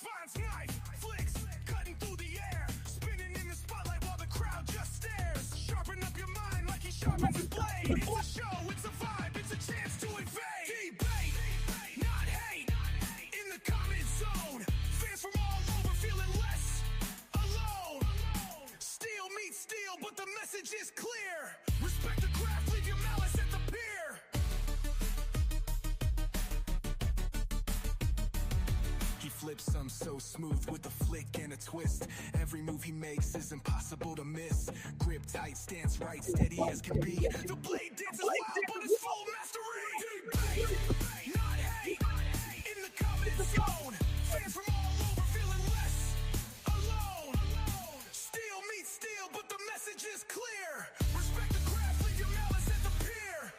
Finds knife, flicks, cutting through the air, spinning in the spotlight while the crowd just stares. Sharpen up your mind like he sharpens his blade. It's a show, it's a vibe, it's a chance to invade. Debate, not hate, in the comment zone. Fans from all over feeling less alone. Steel meets steel, but the message is clear. Respect the craft, leave your malice at the pier. Flips some so smooth with a flick and a twist. Every move he makes is impossible to miss. Grip tight, stance right, steady as can be. The blade dances wild, but it's full mastery. Debate, not hate, in the comment zone. Fans from all over feeling less alone. Steel meets steel, but the message is clear. Respect the craft, leave your malice at the pier.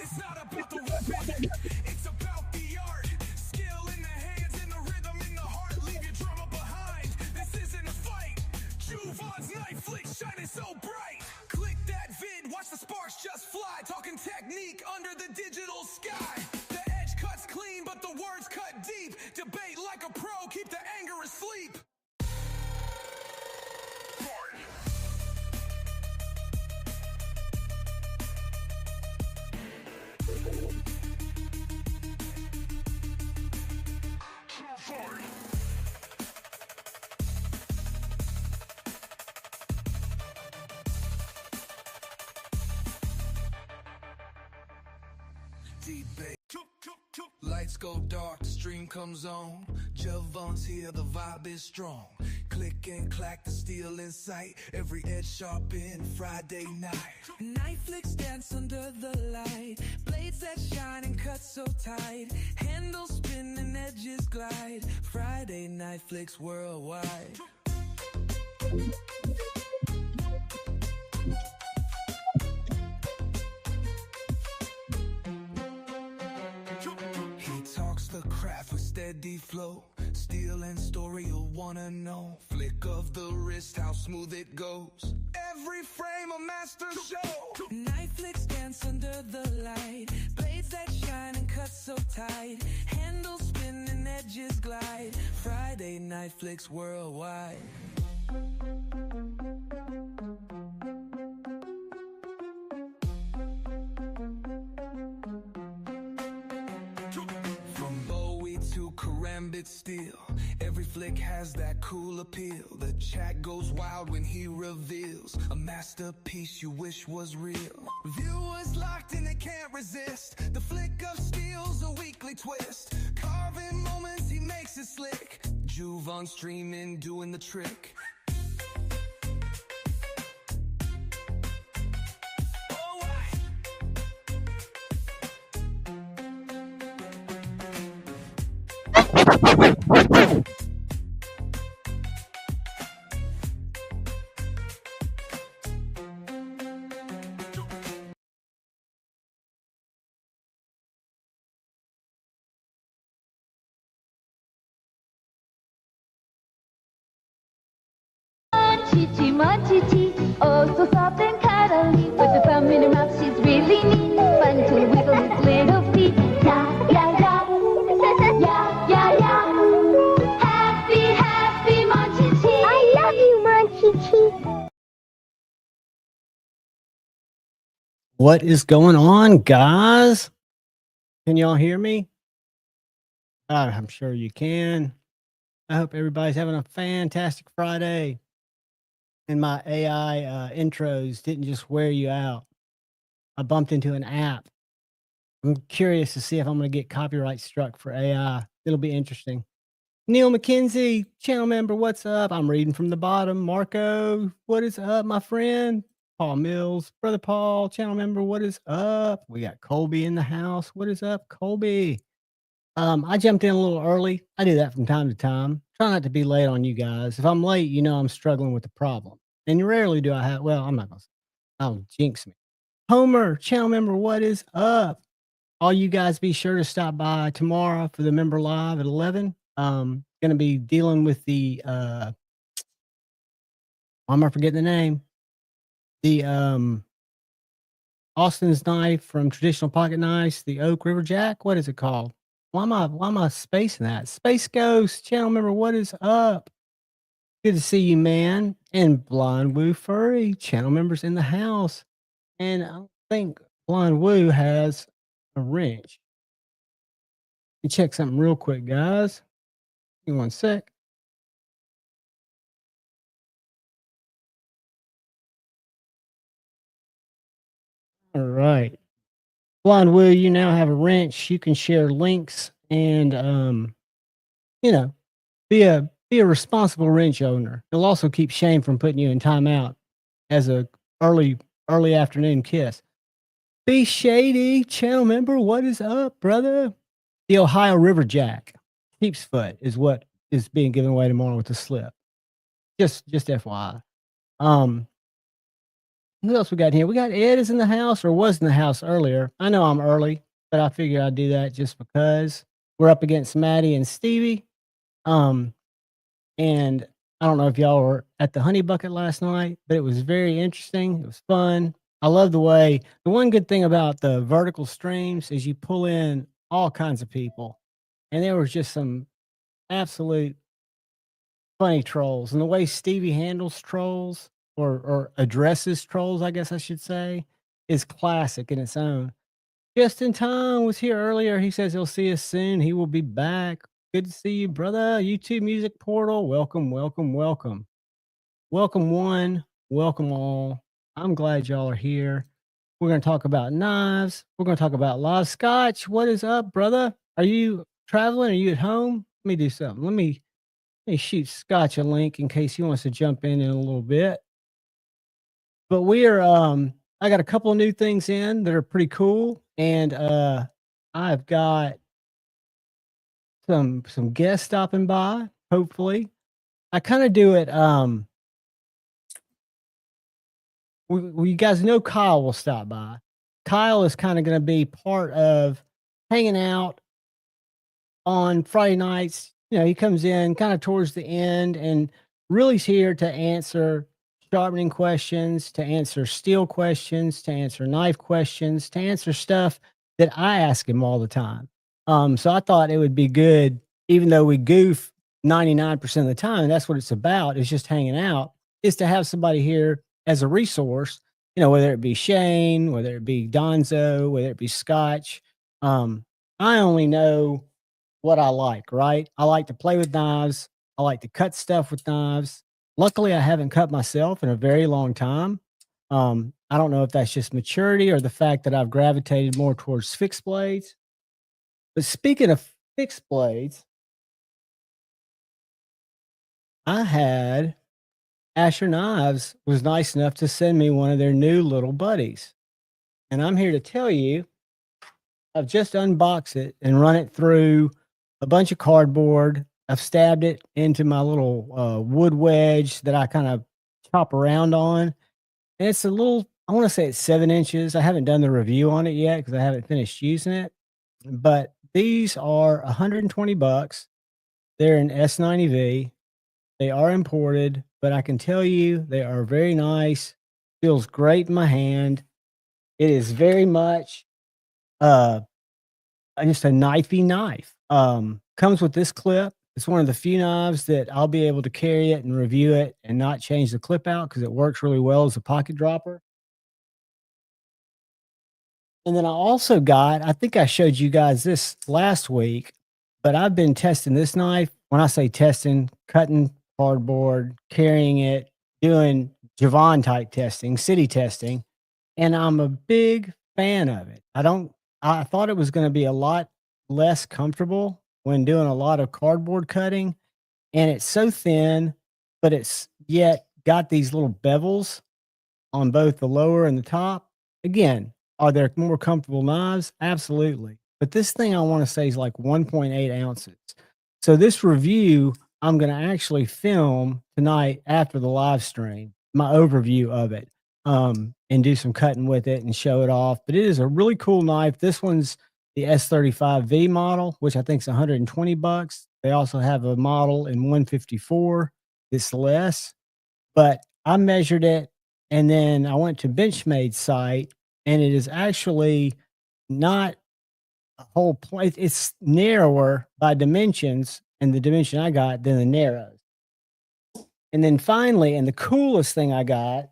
It's not about the weapon, it's about the art. Skill in the hands and the rhythm in the heart. Leave your drama behind, this isn't a fight. Juvan's knife flick shining so bright. Click that vid, watch the sparks just fly. Talking technique under the digital sky. The edge cuts clean, but the words cut deep. Debate like a pro, keep the anger asleep. Lights go dark, the stream comes on. Javon's here, the vibe is strong. Click and clack, the steel in sight. Every edge sharpened, Friday night. Night flicks dance under the light. Blades that shine and cut so tight. Handles spin and edges glide. Friday night flicks worldwide. He talks the craft with steady flow. Steel and story you'll wanna know. Flick of the wrist, how smooth it goes. Every frame a master show. Night flicks dance under the light. Blades that shine and cut so tight. Handles spin and edges glide. Friday night flicks worldwide. From Bowie to Karambit Steel, every flick has that cool appeal. The chat goes wild when he reveals a masterpiece you wish was real. Viewers locked in, they can't resist. The flick of steel's a weekly twist. Carving moments, he makes it slick. Juve on streaming, doing the trick. Chichi, my chichi, oh so soft and cuddly. With a thumb in her mouth, she's really neat. Fun to wiggle its little feet. Yeah, yeah, yeah. Yeah, yeah, yeah. Happy, happy, my chichi. I love you, my chichi. What is going on, guys? Can y'all hear me? I'm sure you can. I hope everybody's having a fantastic Friday. And my AI intros didn't just wear you out. I bumped into an app. I'm curious to see if I'm going to get copyright struck for AI. It'll be interesting. Neil McKenzie, channel member, what's up? I'm reading from the bottom. Marco, what is up, my friend? Paul Mills, brother Paul, channel member, what is up? We got Colby in the house. What is up, Colby? I jumped in a little early. I do that from time to time. Try not to be late on you guys. If I'm late, you know I'm struggling with the problem. And rarely do I have, well, I'm not going to, I'll jinx me. Homer, channel member, what is up? All you guys be sure to stop by tomorrow for the member live at 11. Going to be dealing with the, why am I forgetting the name? The, Austin's knife from Traditional Pocket Knives, the Oak River Jack. What is it called? Why am I spacing that? Space Ghost, channel member, what is up? Good to see you, man. And Blind Woo Furry, channel members in the house. And I think Blind Woo has a wrench. Let me check something real quick, guys. Give me one sec. All right. Blind Woo, you now have a wrench. You can share links and you know, be a responsible wrench owner. It'll also keep shame from putting you in timeout as a early afternoon kiss. Be Shady, channel member, what is up, brother? The Ohio River Jack, sheep's foot is what is being given away tomorrow with the slip. Just FYI. Who else we got here? We got Ed is in the house or was in the house earlier. I know I'm early, but I figured I'd do that just because we're up against Maddie and Stevie. And I don't know if y'all were at the Honey Bucket last night, but it was very interesting. It was fun. I love the way, the one good thing about the vertical streams is you pull in all kinds of people. And there was just some absolute funny trolls. And the way Stevie handles trolls or addresses trolls, I guess I should say, is classic in its own. Just in time was here earlier. He says he'll see us soon. He will be back. Good to see you, brother. YouTube Music Portal. Welcome, welcome, welcome. Welcome one, welcome all. I'm glad y'all are here. We're going to talk about knives. We're going to talk about live Scotch. What is up, brother? Are you traveling? Are you at home? Let me do something. Let me Let me shoot Scotch a link in case he wants to jump in a little bit. But we are I got a couple of new things in that are pretty cool, and I've got some guests stopping by, hopefully. I kind of do it you guys know Kyle will stop by. Kyle is kind of going to be part of hanging out on Friday nights. You know, he comes in kind of towards the end and really is here to answer sharpening questions, to answer steel questions, to answer knife questions, to answer stuff that I ask him all the time. So I thought it would be good, even though we goof 99% of the time, that's what it's about, is just hanging out, is to have somebody here as a resource, you know, whether it be Shane, whether it be Donzo, whether it be Scotch. I only know what I like, right? I like to play with knives. I like to cut stuff with knives. Luckily, I haven't cut myself in a very long time. I don't know if that's just maturity or the fact that I've gravitated more towards fixed blades. But speaking of fixed blades, I had Asher Knives was nice enough to send me one of their new little buddies. And I'm here to tell you, I've just unboxed it and run it through a bunch of cardboard. I've stabbed it into my little wood wedge that I kind of chop around on. And it's a little, I want to say it's 7 inches. I haven't done the review on it yet because I haven't finished using it. But these are $120. They're an S90V. They are imported, but I can tell you they are very nice. Feels great in my hand. It is very much just a knifey knife. Comes with this clip. It's one of the few knives that I'll be able to carry it and review it and not change the clip out because it works really well as a pocket dropper. And then I also got, I think I showed you guys this last week, but I've been testing this knife. When I say testing, cutting cardboard, carrying it, doing Javon type testing, city testing, and I'm a big fan of it. I thought it was going to be a lot less comfortable when doing a lot of cardboard cutting, and it's so thin, but it's yet got these little bevels on both the lower and the top. Again, are there more comfortable knives? Absolutely. But this thing I want to say is like 1.8 ounces. So this review, I'm going to actually film tonight after the live stream, my overview of it, and do some cutting with it and show it off. But it is a really cool knife. This one's the S35V model, which I think is $120. They also have a model in 154 that's less. But I measured it, and then I went to Benchmade's site, and it is actually not a whole point. It's narrower by dimensions, and the dimension I got than the narrows. And then finally, and the coolest thing I got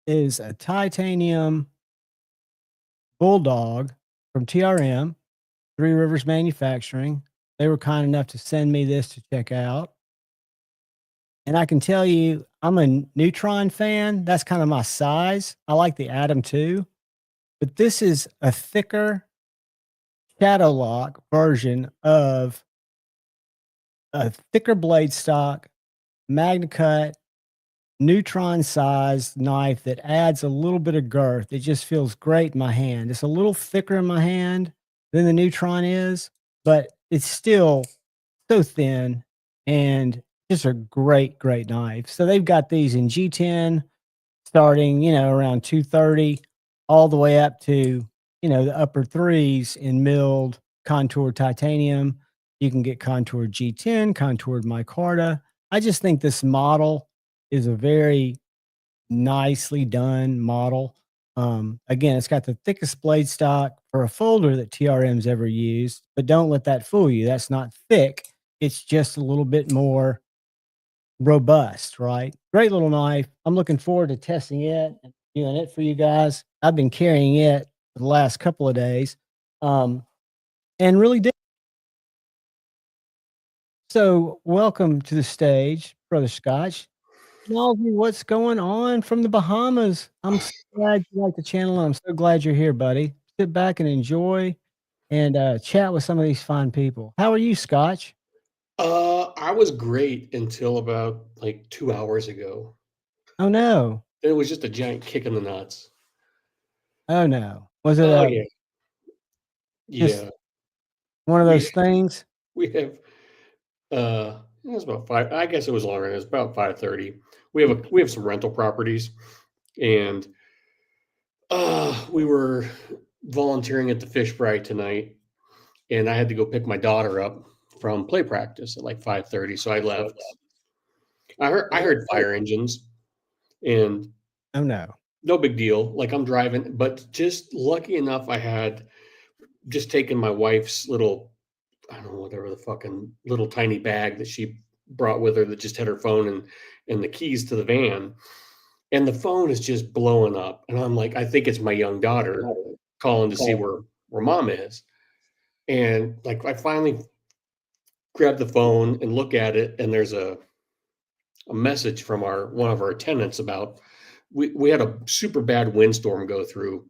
is a titanium bulldog from TRM, Three Rivers Manufacturing. They were kind enough to send me this to check out. And I can tell you, I'm a Neutron fan. That's kind of my size. I like the Atom too. But this is a thicker shadow lock version of a thicker blade stock, MagnaCut, Neutron sized knife that adds a little bit of girth. It just feels great in my hand. It's a little thicker in my hand than the Neutron is, but it's still so thin and just a great, great knife. So they've got these in G10 starting, you know, around 230 all the way up to, you know, the upper threes in milled contoured titanium. You can get contoured G10, contoured micarta. I just think this model is a very nicely done model. Again, it's got the thickest blade stock for a folder that TRM's ever used, but don't let that fool you. That's not thick. It's just a little bit more robust, right? Great little knife. I'm looking forward to testing it and doing it for you guys. I've been carrying it for the last couple of days, and really did. So, welcome to the stage, Brother Scotch. Tell me what's going on from the Bahamas. I'm so glad you like the channel. And I'm so glad you're here, buddy. Sit back and enjoy and chat with some of these fine people. How are you, Scotch? I was great until about like 2 hours ago. Oh no. It was just a giant kick in the nuts. Oh no. Was it Oh yeah, just yeah. one of We those things? we have it was about five. I guess it was longer. It was about 5:30. We have some rental properties, and we were volunteering at the fish fry tonight, and I had to go pick my daughter up from play practice at like 5:30. So I left. I heard fire engines, and Oh no. no big deal. Like I'm driving, but just lucky enough, I had just taken my wife's little, I don't know, whatever the fucking little tiny bag that she brought with her that just had her phone and the keys to the van. And the phone is just blowing up. And I'm like, I think it's my young daughter calling to see where mom is. And like I finally grab the phone and look at it, and there's a message from our one of our tenants about we had a super bad windstorm go through,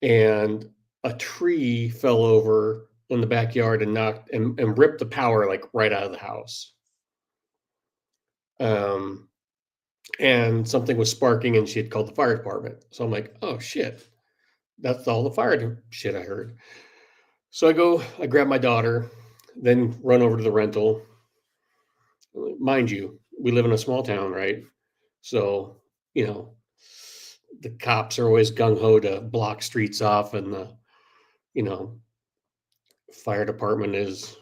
and a tree fell over in the backyard and knocked and ripped the power like right out of the house. Um, and something was sparking, and she had called the fire department. So I'm like, oh shit, that's all the fire shit I heard. So I grab my daughter, then run over to the rental. Mind you, we live in a small town, right? So, you know, the cops are always gung ho to block streets off, and you know, fire department is,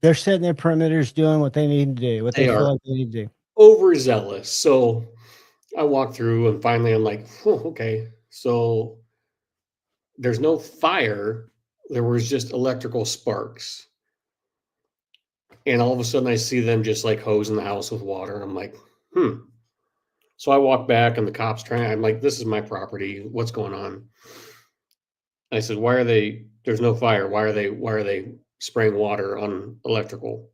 They're setting their perimeters, doing what they need to do, what they they feel are like they need to do. overzealous. So I walk through, and finally I'm like, okay. So there's no fire. There was just electrical sparks. And all of a sudden I see them just like hosing the house with water. And I'm like, hmm. So I walk back, and the cops I'm like, this is my property. What's going on? I said, why are there's no fire. Why are they spraying water on electrical?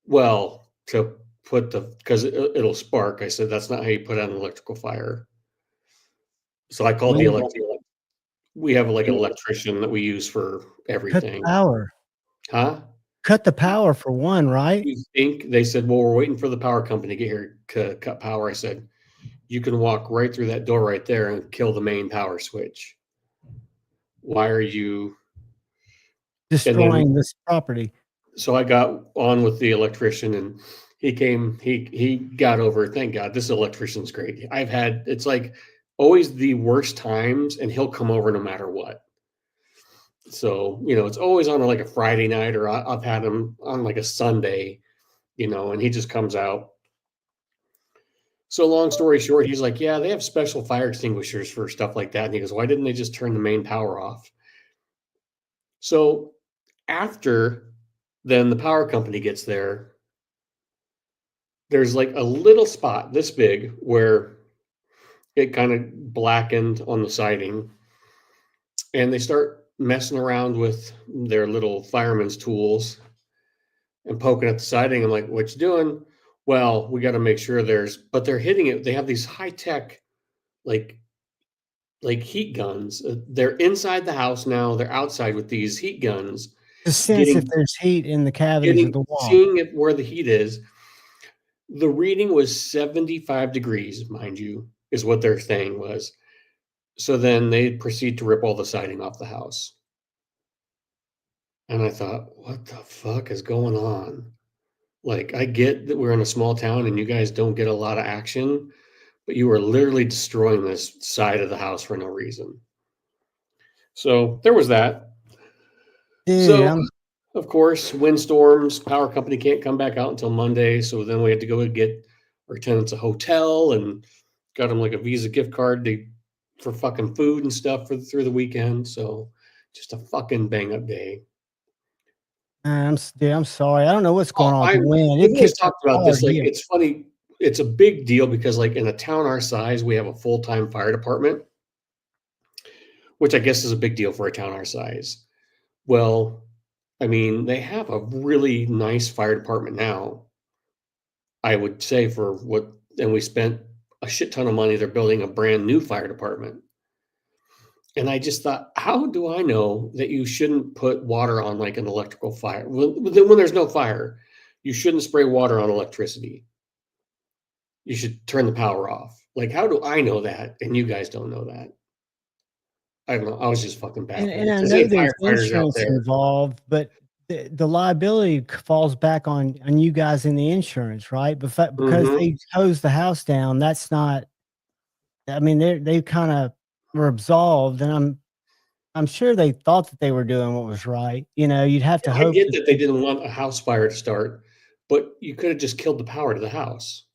Well, to put because it'll spark. I said, that's not how you put out an electrical fire. So I called the Well, we have like an electrician that we use for cut the everything. power. Huh? Cut the power for one, right? You think they said, well, we're waiting for the power company to get here to cut power. I said, you can walk right through that door right there and kill the main power switch. Why are you? And then Destroying this property. so I got on with the electrician, and he came, he got over it. Thank God. This electrician's great. I've had, it's like always the worst times, and he'll come over no matter what. So, it's always on like a Friday night, or I've had him on like a Sunday, and he just comes out. So long story short, he's like, yeah, they have special fire extinguishers for stuff like that. And he goes, why didn't they just turn the main power off? So after then the power company gets there, there's like a little spot this big where it kind of blackened on the siding, and they start messing around with their little fireman's tools and poking at the siding. I'm like, what you doing? Well, we got to make sure but they're hitting it. They have these high tech, like heat guns. They're inside the house now. They're outside with these heat guns, To sense if getting, there's heat in the cavities of the wall. seeing where the heat is. The reading was 75 degrees, mind you, is what their thing was. So then they proceed to rip all the siding off the house. And I thought, what the fuck is going on? Like, I get that we're in a small town and you guys don't get a lot of action, but you are literally destroying this side of the house for no reason. So there was that. Dude, So, of course, windstorms, power company can't come back out until Monday. So then we had to go and get our tenants a hotel, and got them like a Visa gift card for fucking food and stuff through the weekend. So just a fucking bang up day. I'm sorry. I don't know what's going on with the wind. We've It always kicked up talked about hard this. Like, here. it's funny. It's a big deal because, like, in a town our size, we have a full-time fire department, which I guess is a big deal for a town our size. Well, I mean, they have a really nice fire department now, I would say, and we spent a shit ton of money. They're building a brand new fire department. And I just thought, how do I know that you shouldn't put water on like an electrical fire? When there's no fire, you shouldn't spray water on electricity. You should turn the power off. Like, how do I know that? And you guys don't know that. I don't know. I was just fucking And baffled. I There's know any there's firefighters out insurance there. involved, but the liability falls back on you guys in the insurance, right? But because Mm-hmm. they hosed the house down, that's not. I mean, they kind of were absolved, and I'm sure they thought that they were doing what was right. You know, you'd have to I hope get that that they didn't want a house fire to start, but you could have just killed the power to the house.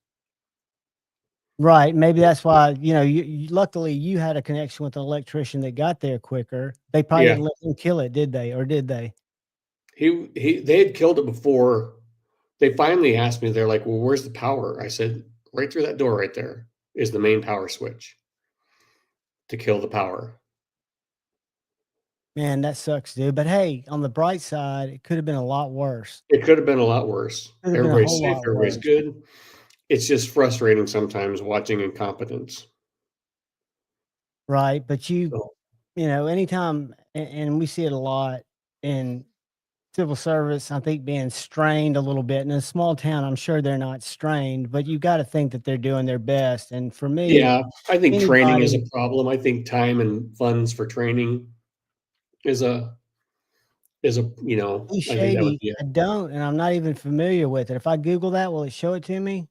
right. Maybe that's why, you know, luckily you had a connection with an electrician that got there quicker. They probably Yeah. didn't let him kill it, did they? Or did they? They had killed it before. They finally asked me, they're like, well, where's the power? I said, right through that door right there is the main power switch to kill the power. Man, that sucks, dude. But hey, on the bright side, it could have been a lot worse. It could have been a lot worse. Could have been a Everybody's whole safe, lot everybody's worse. good. It's just frustrating sometimes watching incompetence. Right. But So, you know, anytime, and we see it a lot in civil service, I think being strained a little bit. In a small town, I'm sure they're not strained, but you got to think that they're doing their best. And for me, yeah, I think training is a anybody, problem. I think time and funds for training is be I think that would shady, be I don't, and I'm not even familiar with it. If I Google that, will it show it to me?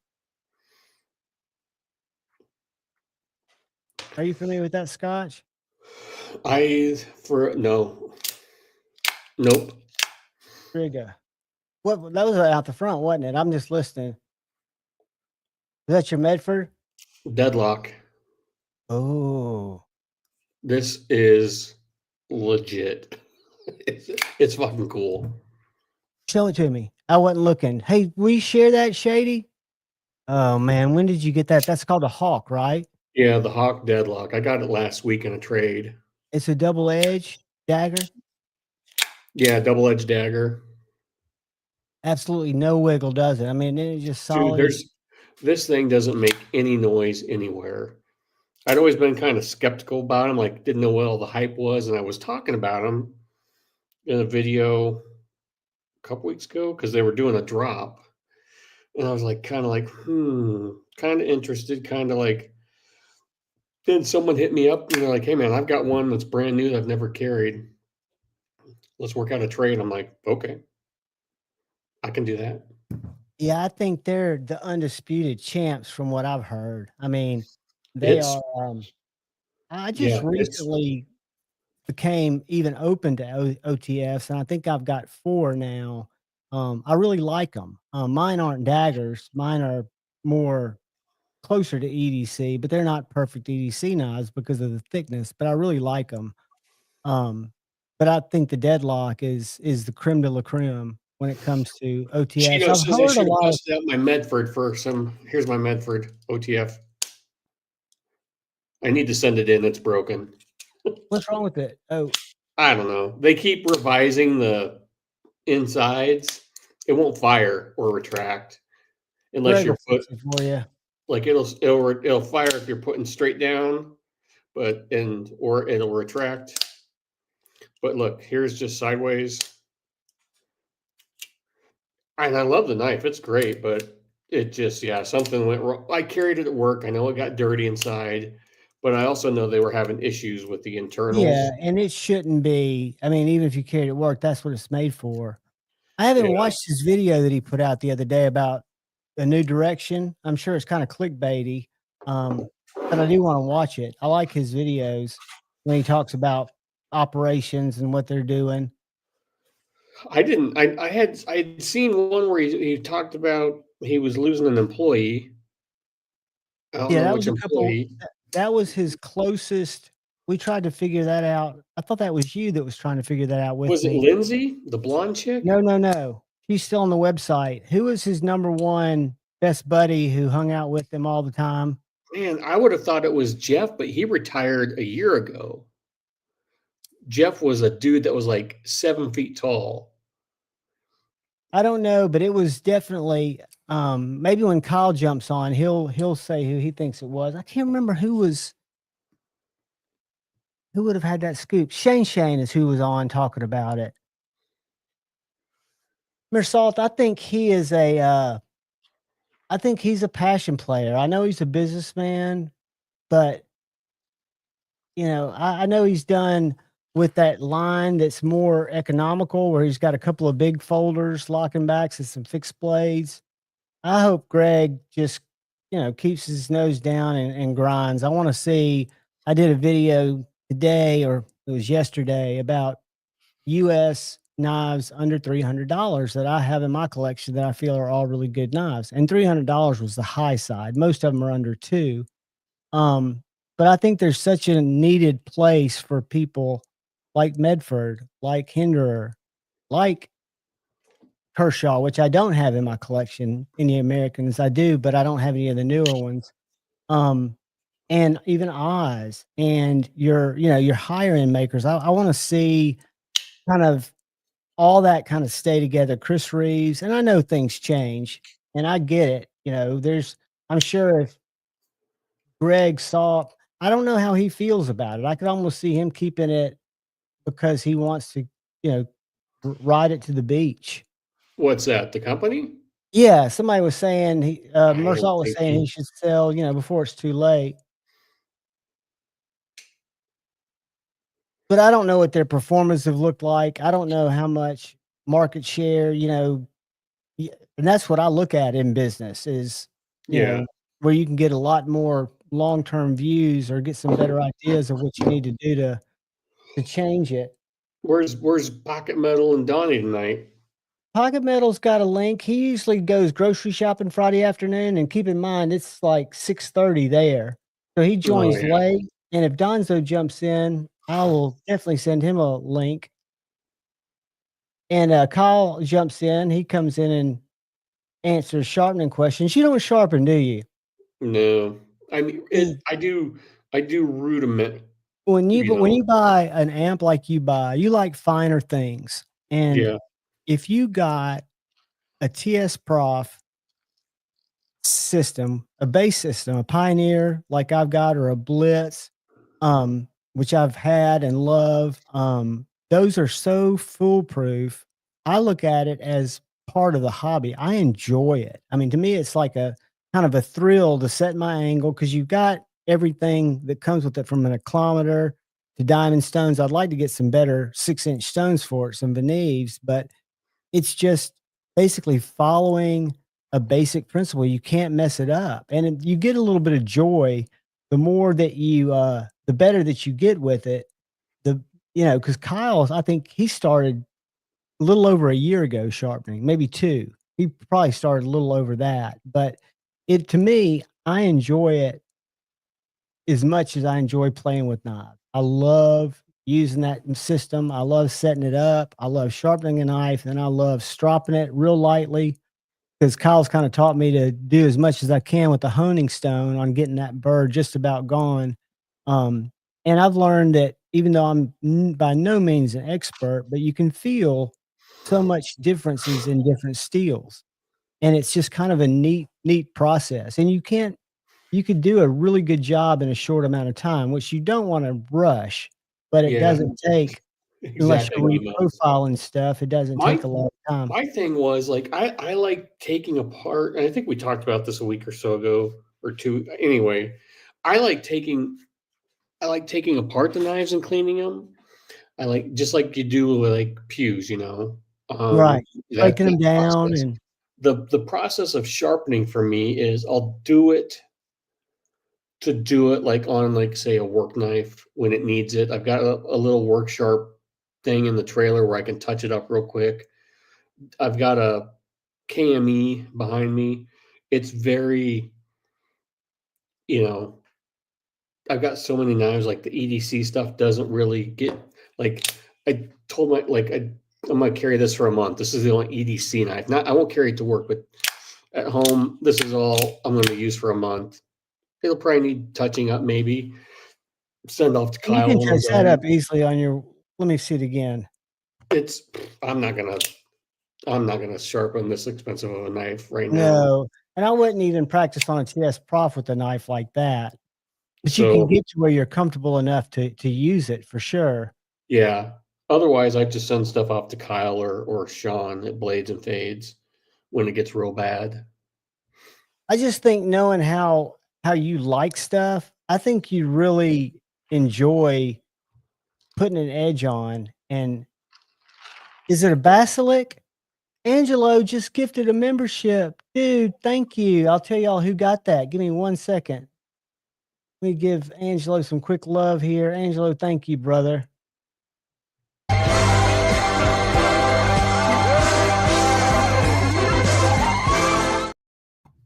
Are you familiar with that Scotch? no, nope, Trigger. What that was out the front, wasn't it? I'm just listening. Is that your Medford? deadlock. Oh, This is legit. It's fucking cool. show it to me. I wasn't looking. Hey, will you share that, Shady? Oh man, when did you get that? That's called a hawk, right? Yeah, the Hawk deadlock. I got it last week in a trade. It's a double edge dagger. Yeah, double-edged dagger. Absolutely no wiggle, does it? I mean, it's just Dude, solid. this thing doesn't make any noise anywhere. I'd always been kind of skeptical about him, like didn't know what all the hype was, and I was talking about him in a video a couple weeks ago because they were doing a drop, and I was like, kind of like, kind of interested, kind of like. Then someone hit me up and they're like, "Hey man, I've got one that's brand new that I've never carried. Let's work out a trade." I'm like, "Okay, I can do that." Yeah, I think they're the undisputed champs from what I've heard. I mean, they It's are. I just yeah, it's recently became even open to OTFs, and I think I've got 4 now. I really like them. Mine aren't daggers. Mine are more closer to EDC, but they're not perfect EDC knives because of the thickness. But I really like them. But I think the deadlock is the creme de la creme when it comes to OTFs. Chino I've says I heard a should have lot of. busted out my Medford for some. Here's my Medford OTF. I need to send it in. It's broken. What's wrong with it? Oh, I don't know. They keep revising the insides. It won't fire or retract unless Greg will you're put fix it for you. like it'll fire if you're putting straight down, or it'll retract. But look, here's just sideways. And I love the knife. It's great, but it just, yeah, something went wrong. I carried it at work. I know it got dirty inside, but I also know they were having issues with the internals. Yeah, and it shouldn't be. I mean, even if you carry it at work, that's what it's made for. I Yeah. haven't watched his video that he put out the other day about a new direction. I'm sure it's kind of clickbaity, but I do want to watch it. I like his videos when he talks about operations and what they're doing. I didn't, I had seen one where he talked about he was losing an employee. I don't Yeah, know that which was a couple. employee. That was his closest. We tried to figure that out. I thought that was you that was trying to figure that out with Was it me. Lindsay, the blonde chick? No, no, no. He's still on the website. Who was his number one best buddy who hung out with him all the time? Man, I would have thought it was Jeff, but he retired a year ago. Jeff was a dude that was like 7 feet tall. I don't know, but it was definitely maybe when Kyle jumps on, he'll say who he thinks it was. I can't remember Who would have had that scoop? Shane is who was on talking about it. Mersalt, I think he is I think he's a passion player. I know he's a businessman, but I know he's done with that line that's more economical, where he's got a couple of big folders, locking backs, and some fixed blades. I hope Greg just, keeps his nose down and grinds. I want to see. I did a video today, or it was yesterday, about U.S. knives under $300 that I have in my collection that I feel are all really good knives. And $300 was the high side. Most of them are under two. But I think there's such a needed place for people like Medford, like Hinderer, like Kershaw, which I don't have in my collection. Any Americans I do, but I don't have any of the newer ones. And even Oz and your higher end makers. I want to see kind of all that kind of stay together. Chris Reeves, and I know things change, and I get it. I'm sure if Greg saw, I don't know how he feels about it. I could almost see him keeping it because he wants to, ride it to the beach. What's that? The company? Yeah, somebody was saying I don't Mersal was think saying he should sell, before it's too late. But I don't know what their performance have looked like. I don't know how much market share, and that's what I look at in business is, Yeah. where you can get a lot more long-term views or get some better ideas of what you need to do to change it. Where's Pocket Metal and Donnie tonight? Pocket Metal's got a link. He usually goes grocery shopping Friday afternoon, and keep in mind it's like 6:30 there. So he Oh, joins yeah. late. And if Donzo jumps in, I will definitely send him a link. And Kyle jumps in. He comes in and answers sharpening questions. You don't sharpen, do you? No. I mean, I do rudiment, When you you know. buy an amp like you buy, you like finer things. And Yeah. if you got a TS Prof system, a bass system, a Pioneer like I've got, or a Blitz, which I've had and love, those are so foolproof. I look at it as part of the hobby. I enjoy it. I mean, to me, it's like a kind of a thrill to set my angle, because you've got everything that comes with it, from an acclometer to diamond stones. I'd like to get some better 6-inch stones for it, some Veneves, but it's just basically following a basic principle. You can't mess it up. And you get a little bit of joy the more that the better that you get with it. Because Kyle's, I think he started a little over a year ago sharpening, maybe 2. He probably started a little over that. But to me, I enjoy it as much as I enjoy playing with knives. I love using that system. I love setting it up. I love sharpening a knife, and I love stropping it real lightly, because Kyle's kind of taught me to do as much as I can with the honing stone on getting that bird just about gone. And I've learned that even though I'm by no means an expert, but you can feel so much differences in different steels. And it's just kind of a neat process. And you could do a really good job in a short amount of time, which you don't want to rush, but it Yeah. doesn't take, unless Exactly you're what you meant. reprofiling stuff, it doesn't My take a lot of time. my thing was like I like taking apart, and I think we talked about this a week or so ago or two. Anyway, I like taking apart the knives and cleaning them. I like, just like you do with like pews, Right. Breaking them that down process. and The process of sharpening for me is I'll do it to do it like on, like, say, a work knife when it needs it. I've got a little work sharp thing in the trailer where I can touch it up real quick. I've got a KME behind me. It's very, you know, I've got so many knives, like the EDC stuff doesn't really get, like, I told my, like, I'm gonna carry this for a month. This is the only EDC knife. Not, I won't carry it to work, but at home, this is all I'm gonna use for a month. It'll probably need touching up, maybe. Send off to you Kyle can when I'm touch that done. up easily on your, let me see it again. It's I'm not gonna sharpen this expensive of a knife right now. No, and I wouldn't even practice on a TS Prof with a knife like that. But you can get to where you're comfortable enough to use it for sure. Yeah. Otherwise, I just send stuff off to Kyle or Sean at Blades and Fades when it gets real bad. I just think knowing how you like stuff, I think you really enjoy putting an edge on. And is it a basilic? Angelo just gifted a membership. Dude, thank you. I'll tell y'all who got that. Give me 1 second. Let me give Angelo some quick love here. Angelo, thank you, brother.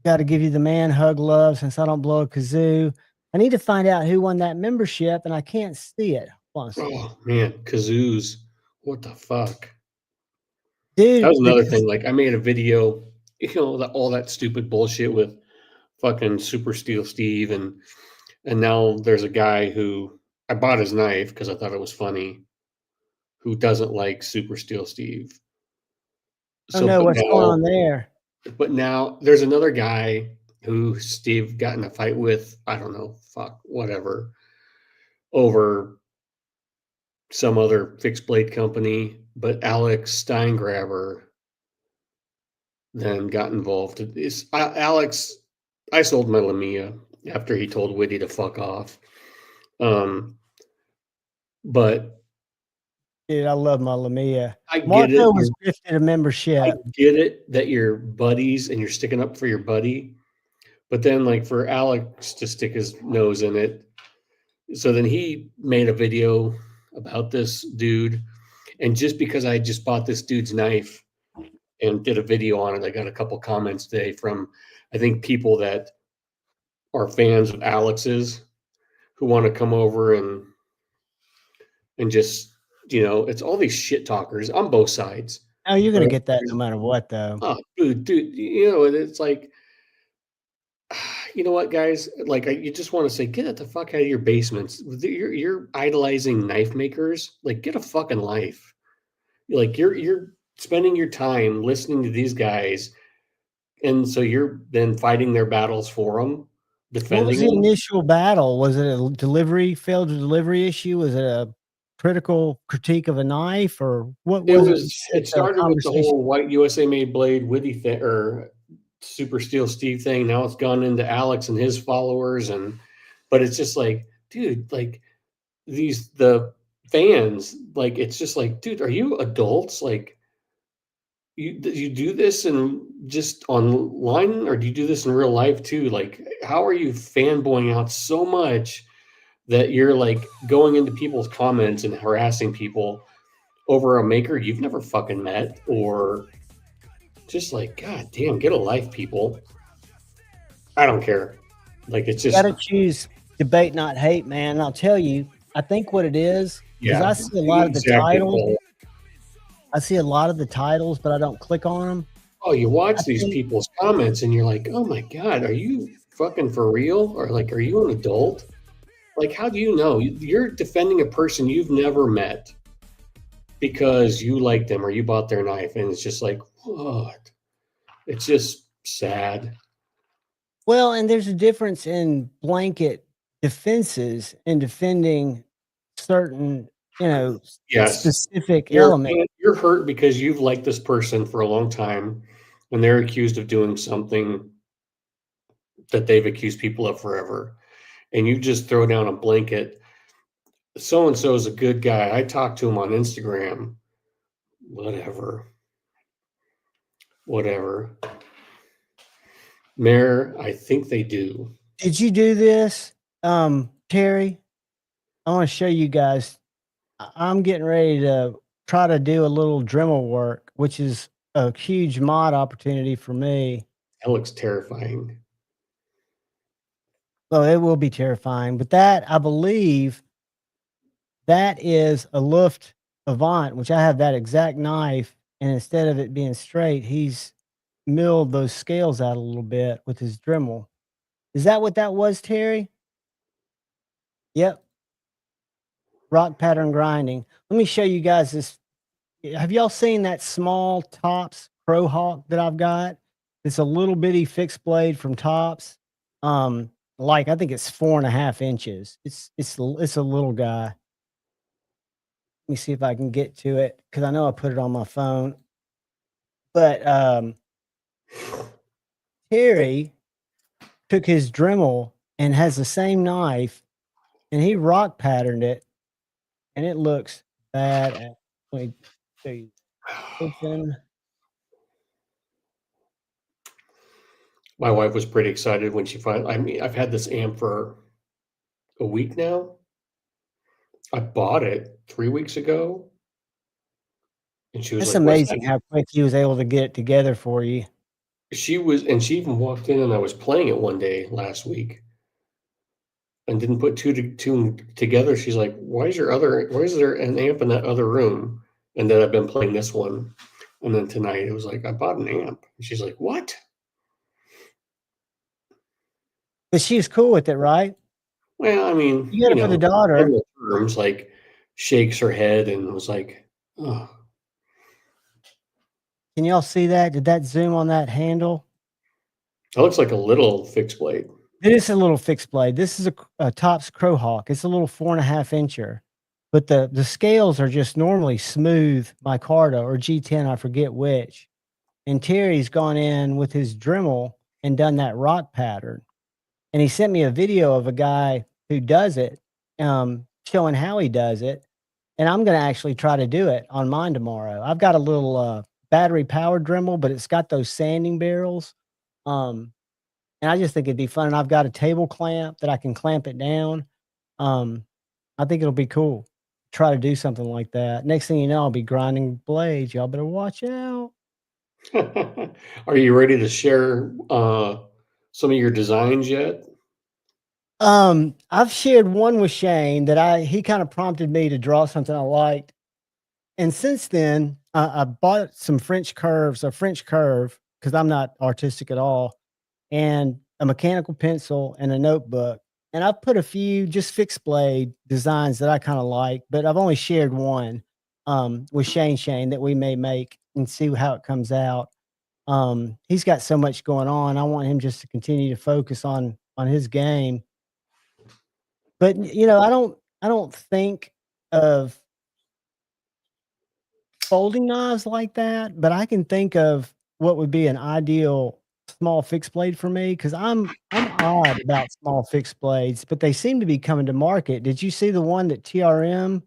Got to give you the man hug love since I don't blow a kazoo. I need to find out who won that membership, and I can't see it. Oh man, kazoos! What the fuck, dude? That was another thing. Like I made a video, all that stupid bullshit with fucking Super Steel Steve, and now there's a guy who I bought his knife because I thought it was funny, who doesn't like Super Steel Steve. So, no, what's going on there? But now there's another guy who Steve got in a fight with. I don't know, whatever, over some other fixed blade company. But Alex Steingraber then got involved. Alex, I sold my Lamia after he told Whitty to fuck off. But dude, I love my Lamia. I get Marco it. was gifted a membership. I get it that you're buddies and you're sticking up for your buddy, but then like for Alex to stick his nose in it, so then he made a video about this dude, and just because I just bought this dude's knife and did a video on it, I got a couple comments today from, I think, people that are fans of Alex's who want to come over and just, it's all these shit talkers on both sides. Oh, you're gonna get that no matter what, though. Oh, dude, it's like, you know what, guys? Like, you just want to say, get the fuck out of your basements. You're idolizing knife makers. Like, get a fucking life. Like, you're spending your time listening to these guys, and so you're then fighting their battles for them, defending. What was the initial battle? Was it a failed delivery issue? Was it a critical critique of a knife, or what was it? It started with the whole white USA made blade Whitty thing, or Super Steel Steve thing. Now it's gone into Alex and his followers, but it's just like, dude, like the fans, like, it's just like, dude, are you adults? Like, you do this and just online, or do you do this in real life too? Like, how are you fanboying out so much that you're like going into people's comments and harassing people over a maker you've never fucking met? Or just like, god damn, get a life, people. I don't care. Like, it's just, you gotta choose debate, not hate, man. And I'll tell you, I think what it is I see a lot of the titles. I see a lot of the titles, but I don't click on them. Oh, you watch these people's comments and you're like, oh my god, are you fucking for real? Or like, are you an adult? Like, how do you know? You're defending a person you've never met because you like them or you bought their knife, and it's just like, what? It's just sad. Well, and there's a difference in blanket defenses and defending certain, specific elements. You're hurt because you've liked this person for a long time, and they're accused of doing something that they've accused people of forever. And you just throw down a blanket. So-and-so is a good guy. I talked to him on Instagram. Whatever. Mayor, I think they do. Did you do this, Terry? I want to show you guys. I'm getting ready to try to do a little Dremel work, which is a huge mod opportunity for me. That looks terrifying. Well, it will be terrifying, but that, I believe, that is a Luft Avant, which I have that exact knife, and instead of it being straight, he's milled those scales out a little bit with his Dremel. Is that what that was, Terry? Yep. Rock pattern grinding. Let me show you guys this. Have y'all seen that small Tops Crowhawk that I've got? It's a little bitty fixed blade from Tops. like, I think it's 4.5 inches. It's a little guy. Let me see if I can get to it because I know I put it on my phone. But Terry took his Dremel and has the same knife, and he rock patterned it, and it looks bad. Let me show you. Open. My wife was pretty excited when she finally. I mean, I've had this amp for a week now. I bought it 3 weeks ago, and she was It's like, "What's that?" amazing how quick he was able to get it together for you. She was, and she even walked in, and I was playing it one day last week, and didn't put two together. She's like, "Why is there an amp in that other room?" And then I've been playing this one, and then tonight it was like, "I bought an amp." And she's like, "What?" But she was cool with it, right? Well, I mean, You got it for the daughter. general terms, like, shakes her head and was like, "Oh." Can y'all see that? Did that zoom on that handle? It looks like a little fixed blade. It is a little fixed blade. This is a Topps Crowhawk. It's a little 4.5 incher, but the scales are just normally smooth micarta or G10, I forget which. And Terry's gone in with his Dremel and done that rock pattern. And he sent me a video of a guy who does it, showing how he does it. And I'm going to actually try to do it on mine tomorrow. I've got a little battery powered Dremel, but it's got those sanding barrels. And I just think it'd be fun. And I've got a table clamp that I can clamp it down. I think it'll be cool. Try to do something like that. Next thing you know, I'll be grinding blades. Y'all better watch out. Are you ready to share some of your designs yet? I've shared one with Shane that he kind of prompted me to draw something I liked. And since then, I bought some a French curve, because I'm not artistic at all, and a mechanical pencil and a notebook. And I've put a few just fixed blade designs that I kind of like, but I've only shared one with Shane that we may make and see how it comes out. He's got so much going on. I want him just to continue to focus on his game. But I don't think of folding knives like that, but I can think of what would be an ideal small fixed blade for me because I'm odd about small fixed blades, but they seem to be coming to market. Did you see the one that TRM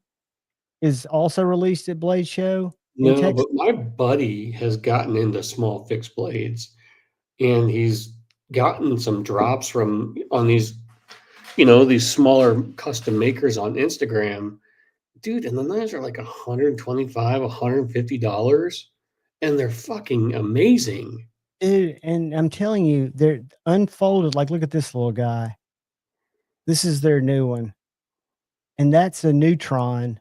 is also released at Blade Show in No, Texas? but my buddy has gotten into small fixed blades, and he's gotten some drops from on these smaller custom makers on Instagram. Dude, and the knives are like $125, $150, and they're fucking amazing. Dude, and I'm telling you, they're unfolded. Like, look at this little guy. This is their new one. And that's a Neutron,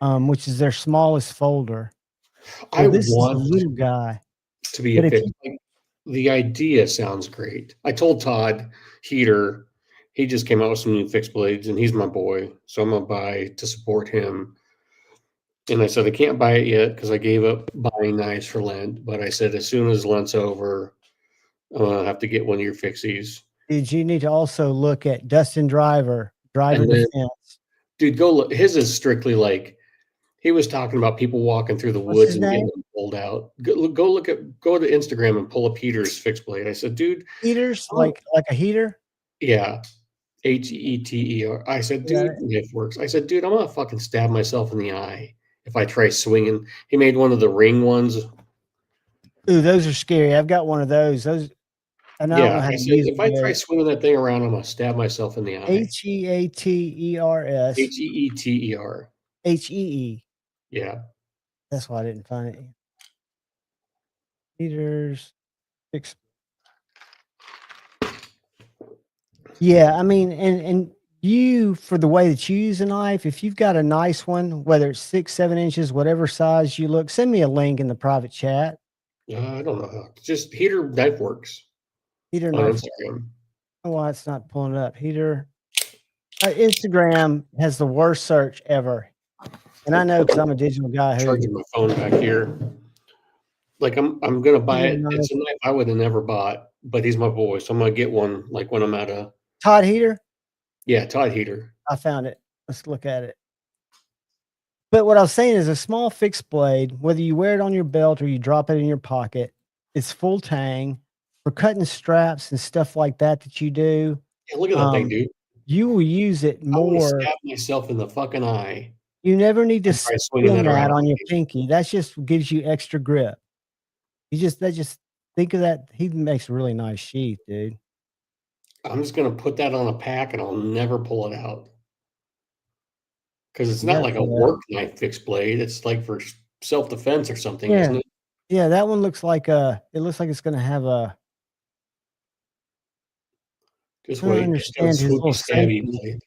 which is their smallest folder. I So this is a want little guy. to be But a if fixed. you Like, the idea sounds great. I told Todd Heater, he just came out with some new fixed blades, and he's my boy, so I'm gonna buy to support him. And I said I can't buy it yet because I gave up buying knives for Lent. But I said as soon as Lent's over, I'm gonna have to get one of your fixies. did you need to also look at Dustin Driver And then, Defense. dude, go look. His is strictly like he was talking about people walking through the What's woods his and getting name? them pulled out. Go to Instagram and pull up Peter's fixed blade. I said, dude, Heaters, oh, like a heater? yeah, Heter. I said, Got dude, it. knife works. I said, dude, I'm gonna fucking stab myself in the eye if I try swinging. He made one of the ring ones. Ooh, those are scary. I've got one of those. And I don't know Yeah, how I to said, use if it I try yet. swinging that thing around, I'm gonna stab myself in the eye. Heaters. Heter. HEE. Yeah. That's why I didn't find it. Heaters. Fix. Yeah, I mean, and you, for the way that you use a knife, if you've got a nice one, whether it's 6, 7 inches, whatever size you look, send me a link in the private chat. I don't know how. Just Heater Knife Works Heater on knife. Instagram. Oh, why it's not pulling it up. Heater. Instagram has the worst search ever. And I know because I'm a digital guy who Charging my phone back here. Like I'm gonna buy heater it. knife. It's a knife I would have never bought, but he's my boy, so I'm gonna get one like when I'm at a Todd heater? Yeah, Tide heater. I found it. Let's look at it. But what I was saying is a small fixed blade, whether you wear it on your belt or you drop it in your pocket, it's full tang for cutting straps and stuff like that you do. Yeah, look at that thing, dude. You will use it I want to more. stab myself in the fucking eye. You never need to and try swinging spin that that around. on your pinky. That just gives you extra grip. Just think of that. He makes a really nice sheath, dude. I'm just gonna put that on a pack and I'll never pull it out. Because it's You not gotta like a pull it out. work knife fixed blade. It's like for self-defense or something, Yeah. isn't it? Yeah, that one looks like it looks like it's gonna have a Just I don't wait. It's got a understand his swoopy, little stabby safety. blade.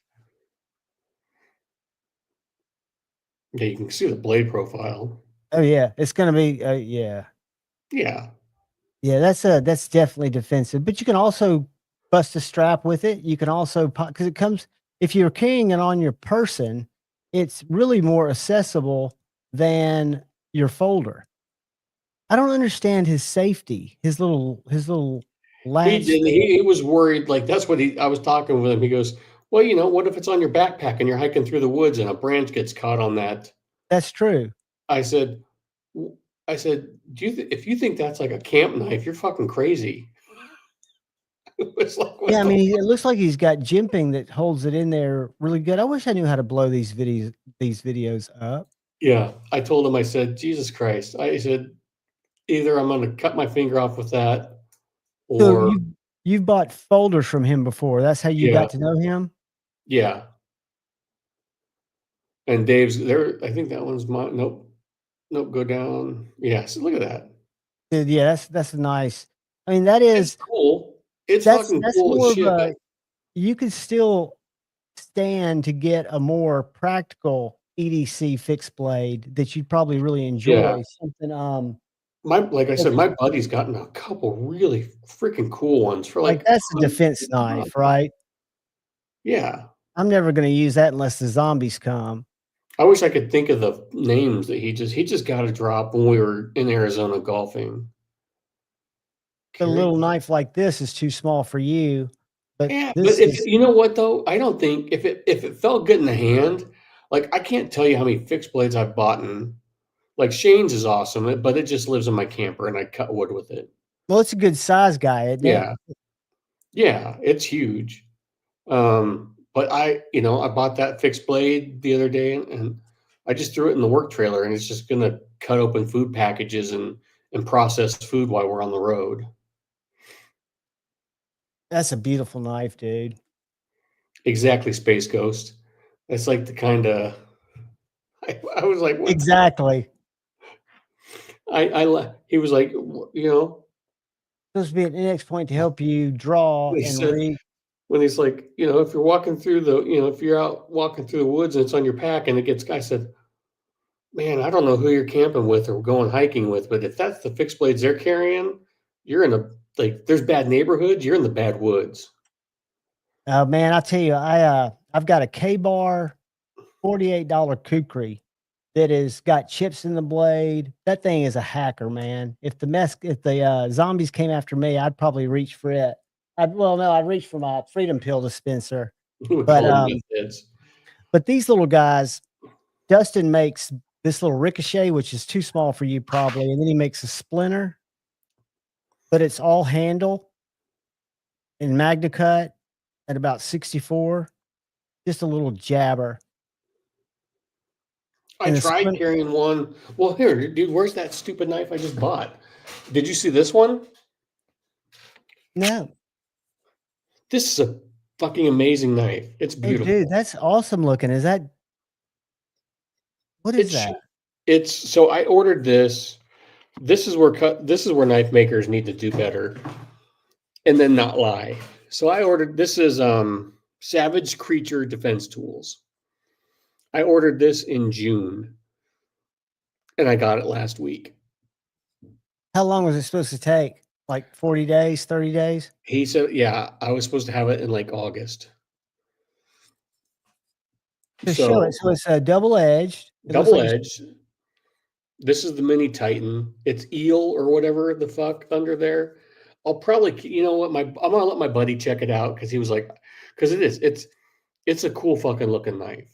Yeah, you can see the blade profile. Oh yeah, it's gonna be yeah. Yeah. Yeah, that's definitely defensive. But you can also bust a strap with it. You can also because it comes if you're carrying it on your person, it's really more accessible than your folder. I don't understand his safety, his little He latch didn't. there. He was worried. Like that's what I was talking with him. He goes, "Well, what if it's on your backpack and you're hiking through the woods and a branch gets caught on that?" That's true. I said, "I said, if you think that's like a camp knife, you're fucking crazy." It's like, what Yeah, I the mean, it looks like he's got jimping that holds it in there really good. I wish I knew how to blow these videos up. Yeah, I told him, I said, Jesus Christ. I said, either I'm going to cut my finger off with that So or, you've bought folders from him before. That's how you yeah, got to know him? yeah. And Dave's there. I think that one's mine. Nope. Nope. Go down. Yes. Look at that. Yeah, that's nice. I mean, that It's is cool. It's fucking that's cool as more of shit. a you could still stand to get a more practical EDC fixed blade that you'd probably really Yeah. enjoy. Something Like I said, my buddy's gotten a couple really freaking cool ones for like like, that's a defense knife, right? yeah. I'm never gonna use that unless the zombies come. I wish I could think of the names that he just got a drop when we were in Arizona golfing. A Carry little knife like this is too small for you, but Yeah, but this if is you know what though, I don't think if it felt good in the hand, like I can't tell you how many fixed blades I've bought and like Shane's is awesome, but it just lives in my camper and I cut wood with it. well, it's a good size guy, isn't it? Yeah. Yeah, it's huge. But I bought that fixed blade the other day and I just threw it in the work trailer and it's just gonna cut open food packages and process food while we're on the road. That's a beautiful knife, dude. Exactly, Space Ghost. That's like the kind of I was like, what the Exactly. he was like, Supposed to be an index point to help you draw he and said read. when he's like, if you're walking through if you're out walking through the woods and it's on your pack and I said, man, I don't know who you're camping with or going hiking with, but if that's the fixed blades they're carrying, you're in there's bad neighborhoods, you're in the bad woods. Oh man, I tell you, I've got a K-bar $48 kukri that has got chips in the blade. That thing is a hacker, man. If the zombies came after me, I'd probably reach for it. I'd reach for my freedom pill dispenser. We But call them meth heads. but these little guys, Dustin makes this little ricochet, which is too small for you probably, and then he makes a splinter, but it's all handle in Magna Cut at about 64. Just a little jabber. I And the tried carrying one. Well, here, dude, where's that stupid knife I just bought? Did you see this one? No. This is a fucking amazing knife. It's Hey, beautiful. dude, that's awesome looking. What is that? So I ordered this. This is where knife makers need to do better and then not lie. So I ordered this is Savage Creature Defense Tools. I ordered this in June and I got it last week. How long was it supposed to take? Like 40 days, 30 days? He said, yeah, I was supposed to have it in like August. To show it. So it's a double-edged. Double edged. This is the Mini Titan. It's eel or whatever the fuck under there. I'll probably, you know what, I'm gonna let my buddy check it out because he was like, because it's a cool fucking looking knife,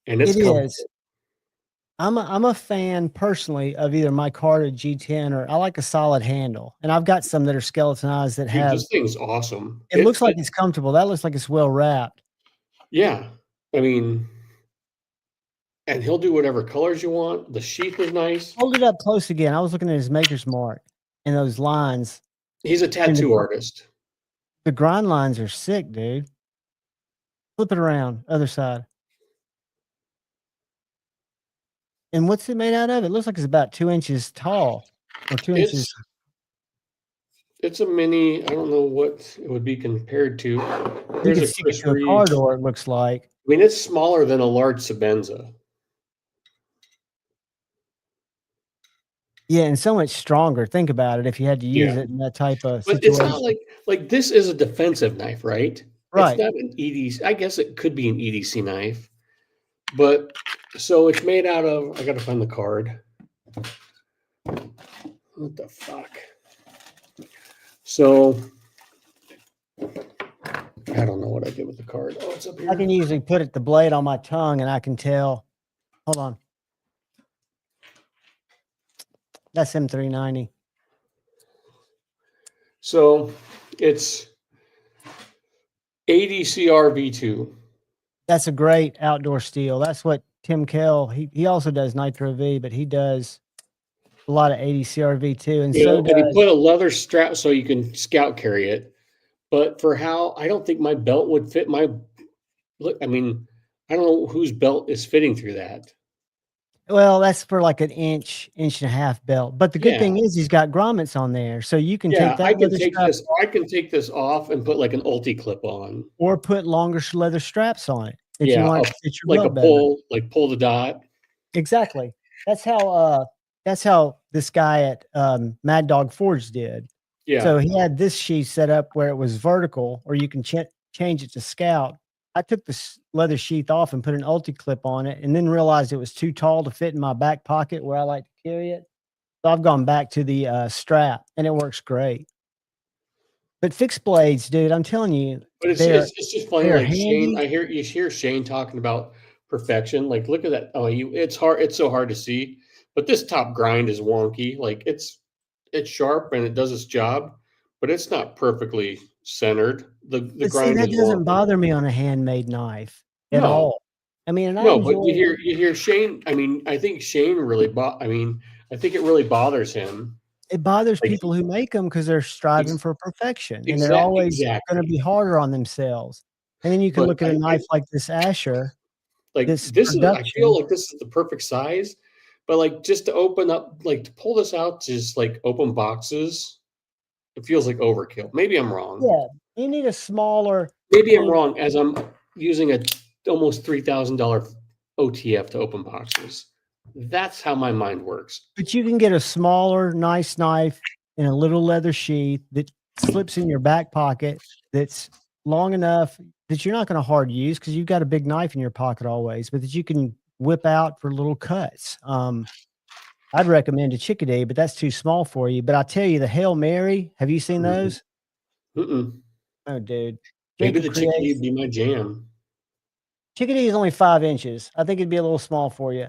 and it's It is. comfortable. I'm a fan personally of either micarta G10 or I like a solid handle, and I've got some that are skeletonized that Dude, have. this thing's awesome. It looks like it's comfortable. That looks like it's well wrapped. Yeah, I mean, and he'll do whatever colors you want. The sheath is nice. Hold it up close again. I was looking at his maker's mark and those lines. He's a tattoo artist. The grind lines are sick, dude. Flip it around, other side. And what's it made out of? It looks like it's about 2 inches tall, or 2 inches. It's a mini. I don't know what it would be compared to. You can stick it to a car door, it looks like. I mean, it's smaller than a large Sabenza. Yeah, and so much stronger. Think about it if you had to use it in that type of But situation. it's not like this is a defensive knife, right? Right. It's not an EDC. I guess it could be an EDC knife. But so it's made out of, I got to find the card. What the fuck? So I don't know what I did with the card. Oh, it's up here. I can usually put the blade on my tongue and I can tell. Hold on. That's M390. So it's ADCR V2. That's a great outdoor steel. That's what Tim Kell, he also does Nitro V, but he does a lot of ADCR V2. And so does, and he put a leather strap so you can scout carry it. But for how, I don't think my belt would fit my, look, I mean, I don't know whose belt is fitting through that. Well, that's for like an inch and a half belt. But the good thing is he's got grommets on there. So you can take that. I can take this off and put like an ulti clip on. Or put longer leather straps on it. If you want to fit your belt better. Pull the dot. Exactly. That's how this guy at Mad Dog Forge did. Yeah. So he had this sheath set up where it was vertical, or you can change it to scout. I took the leather sheath off and put an ulti clip on it, and then realized it was too tall to fit in my back pocket where I like to carry it. So I've gone back to the strap, and it works great. But fixed blades, dude, I'm telling you, but it's just funny. Like Shane, you hear Shane talking about perfection. Like, look at that. Oh, it's hard. It's so hard to see. But this top grind is wonky. Like it's sharp and it does its job, but it's not perfectly centered. The grind that doesn't bother me on a handmade knife at all. I mean, but you hear Shane. I mean, I think Shane really I think it really bothers him. It bothers people who make them because they're striving for perfection, and they're always going to be harder on themselves. And then you can look at a knife like this Asher. Like this is, I feel like this is the perfect size, but like just to open up, like to pull this out, to just like open boxes, it feels like overkill. Maybe I'm wrong. Yeah, you need a smaller. Maybe I'm wrong, as I'm using a almost $3,000 OTF to open boxes. That's how my mind works. But you can get a smaller, nice knife in a little leather sheath that slips in your back pocket. That's long enough that you're not going to hard use because you've got a big knife in your pocket always, but that you can whip out for little cuts. I'd recommend a Chickadee, but that's too small for you. But I tell you, the Hail Mary, have you seen those? Mm-mm. Oh, dude. Maybe the Chickadee would be my jam. Chickadee is only 5 inches. I think it'd be a little small for you.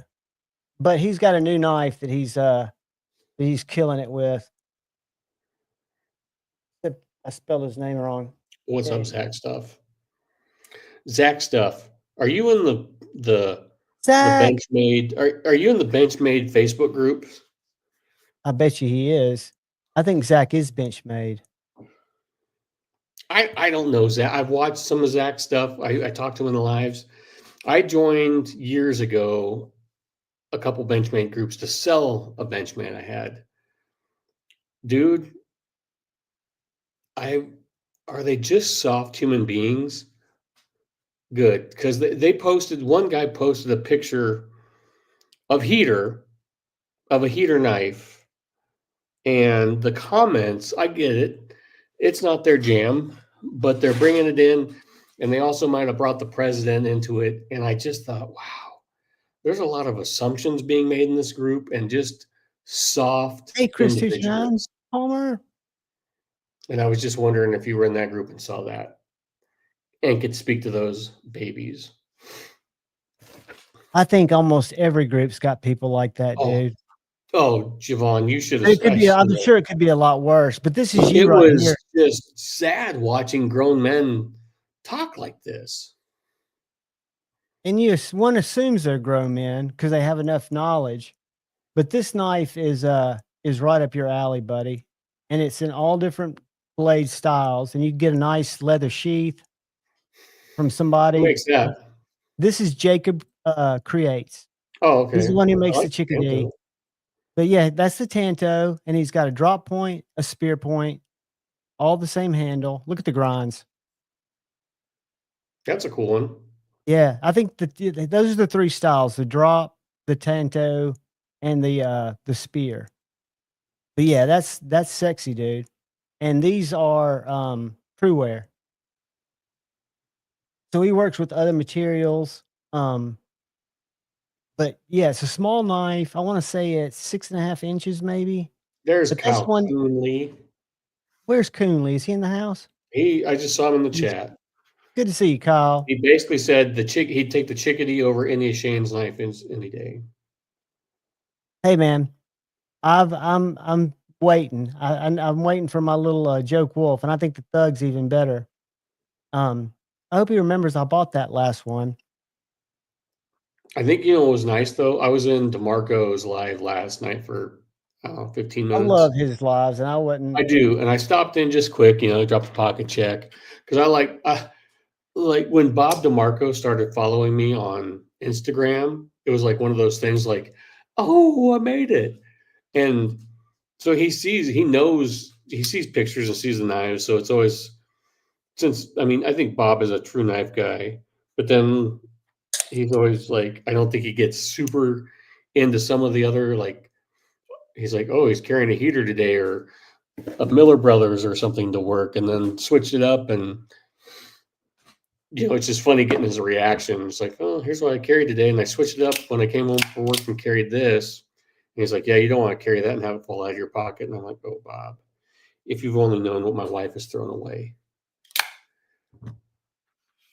But he's got a new knife that he's killing it with. I spelled his name wrong. What's up, Zach Stuff? Zach Stuff. Are you in the Benchmade? Are you in the Benchmade Facebook group? I bet you he is. I think Zach is Benchmade. I don't know Zach. I've watched some of Zach's stuff. I talked to him in the lives. I joined years ago a couple Benchmade groups to sell a Benchmade I had. Dude, are they just soft human beings? Good, because they posted, one guy posted a picture of a heater knife, and the comments, I get it, it's not their jam, but they're bringing it in, and they also might have brought the president into it, and I just thought, wow, there's a lot of assumptions being made in this group, and just soft. Hey, Chris 229, Palmer. And I was just wondering if you were in that group and saw that and could speak to those babies. I think almost every group's got people like that, dude. Oh, Javon, you should It have. could be. I'm sure it could be a lot worse, but this is you It right was here. just sad watching grown men talk like this. And one assumes they're grown men because they have enough knowledge. But this knife is right up your alley, buddy. And it's in all different blade styles, and you get a nice leather sheath from Who somebody. makes that? This is Jacob Creates. Oh, okay. He's the one who makes I the like the chickadee. Tanto. But yeah, that's the Tanto, and he's got a drop point, a spear point, all the same handle. Look at the grinds. That's a cool one. Yeah, I think those are the three styles: the drop, the Tanto, and the spear. But yeah, that's sexy, dude. And these are true wear. So he works with other materials. But yeah, it's a small knife. I want to say it's 6.5 inches, maybe. There's But this Kyle one, Coonley. where's Coonley? Is he in the house? I just saw him in the chat. Good to see you, Kyle. He basically said he'd take the chickadee over any of Shane's knife any day. Hey, man, I'm waiting. I'm waiting for my little joke wolf, and I think the thug's even better. I hope he remembers I bought that last one. I think what was nice though. I was in DeMarco's live last night for 15 I minutes. love his lives, and I wouldn't. I do, and I stopped in just quick, dropped a pocket check because I like when Bob DeMarco started following me on Instagram. It was like one of those things, like, oh, I made it, and so he sees pictures and sees the knives. So it's always I think Bob is a true knife guy, but then he's always like, I don't think he gets super into some of the other, like, he's like, oh, he's carrying a heater today or a Miller Brothers or something to work, and then switched it up. And, it's just funny getting his reaction. It's like, oh, here's what I carried today. And I switched it up when I came home from work and carried this. And he's like, yeah, you don't want to carry that and have it fall out of your pocket. And I'm like, oh, Bob, if you've only known what my wife has thrown away,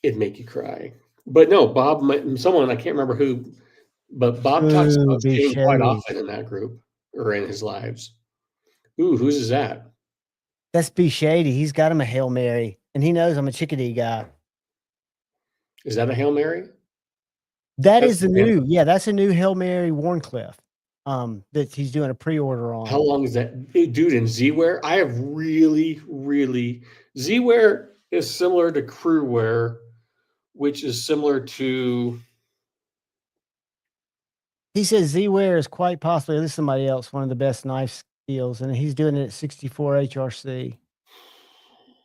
it'd make you cry. But no, Bob, someone, I can't remember who, but Bob talks about Be Shane quite shady. often in that group or in his lives. Ooh, whose is that? That's Be Shady. He's got him a Hail Mary, and he knows I'm a chickadee guy. Is that a Hail Mary? That's a new Hail Mary Warncliffe that he's doing a pre-order on. How long is that? Dude, in Z-Wear, I have really, really... Z-Wear is similar to Crewwear, which is similar to... He says Z-Wear is quite possibly, this is somebody else, one of the best knife deals, and he's doing it at 64 HRC.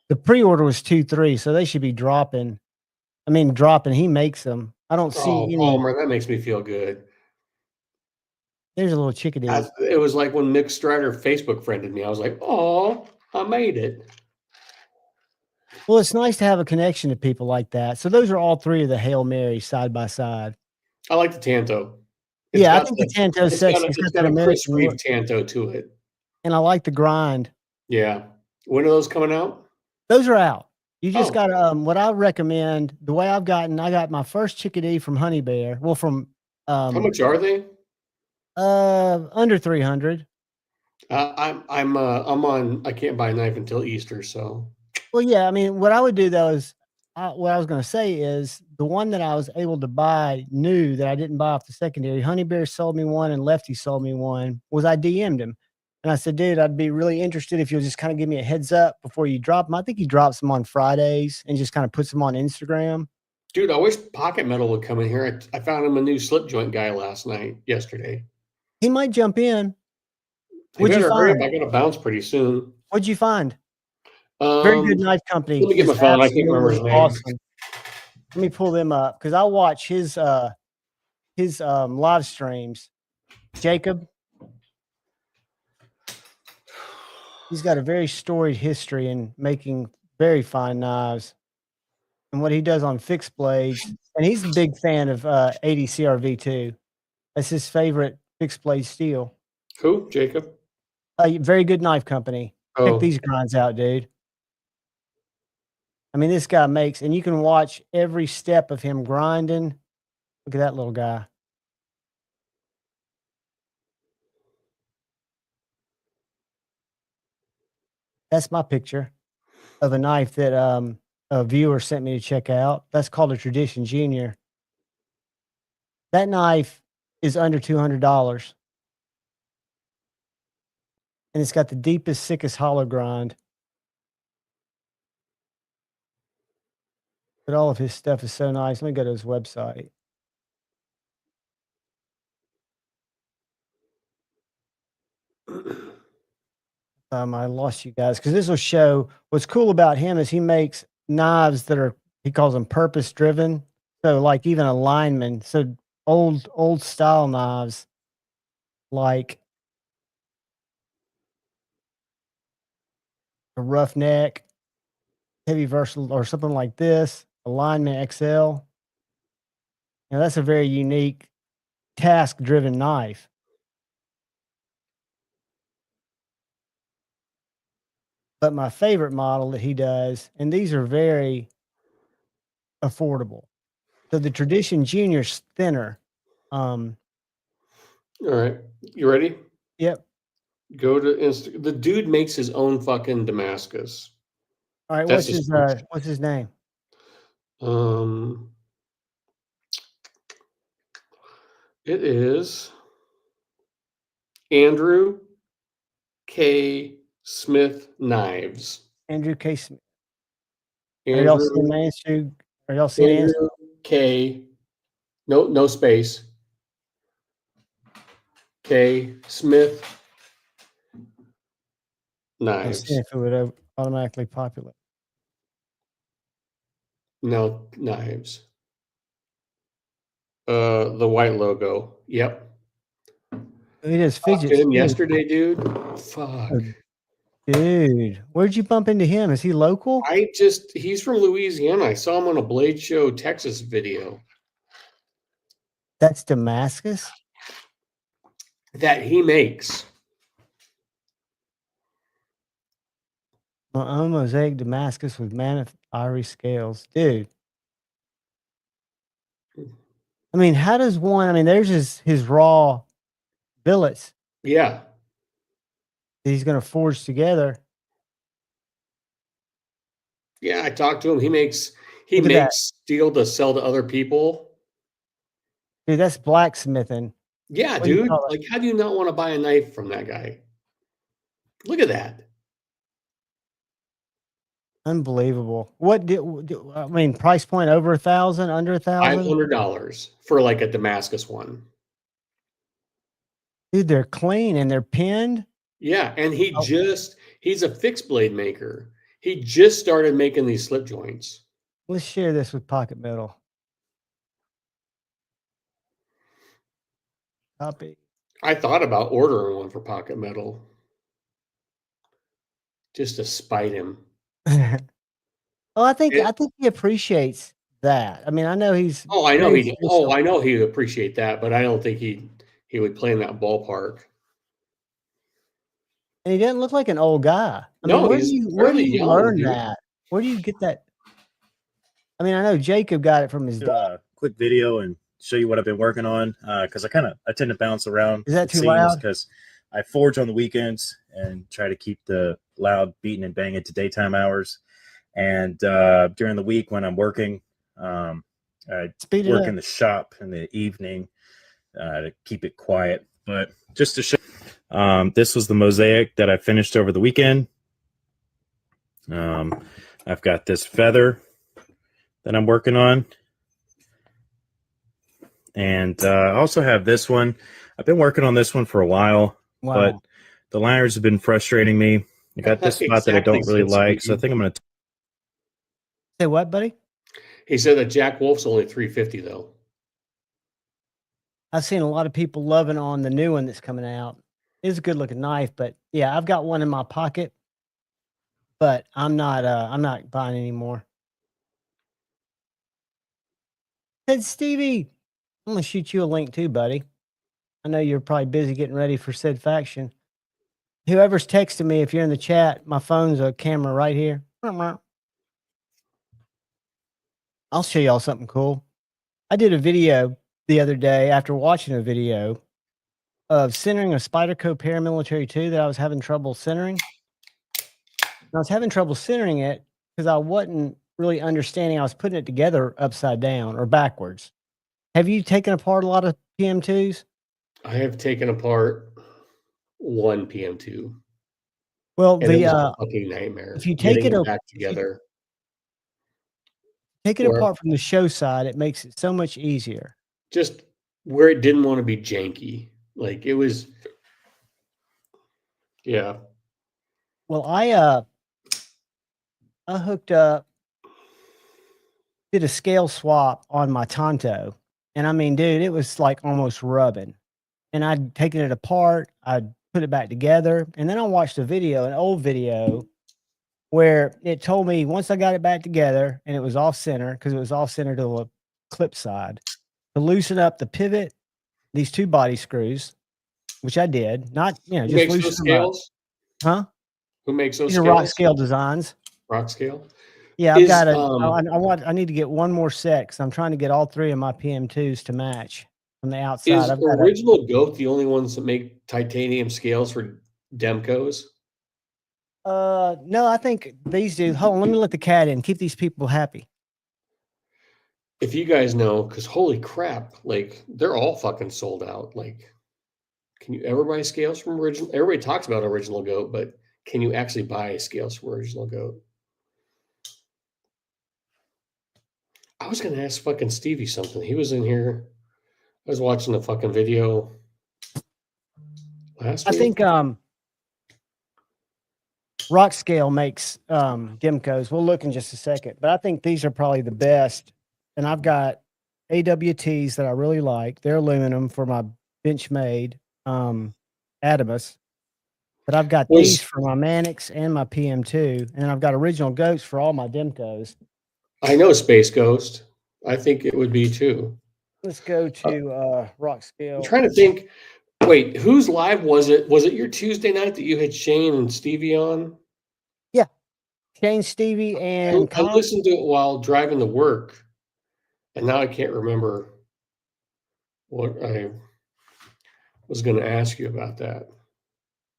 The pre-order was 2.3, so they should be dropping. He makes them. I don't see any. Palmer, that makes me feel good. There's a little chickadee. It was like when Mick Strider Facebook friended me. I was like, oh, I made it. Well, it's nice to have a connection to people like that. So those are all three of the Hail Marys side by side. I like the Tanto. I think the Tanto's sexy. It's got a Chris Reeve Tanto to it. And I like the grind. Yeah. When are those coming out? Those are out. You just got what I recommend, the way I got my first chickadee from Honey Bear. Well, from how much are they? Under 300. I'm on, I can't buy a knife until Easter, so. Well, yeah, what I would do though is what I was going to say is the one that I was able to buy new that I didn't buy off the secondary, Honey Bear sold me one and Lefty sold me one, was I DM'd him. And I said, dude, I'd be really interested if you'll just kind of give me a heads up before you drop them. I think he drops them on Fridays and just kind of puts them on Instagram. Dude, I wish Pocket Metal would come in here. I found him a new slip joint guy yesterday. He might jump in. What'd you find? I got to bounce pretty soon. What'd you find? Very good knife company. Let me get my phone. I can't remember his name. Awesome. Let me pull them up because I watch his live streams. Jacob. He's got a very storied history in making very fine knives. And what he does on fixed blades, and he's a big fan of 80 CRV too. That's his favorite fixed blade steel. Who? Jacob? A very good knife company. Check these grinds out, dude. I mean, this guy makes, and you can watch every step of him grinding. Look at that little guy. That's my picture of a knife that a viewer sent me to check out. That's called a Tradition Junior. That knife is under $200. And it's got the deepest, sickest hollow grind. But all of his stuff is so nice. Let me go to his website. I lost you guys because this will show what's cool about him is he makes knives that are, he calls them purpose driven. So like even a lineman, so old style knives like a roughneck, heavy versatile, or something like this, a lineman XL. Now that's a very unique task driven knife. But my favorite model that he does, and these are very affordable. So the Tradition Junior's thinner. All right. You ready? Yep. Go to the dude makes his own fucking Damascus. All right. That's What's his name? It is Andrew K. Smith Knives. Andrew K. Smith. Are y'all seeing Main Street? Are y'all seeing Andrew K. No space. K. Smith Knives. Let's see if it would automatically populate. No, Knives. The white logo. Yep. He does Talked fidgets. to him yesterday, dude. Fuck. Dude, where'd you bump into him? Is he local? He's from Louisiana. I saw him on a Blade Show Texas video. That's Damascus? That he makes. My own mosaic Damascus with mammoth ivory scales. Dude. I mean, how does one, I mean, there's his raw billets. Yeah. That he's going to forge together. Yeah, I talked to him. He makes steel to sell to other people. Dude, that's blacksmithing. Yeah, dude. Like, how do you not want to buy a knife from that guy? Look at that. Unbelievable. I mean, price point over 1,000, under 1,000? $500 for like a Damascus one. Dude, they're clean and they're pinned. Yeah, and he's a fixed blade maker. He just started making these slip joints. Let's share this with Pocket Metal. Copy. I thought about ordering one for Pocket Metal. Just to spite him. I think he appreciates that. I mean, I know he's. I know he'd appreciate that, but I don't think he would play in that ballpark. And he doesn't look like an old guy. I No, mean, where do you young, learn dude. that? Where do you get that? I mean, I know Jacob got it from his dad. Quick video and show you what I've been working on because I tend to bounce around. Is that too loud? Because I forge on the weekends and try to keep the loud beating and banging to daytime hours. And during the week when I'm working, I work in the shop in the evening to keep it quiet. But just to show, this was the mosaic that I finished over the weekend. I've got this feather that I'm working on. And I also have this one. I've been working on this one for a while, but the liners have been frustrating me. I got this spot that I don't really like, so I think I'm going to... Say what, buddy? He said that Jack Wolf's only $350 though. I've seen a lot of people loving on the new one that's coming out. It's a good looking knife, but yeah, I've got one in my pocket, but I'm not buying anymore. Said Stevie, I'm gonna shoot you a link too, buddy. I know you're probably busy getting ready for said faction. Whoever's texting me, if you're in the chat, my phone's a camera right here. I'll show y'all something cool. I did a video the other day after watching a video of centering a Spyderco Paramilitary 2 that I was having trouble centering. And I was having trouble centering it because I wasn't really understanding. I was putting it together upside down or backwards. Have you taken apart a lot of PM2s? I have taken apart one PM2. Well, And it was a fucking nightmare. if you take getting it back together. Take it apart from the show side, it makes it so much easier. Just where it didn't want to be janky. Like it was, yeah. Well, I hooked up, did a scale swap on my Tonto. And I mean, dude, it was like almost rubbing. And I'd taken it apart, I'd put it back together. And then I watched a video, an old video, where it told me once I got it back together and it was off center, because it was off center to the clip side, to loosen up the pivot, these 2 body screws, which I did. Not, just loosen those scales? Huh? Who makes those These are scales? Rock Scale Designs. Rock Scale? Yeah, I've got I need to get one more set because I'm trying to get all 3 of my PM2s to match from the outside. Is Original Goat the only ones that make titanium scales for Demcos? No, I think these do. Hold on, let me let the cat in. Keep these people happy. If you guys know, because holy crap, like they're all fucking sold out. Like, can you ever buy scales from Original? Everybody talks about Original Goat, but can you actually buy scales from Original Goat? I was gonna ask fucking Stevie something. He was in here. I was watching the fucking video last week. I think Rock Scale makes Demcos. We'll look in just a second, but I think these are probably the best. And I've got AWTs that I really like. They're aluminum for my Benchmade Adamus. But I've got these for my Mannix and my PM2, and I've got Original Goats for all my Demcos. I know Space Ghost. I think it would be too. Let's go to Rock Scale. I'm trying to think. Wait, whose live was it? Was it your Tuesday night that you had Shane and Stevie on? Yeah, Shane, Stevie, and I listened to it while driving to work, and now I can't remember what I was going to ask you about that.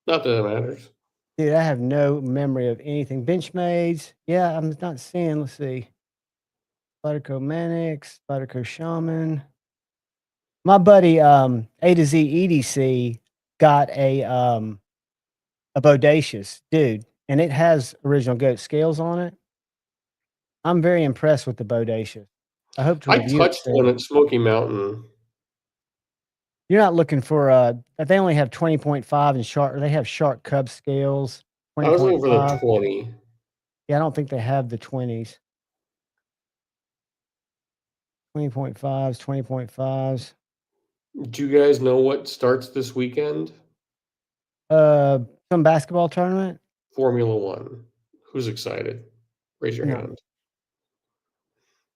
Not that it matters. Dude, I have no memory of anything. Benchmades. Yeah, I'm not seeing. Let's see. Spyderco Mannix, Spyderco Shaman. My buddy A to Z EDC got a Bodacious, dude, and it has Original Goat scales on it. I'm very impressed with the Bodacious. I hope to review it. I touched one at Smoky Mountain. You're not looking for they only have 20.5 and Sharp. They have Sharp Cub scales. I was looking for the 20. Yeah, I don't think they have the 20s. 20.5s, 20.5s. Do you guys know what starts this weekend? Some basketball tournament? Formula One. Who's excited? Raise your hand.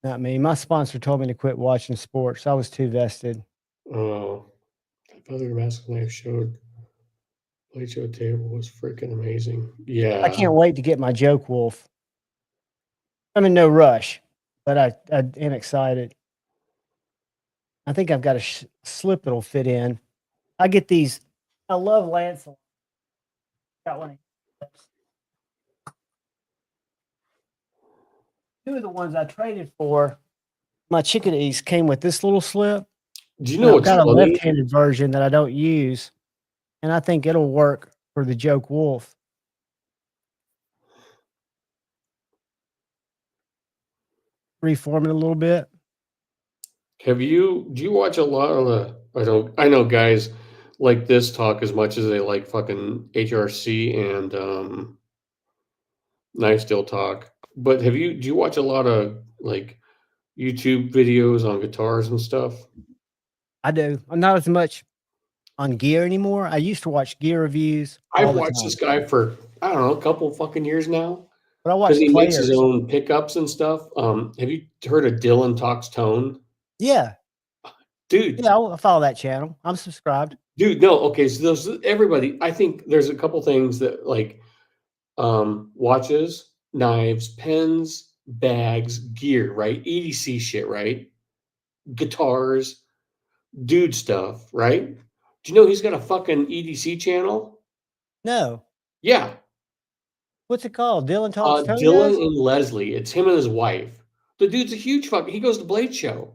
Not me. My sponsor told me to quit watching sports. I was too vested. Oh, that other basketball I showed. Play show table was freaking amazing. Yeah. I can't wait to get my Joke Wolf. I'm in no rush, but I am excited. I think I've got a slip that'll fit in. I get these. I love Lancelot. Got one. 2 of the ones I traded for, my chickadees came with this little slip. Do you know what's got funny? a left-handed version that I don't use, and I think it'll work for the Joke Wolf. Reform it a little bit. Do you watch a lot of I know guys like this talk as much as they like fucking HRC and Knife Steel talk. But do you watch a lot of like YouTube videos on guitars and stuff? I do. I'm not as much on gear anymore. I used to watch gear reviews. I've watched this guy for, I don't know, a couple fucking years now. But I watch because he makes his own pickups and stuff. Have you heard of Dylan Talks Tone? Yeah. Dude. Yeah, I follow that channel. I'm subscribed. Dude, no, okay. So everybody, I think there's a couple things that like watches, knives, pens, bags, gear, right? EDC shit, right? Guitars, dude stuff, right? Do you know he's got a fucking EDC channel? No. Yeah. What's it called? Dylan Talks Tone Dylan does? and Leslie. It's him and his wife. The dude's a huge fucking. He goes to Blade Show.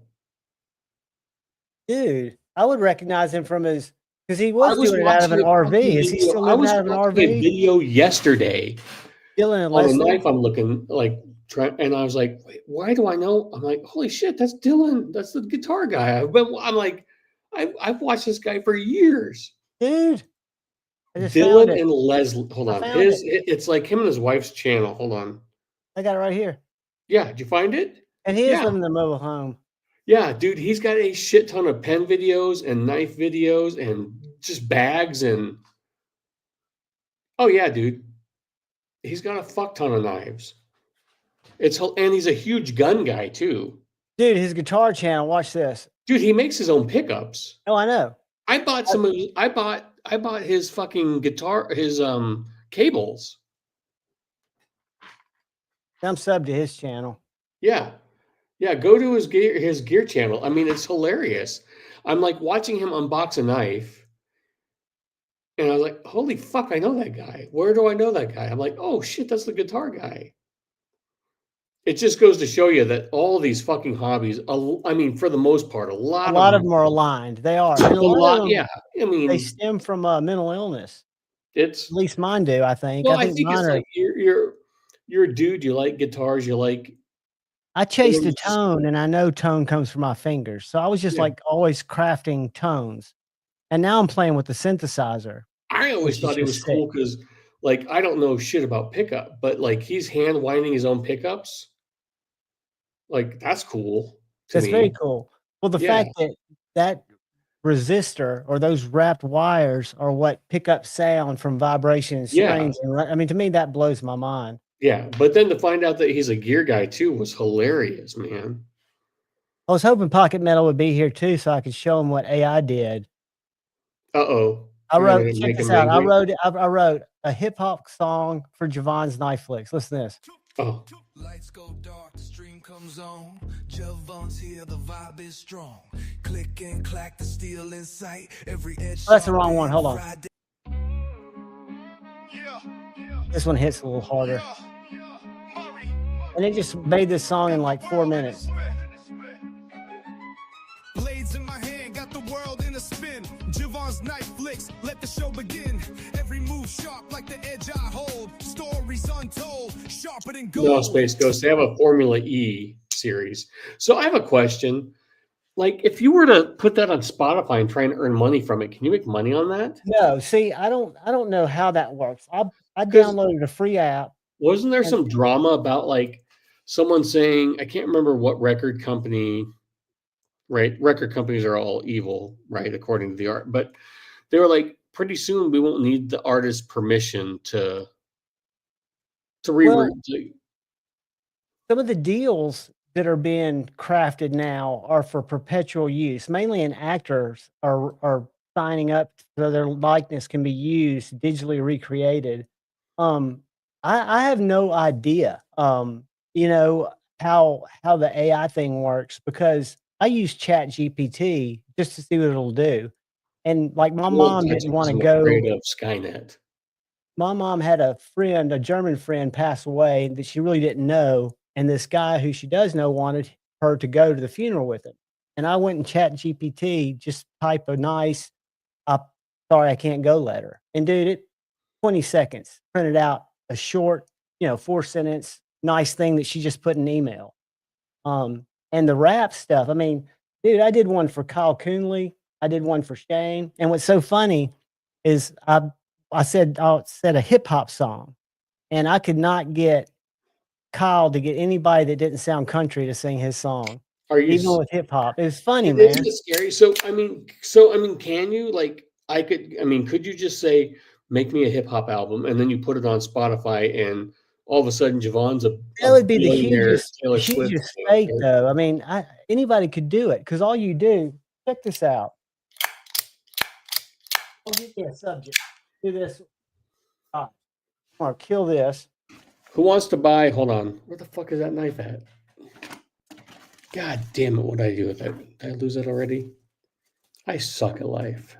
Dude, I would recognize him from his because he I was was doing it out of an watching a RV. fucking Is he video. still I living was out of an watching a RV? video yesterday Dylan and on a Leslie. knife I'm looking like trying, and I was like, wait, why do I know? I'm like, holy shit, that's Dylan. That's the guitar guy. I'm like, I've watched this guy for years. Dude, I just found Dylan it. and Leslie. Hold I on. found it. It's like him and his wife's channel. Hold on. I got it right here. Yeah, did you find it? And he is Yeah. living in a mobile home. Yeah, dude, he's got a shit ton of pen videos and knife videos and just bags and oh yeah, dude. He's got a fuck ton of knives. And he's a huge gun guy too. Dude, his guitar channel, watch this. Dude, he makes his own pickups. Oh, I know. I bought some of his, I bought his fucking guitar, his cables. I'm subbed to his channel. Yeah. Yeah, go to his gear channel. I mean, it's hilarious. I'm like watching him unbox a knife. And I was like, holy fuck, I know that guy. Where do I know that guy? I'm like, oh shit, that's the guitar guy. It just goes to show you that all these fucking hobbies, I mean, for the most part, a lot of them are aligned. They are. And a lot, yeah. I mean, they stem from mental illness. It's At least mine do, I think. well, I think it's like you're a dude. You like guitars. You like. I chased a tone, and I know tone comes from my fingers. So I was just like always crafting tones. And now I'm playing with the synthesizer. I always thought it was cool because, like, I don't know shit about pickup, but like he's hand winding his own pickups. Like that's cool. That's very cool. Well, the fact that resistor or those wrapped wires are what pick up sound from vibration and strings. And I mean, to me, that blows my mind. Yeah, but then to find out that he's a gear guy too was hilarious, man. I was hoping Pocket Metal would be here too, so I could show him what AI did. Uh-oh. I wrote, check this out. I wrote a hip hop song for Javon's Knife Flicks. Listen to this. Oh. Lights go dark, the stream comes on. Javon's here, the vibe is strong. Click and clack, the steel in sight. Every edge. Oh, that's the wrong one. Hold on. This one hits a little harder. And it just made this song in like 4 minutes. Blades in my hand, got the world in a spin. Javon's Knife Flicks, let the show begin. Every move sharp like the edge I hold. Stories untold, sharpening gold. No, Space Ghost. They have a Formula E series. So I have a question. Like, if you were to put that on Spotify and try and earn money from it, can you make money on that? No, see, I don't know how that works. I downloaded a free app. Wasn't there some drama about like someone saying, I can't remember what record company, right? Record companies are all evil, right? According to the art, but they were like, pretty soon we won't need the artist's permission to reroute. Some of the deals that are being crafted now are for perpetual use, mainly in actors are signing up so their likeness can be used, digitally recreated. I have no idea, you know, how the AI thing works because I use Chat GPT just to see what it'll do. And like my mom didn't want to go. Afraid of Skynet. My mom had a friend, a German friend, pass away that she really didn't know. And this guy who she does know wanted her to go to the funeral with him. And I went and Chat GPT, just type a nice, sorry, I can't go letter. And dude, it 20 seconds, printed out a short, 4-sentence, nice thing that she just put in an email. And the rap stuff, I mean, dude, I did one for Kyle Coonley. I did one for Shane. And what's so funny is I said a hip hop song, and I could not get Kyle to get anybody that didn't sound country to sing his song. Even with hip hop? It was funny, man. Isn't it scary? So I mean, can you could you just say, make me a hip hop album, and then you put it on Spotify, and all of a sudden Javon's that would be the hugest fake, though. I mean, anybody could do it because all you do, check this out. I'll give you a subject. Do this. Or kill this. Who wants to buy? Hold on. Where the fuck is that knife at? God damn it! What did I do with it? Did I lose it already? I suck at life.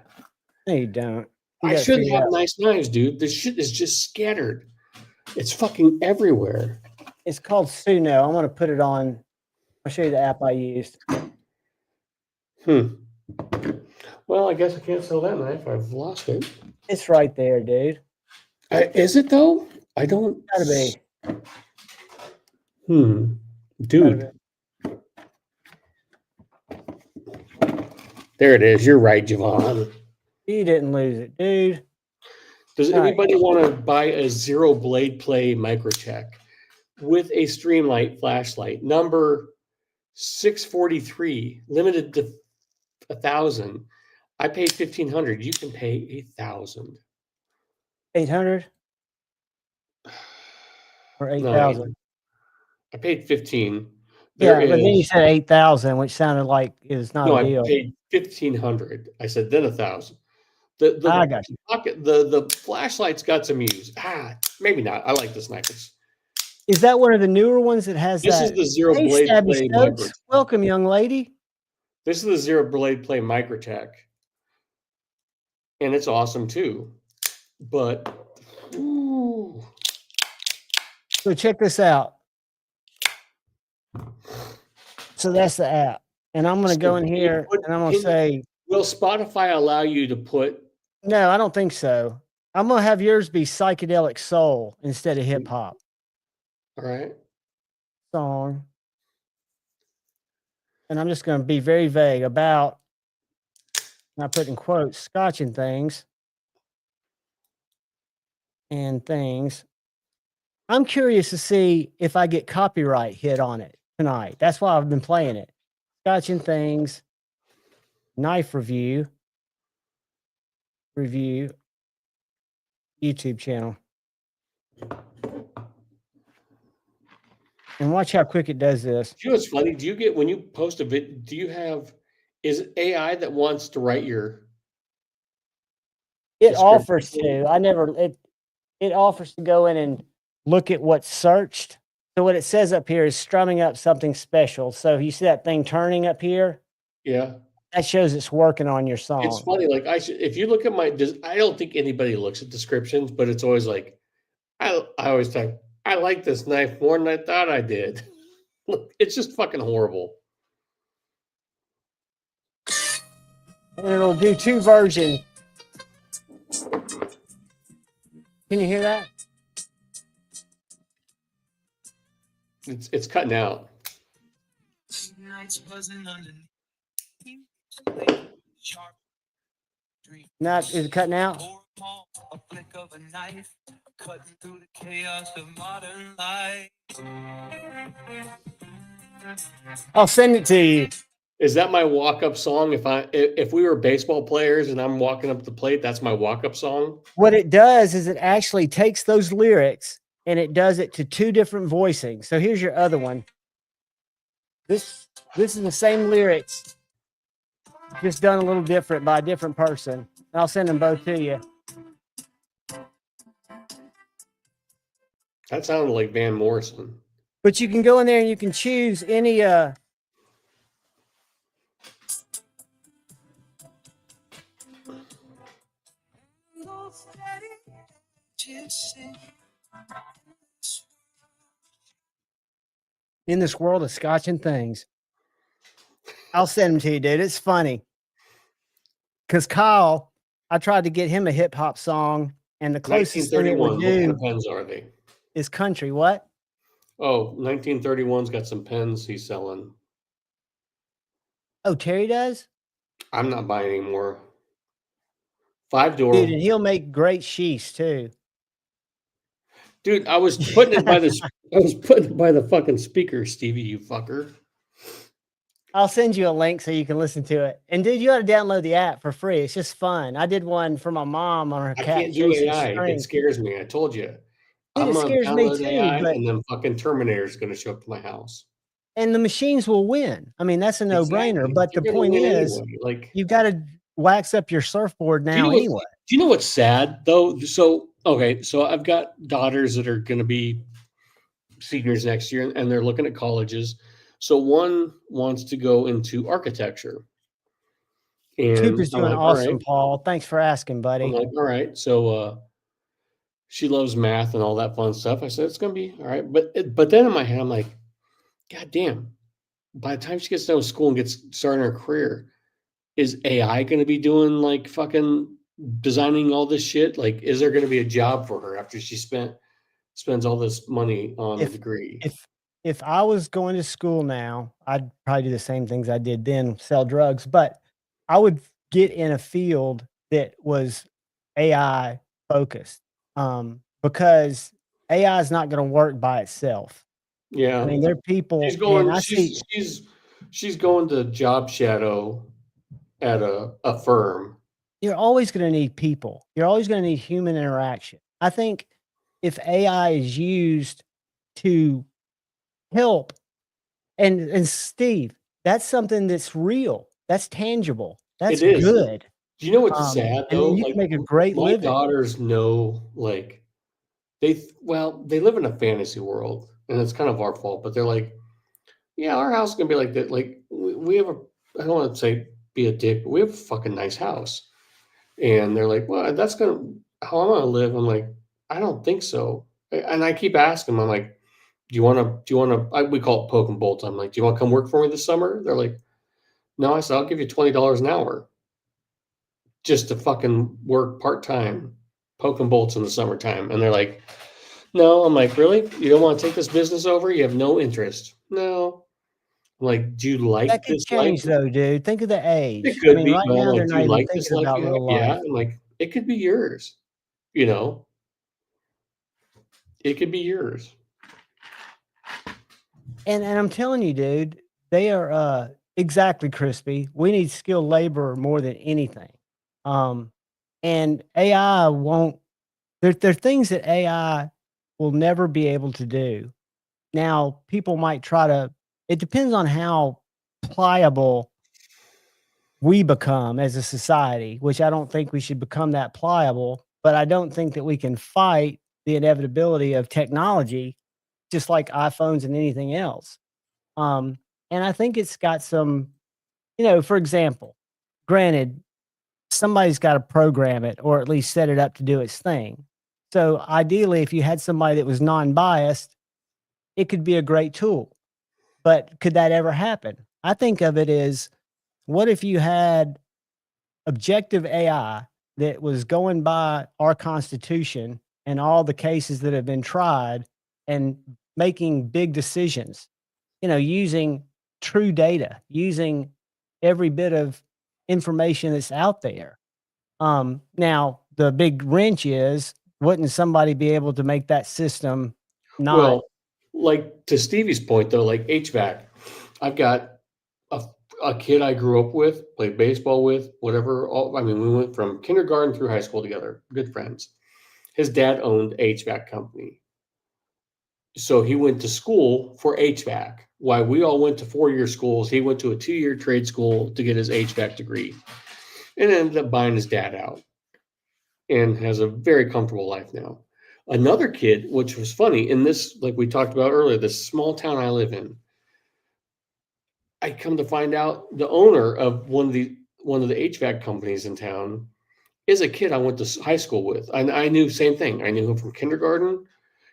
No, you don't. You I gotta should figure it have out. nice knives, dude. This shit is just scattered. It's fucking everywhere. It's called Suno. I'm gonna put it on. I'll show you the app I used. Well, I guess I can't sell that knife. I've lost it. It's right there, dude. Is it though? I don't. Gotta be. Dude. There it is. You're right, Javon. You didn't lose it, dude. Does anybody want to buy a zero blade play microcheck with a Streamlight flashlight? Number 643, limited to 1,000. I paid 1,500. You can pay 8,000. 800 or 8,000. No, I paid 15. Yeah, but then you said 8,000, which sounded like it was not a deal. I paid 1,500. I said then 1,000. I got you. The flashlight's got some use. Maybe not. I like this knife. Is that one of the newer ones that has this that? is the zero blade play micro. Welcome, young lady. This is the zero blade play microtech, and it's awesome too. But so check this out. So that's the app, and I'm going to go in here and I'm going to say, will Spotify allow you to put? No, I don't think so. I'm going to have yours be psychedelic soul instead of hip hop. All right. Song. And I'm just going to be very vague about, and I put in quotes, scotching things and things. I'm curious to see if I get copyright hit on it tonight. That's why I've been playing it. Scotching things, knife review, YouTube channel. And watch how quick it does this. You know what's funny? Do you get, when you post a bit, is it AI that wants to write your? It offers to. It offers to go in and look at what's searched. So what it says up here is strumming up something special. So you see that thing turning up here? Yeah. That shows it's working on your song. It's funny. Like if you look at I don't think anybody looks at descriptions, but it's always like, I always type, I like this knife more than I thought I did. It's just fucking horrible. And it'll do two versions. Can you hear that? It's cutting out. Not is it cutting out? Cutting through the chaos of modern life. I'll send it to you. Is that my walk-up song? If we were baseball players and I'm walking up the plate, that's my walk-up song? What it does is it actually takes those lyrics and it does it to two different voicings. So here's your other one. This is the same lyrics, just done a little different by a different person. I'll send them both to you. That sounded like Van Morrison. But you can go in there and you can choose any in this world of scotch and things. I'll send them to you, dude. It's funny. Because Kyle, I tried to get him a hip hop song, and the closest thing it would do, what kind of pens are they? Is country. What? Oh, 1931's got some pens he's selling. Oh, Terry does? I'm not buying anymore. 5-door. Dude, and he'll make great sheaths too. Dude, I was putting it by the fucking speaker, Stevie, you fucker. I'll send you a link so you can listen to it. And dude, you ought to download the app for free. It's just fun. I did one for my mom on her cat. I can't do AI. It scares me. I told you. Dude, it scares me too. And then fucking Terminator is going to show up to my house. And the machines will win. I mean, that's a no-brainer. Exactly. But the point is, like, you've got to wax up your surfboard now anyway. Do you know what's sad though? So I've got daughters that are going to be seniors next year, and they're looking at colleges. So one wants to go into architecture. And Cooper's I'm doing like, all awesome, right. Paul. Thanks for asking, I'm buddy. like, all right. So she loves math and all that fun stuff. I said, it's going to be all right. But then in my head, I'm like, God damn, by the time she gets done with school and gets started her career, is AI going to be doing like fucking designing all this shit? Like, is there going to be a job for her after she spends all this money on a degree? If I was going to school now, I'd probably do the same things I did then, sell drugs, but I would get in a field that was AI focused, because AI is not going to work by itself. Yeah, I mean, there are people, she's and going. I see She's going to job shadow at a firm. you're always going to need people. You're always going to need human interaction. I think if AI is used to help, and Steve, that's something that's real. That's tangible. That's It is. good. Do you know what's sad And though? then you Like can make a great my living. daughters know, like they live in a fantasy world, and it's kind of our fault. But they're like, yeah, our house is gonna be like that. Like we have a. I don't want to say be a dick, but we have a fucking nice house. And they're like, well, that's gonna how I'm gonna live. I'm like, I don't think so. And I keep asking them, I'm like, we call it poke and bolt. I'm like, do you want to come work for me this summer? They're like, no. I said, I'll give you $20 an hour just to fucking work part-time, poke and bolts in the summertime. And they're like, no. I'm like, really? You don't want to take this business over? You have no interest? No. I'm like, do you That like could this life? change though, dude. Think of the It age. I could mean, be. right Well, now like, they're do not you even like this thinking life about you have? little Yeah. life. I'm like, it could be yours. You know, it could be yours. And I'm telling you, dude, they are exactly, Crispy. We need skilled labor more than anything. And AI won't. There are things that AI will never be able to do. Now, people might try to. It depends on how pliable we become as a society, which I don't think we should become that pliable. But I don't think that we can fight the inevitability of technology, just like iPhones and anything else. And I think it's got some, for example, granted, somebody's got to program it or at least set it up to do its thing. So ideally, if you had somebody that was non-biased, it could be a great tool. But could that ever happen? I think of it as, what if you had objective AI that was going by our Constitution and all the cases that have been tried and making big decisions, using true data, using every bit of information that's out there. Now the big wrench is, wouldn't somebody be able to make that system not? Well, like to Stevie's point though, like HVAC, I've got a kid I grew up with, played baseball with, whatever. I mean, we went from kindergarten through high school together, good friends. His dad owned a HVAC company. So he went to school for HVAC. Why we all went to 4-year schools. He went to a 2-year trade school to get his HVAC degree and ended up buying his dad out and has a very comfortable life now. Another kid, which was funny, in this, like we talked about earlier, this small town I live in, I come to find out the owner of one of the HVAC companies in town is a kid I went to high school with. I knew same thing. I knew him from kindergarten.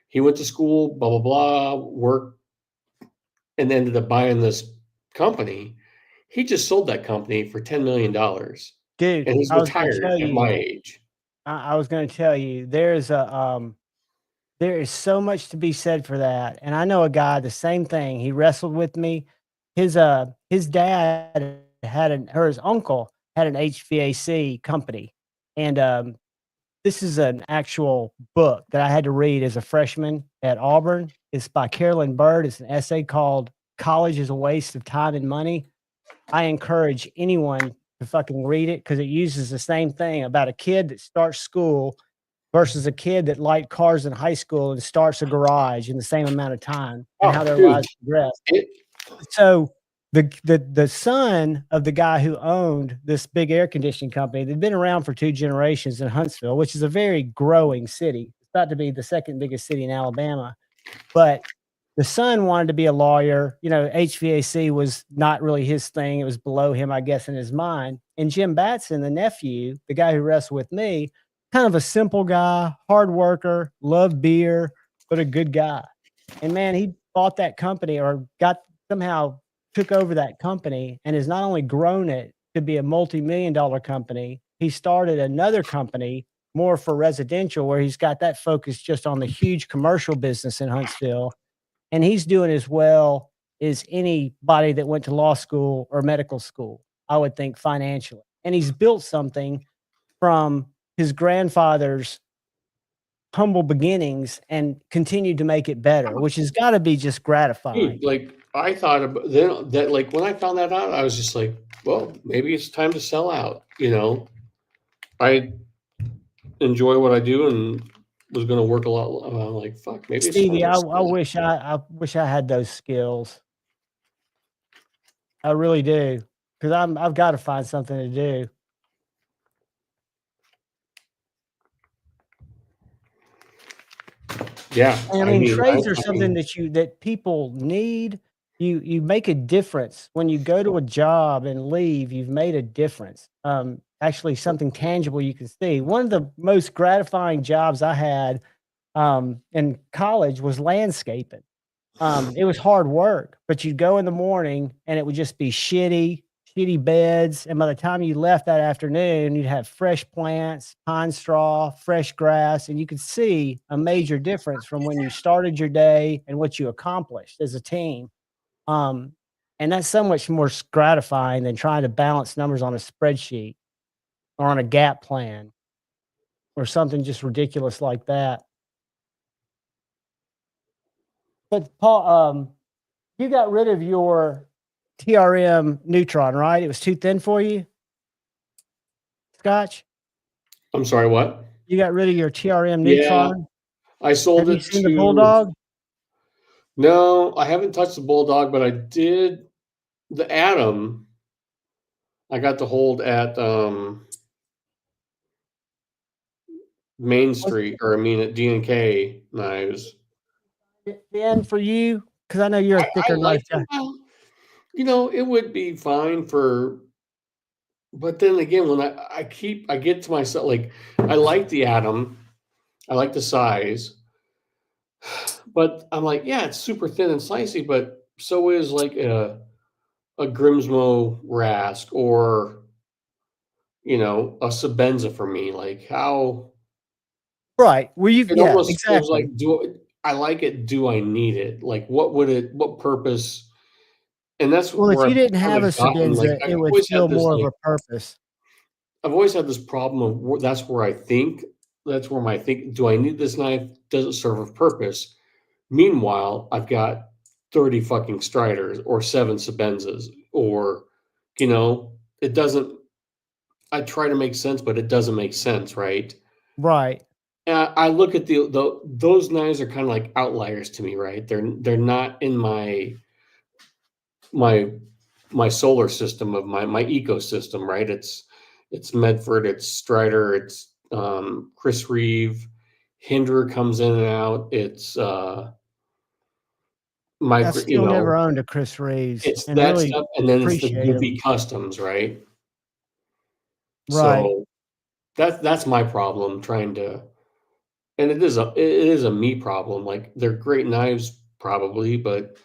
He went to school, blah blah blah, worked, and ended up buying this company. He just sold that company for $10 million, Dude, and he's I was going to retired tell at you, my age. I was going to tell you, there is so much to be said for that. And I know a guy, the same thing. He wrestled with me. His dad or his uncle had an HVAC company. And this is an actual book that I had to read as a freshman at Auburn. It's by Carolyn Bird. It's an essay called "College is a Waste of Time and Money." I encourage anyone to fucking read it, because it uses the same thing about a kid that starts school versus a kid that liked cars in high school and starts a garage in the same amount of time, and how their Dude, lives progress. So the son of the guy who owned this big air conditioning company, they'd been around for 2 generations in Huntsville, which is a very growing city. It's about to be the second biggest city in Alabama. But the son wanted to be a lawyer. You know, HVAC was not really his thing. It was below him, I guess, in his mind. And Jim Batson, the nephew, the guy who wrestled with me, kind of a simple guy, hard worker, loved beer, but a good guy. And man, he bought that company or somehow took over that company and has not only grown it to be a multi-million-dollar company, he started another company more for residential where he's got that focus just on the huge commercial business in Huntsville. And he's doing as well as anybody that went to law school or medical school, I would think, financially. And he's built something from his grandfather's humble beginnings and continued to make it better, which has got to be just gratifying. Dude, like I thought about then that, like when I found that out, I was just like, well, maybe it's time to sell out. You know, I enjoy what I do and was going to work a lot. I'm like, fuck, maybe it's time Stevie, to I sell out. wish I had those skills. I really do, because I've got to find something to do. Yeah, And I mean, trades are something that people need. You make a difference when you go to a job and leave. You've made a difference. Actually, something tangible you can see. One of the most gratifying jobs I had in college was landscaping. It was hard work, but you'd go in the morning and it would just be shitty beds. And by the time you left that afternoon, you'd have fresh plants, pine straw, fresh grass, and you could see a major difference from when you started your day and what you accomplished as a team. And that's so much more gratifying than trying to balance numbers on a spreadsheet or on a gap plan or something just ridiculous like that. But Paul, you got rid of your TRM Neutron, right? It was too thin for you, Scotch? I'm sorry, what? You got rid of your TRM Yeah, Neutron? I sold Have you it seen to the Bulldog? No, I haven't touched the Bulldog, but I did the Atom. I got to hold at Main Street, or I mean at D&K Knives. Thin for you? Because I know you're a I thicker like knife guy. it. Well, you know, it would be fine for, but then again, when I get to myself, like, I like the Atom, I like the size, but I'm like, yeah, it's super thin and slicey, but so is like a Grimsmo Rask or, you know, a Sabenza for me. Like how Right. Well, it yeah, almost feels exactly. like, I like it? Do I need it? Like, what purpose? And that's Well, if where you I've didn't kind have a of gotten, like, Sabenza, it would feel more of a purpose. I've always had this problem of that's where I think, do I need this knife? Does it serve a purpose? Meanwhile, I've got 30 fucking Striders or 7 Sabenzas, or, you know, it doesn't, I try to make sense, but it doesn't make sense, right? Right. And I look at those knives are kind of like outliers to me, right? They're not in my my solar system of my ecosystem, right? It's Medford, it's Strider, it's Chris Reeve, Hinder comes in and out. It's I still never owned a Chris Reeves it's and that really stuff, and then it's the appreciate them. Gimpy Customs, right? Right. So that's my problem trying to, and it is a me problem. Like they're great knives probably, but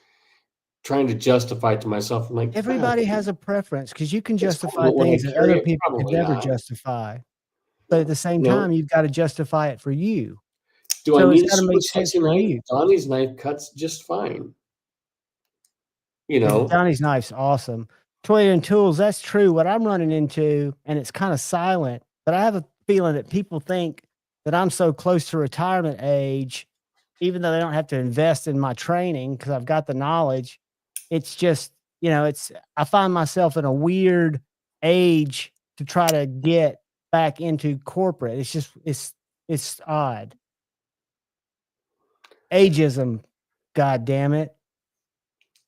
trying to justify it to myself, I'm like, Everybody has a preference because you can it's fun, justify but would I things that carry other it? people could Probably never not. justify. But at the same You know, time, you've got to justify it for you. do I So it's need a got to super make sense sexy for knife? you. Donnie's knife cuts just fine. You Yeah, know, Johnny's knife's awesome. Toy and tools, that's true. What I'm running into, and it's kind of silent, but I have a feeling that people think that I'm so close to retirement age, even though they don't have to invest in my training because I've got the knowledge. It's just, I find myself in a weird age to try to get back into corporate. It's just, it's odd. Ageism, God damn it.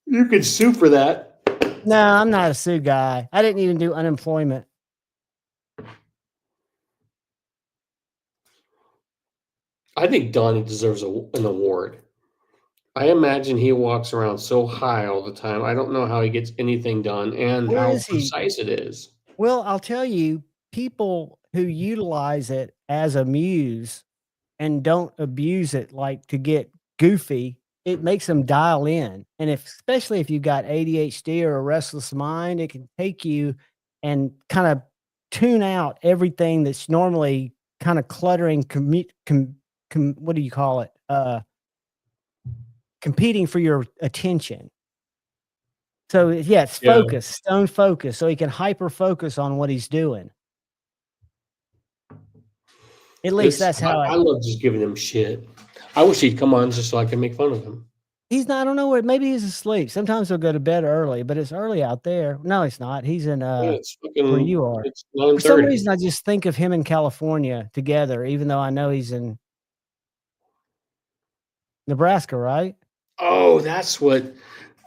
you could sue for that. No, I'm not a sue guy. I didn't even do unemployment. I think Donnie deserves an award. I imagine he walks around so high all the time. I don't know how he gets anything done and Where how is he? precise it is. Well, I'll tell you, people who utilize it as a muse and don't abuse it like to get goofy, it makes them dial in. And especially if you've got ADHD or a restless mind, it can take you and kind of tune out everything that's normally kind of cluttering, what do you call it? Competing for your attention. So yeah, it's Yeah. focus, stone focus, so he can hyper focus on what he's doing. At least that's how I love just giving him shit. I wish he'd come on just so I could make fun of him. he's not. I don't know where. Maybe he's asleep. Sometimes he'll go to bed early, but it's early out there. No, he's not. He's in Yeah, it's where you are. it's For some 9:30. reason, I just think of him in California together, even though I know he's in Nebraska, right? Oh, that's what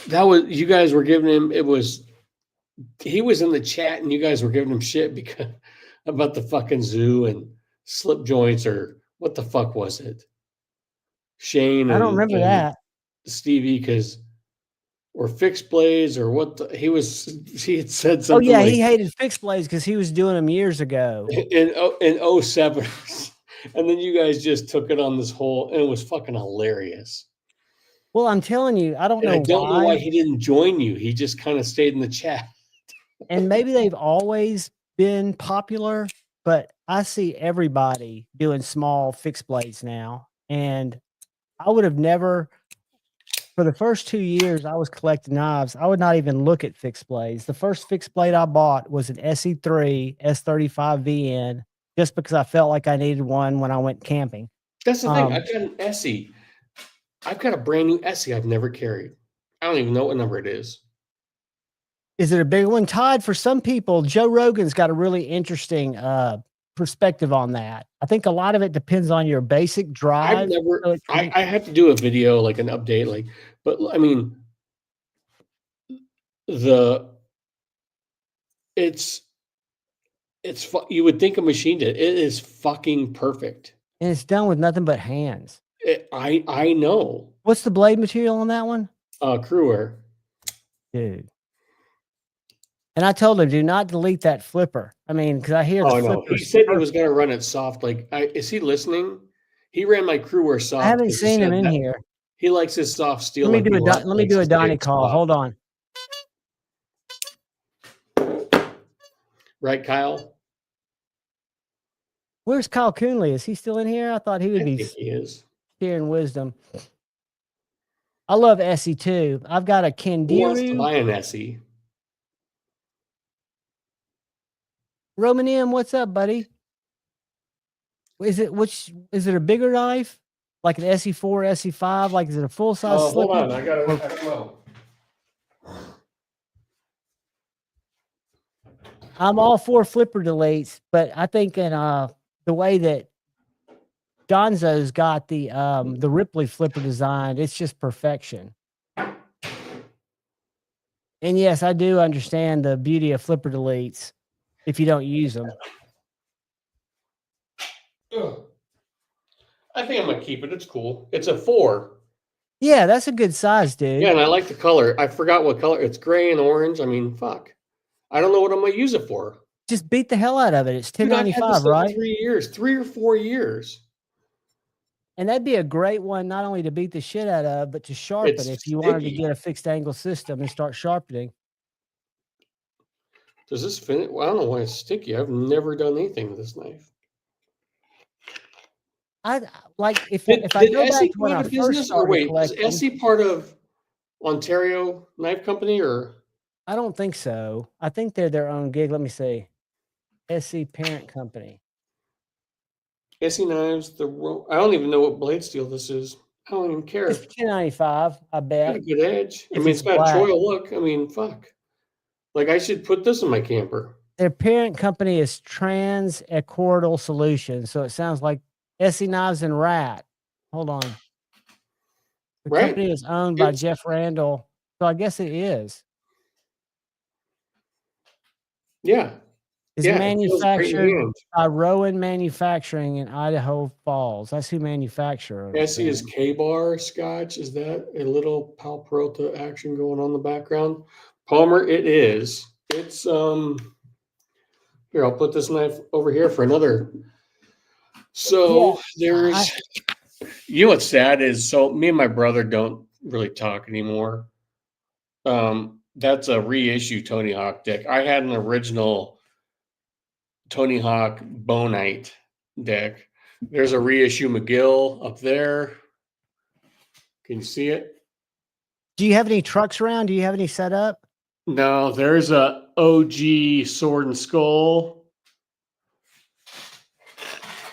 that was. You guys were giving him. He was in the chat, and you guys were giving him shit because about the fucking zoo and slip joints, or what the fuck was it? Shane I don't remember that. Stevie, because or fixed blades or what he had said Oh something yeah, like he hated fixed blades because he was doing them years ago. in 07. And then you guys just took it on this whole, and it was fucking hilarious. Well, I'm telling you, I don't And know I don't know why. why he didn't join you. He just kind of stayed in the chat. And maybe they've always been popular, but I see everybody doing small fixed blades now. And I would have never, for the first 2 years I was collecting knives, I would not even look at fixed blades. The first fixed blade I bought was an SE3 S35 VN, just because I felt like I needed one when I went camping. That's the thing. I've got an Essie. I've got a brand new Essie I've never carried. I don't even know what number it is. Is it a big one? Todd, for some people, Joe Rogan's got a really interesting perspective on that. I think a lot of it depends on your basic drive. I have to do a video, like an update, but I mean, you would think a machine did. It is fucking perfect. And it's done with nothing but hands. I know. What's the blade material on that one? Crewware. Dude. And I told him, do not delete that flipper. I mean, because I hear the flipper. He said he was going to run it soft. Is he listening? He ran my Crewware soft. I haven't seen him in here. He likes his soft steel. Let me do a Donnie call. Hold on. Right, Kyle? Where's Kyle Coonley? Is he still in here? I thought he would be. He is. Sharing wisdom. I love Essie too. I've got a Candiru. Who wants to buy an Essie? Roman M, what's up, buddy? Is it a bigger knife? Like an SE4, SE5? Like, is it a full size? Hold on, I got it. I'm all for flipper deletes, but I think in the way that Gonzo's got the Ripley flipper designed, it's just perfection. And yes, I do understand the beauty of flipper deletes if you don't use them. I think I'm gonna keep it. It's cool. It's a 4. Yeah, that's a good size, dude. Yeah, and I like the color. I forgot what color. It's gray and orange. I mean, fuck. I don't know what I'm gonna use it for. Just beat the hell out of it. It's $10.95, right? 3 years, 3 or 4 years. And that'd be a great one, not only to beat the shit out of, but to sharpen if you wanted to get a fixed angle system and start sharpening. Does this finish? Well, I don't know why it's sticky. I've never done anything with this knife. I like if I go back to when I first started collecting. Is Essie part of Ontario Knife Company or? I don't think so. I think they're their own gig. Let me see. Essie parent company. Essie knives. I don't even know what blade steel this is. I don't even care. It's $10.95. I bet. Got a good edge. I mean, it's got a Troy look. I mean, fuck. Like I should put this in my camper. Their parent company is Trans Equatorial Solutions, so it sounds like Essie Knives and Rat. Hold on. The company is owned by Jeff Randall, so I guess it is. Yeah. Is Yeah, it feels great in manufactured hand. by Rowan Manufacturing in Idaho Falls. That's who manufactured I it. see his man. K-bar scotch. Is that a little Pal Peralta action going on in the background? Palmer, it is. It's here, I'll put this knife over here for another. So I, there's you know what's sad is so me and my brother don't really talk anymore. That's a reissue Tony Hawk deck. I had an original Tony Hawk Bonite deck. There's a reissue McGill up there. Can you see it? do you have any trucks around? Do you have any set up? No, there's a OG Sword and Skull.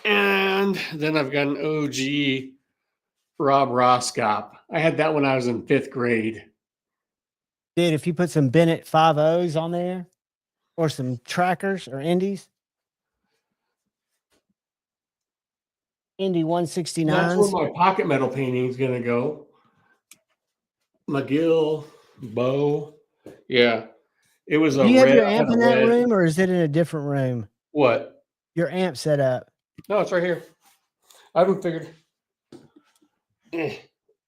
And then I've got an OG Rob Roscop. I had that when I was in 5th grade. Dude, if you put some Bennett 5.0s on there or some trackers or indies, Indy That's where 169s. my pocket metal painting is going to go. McGill, Bow. Yeah. It was a Do you have red. your I had amp a in that red. room or is it in a different room? What? Your amp set up. No, it's right here. I haven't figured.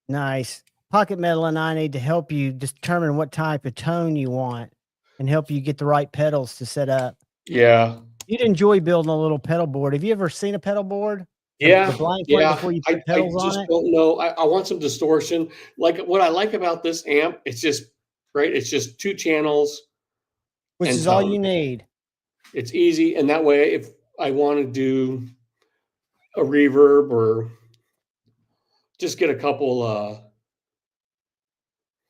Nice. Pocket Metal and I need to help you determine what type of tone you want and help you get the right pedals to set up. Yeah. You'd enjoy building a little pedal board. Have you ever seen a pedal board? Yeah. The blank one Yeah. before you I put pedals just on it? don't know. I want some distortion. Like what I like about this amp, it's just right. It's just 2 channels. Which and is all tone. you need. It's easy. And that way, if I want to do a reverb or just get a couple,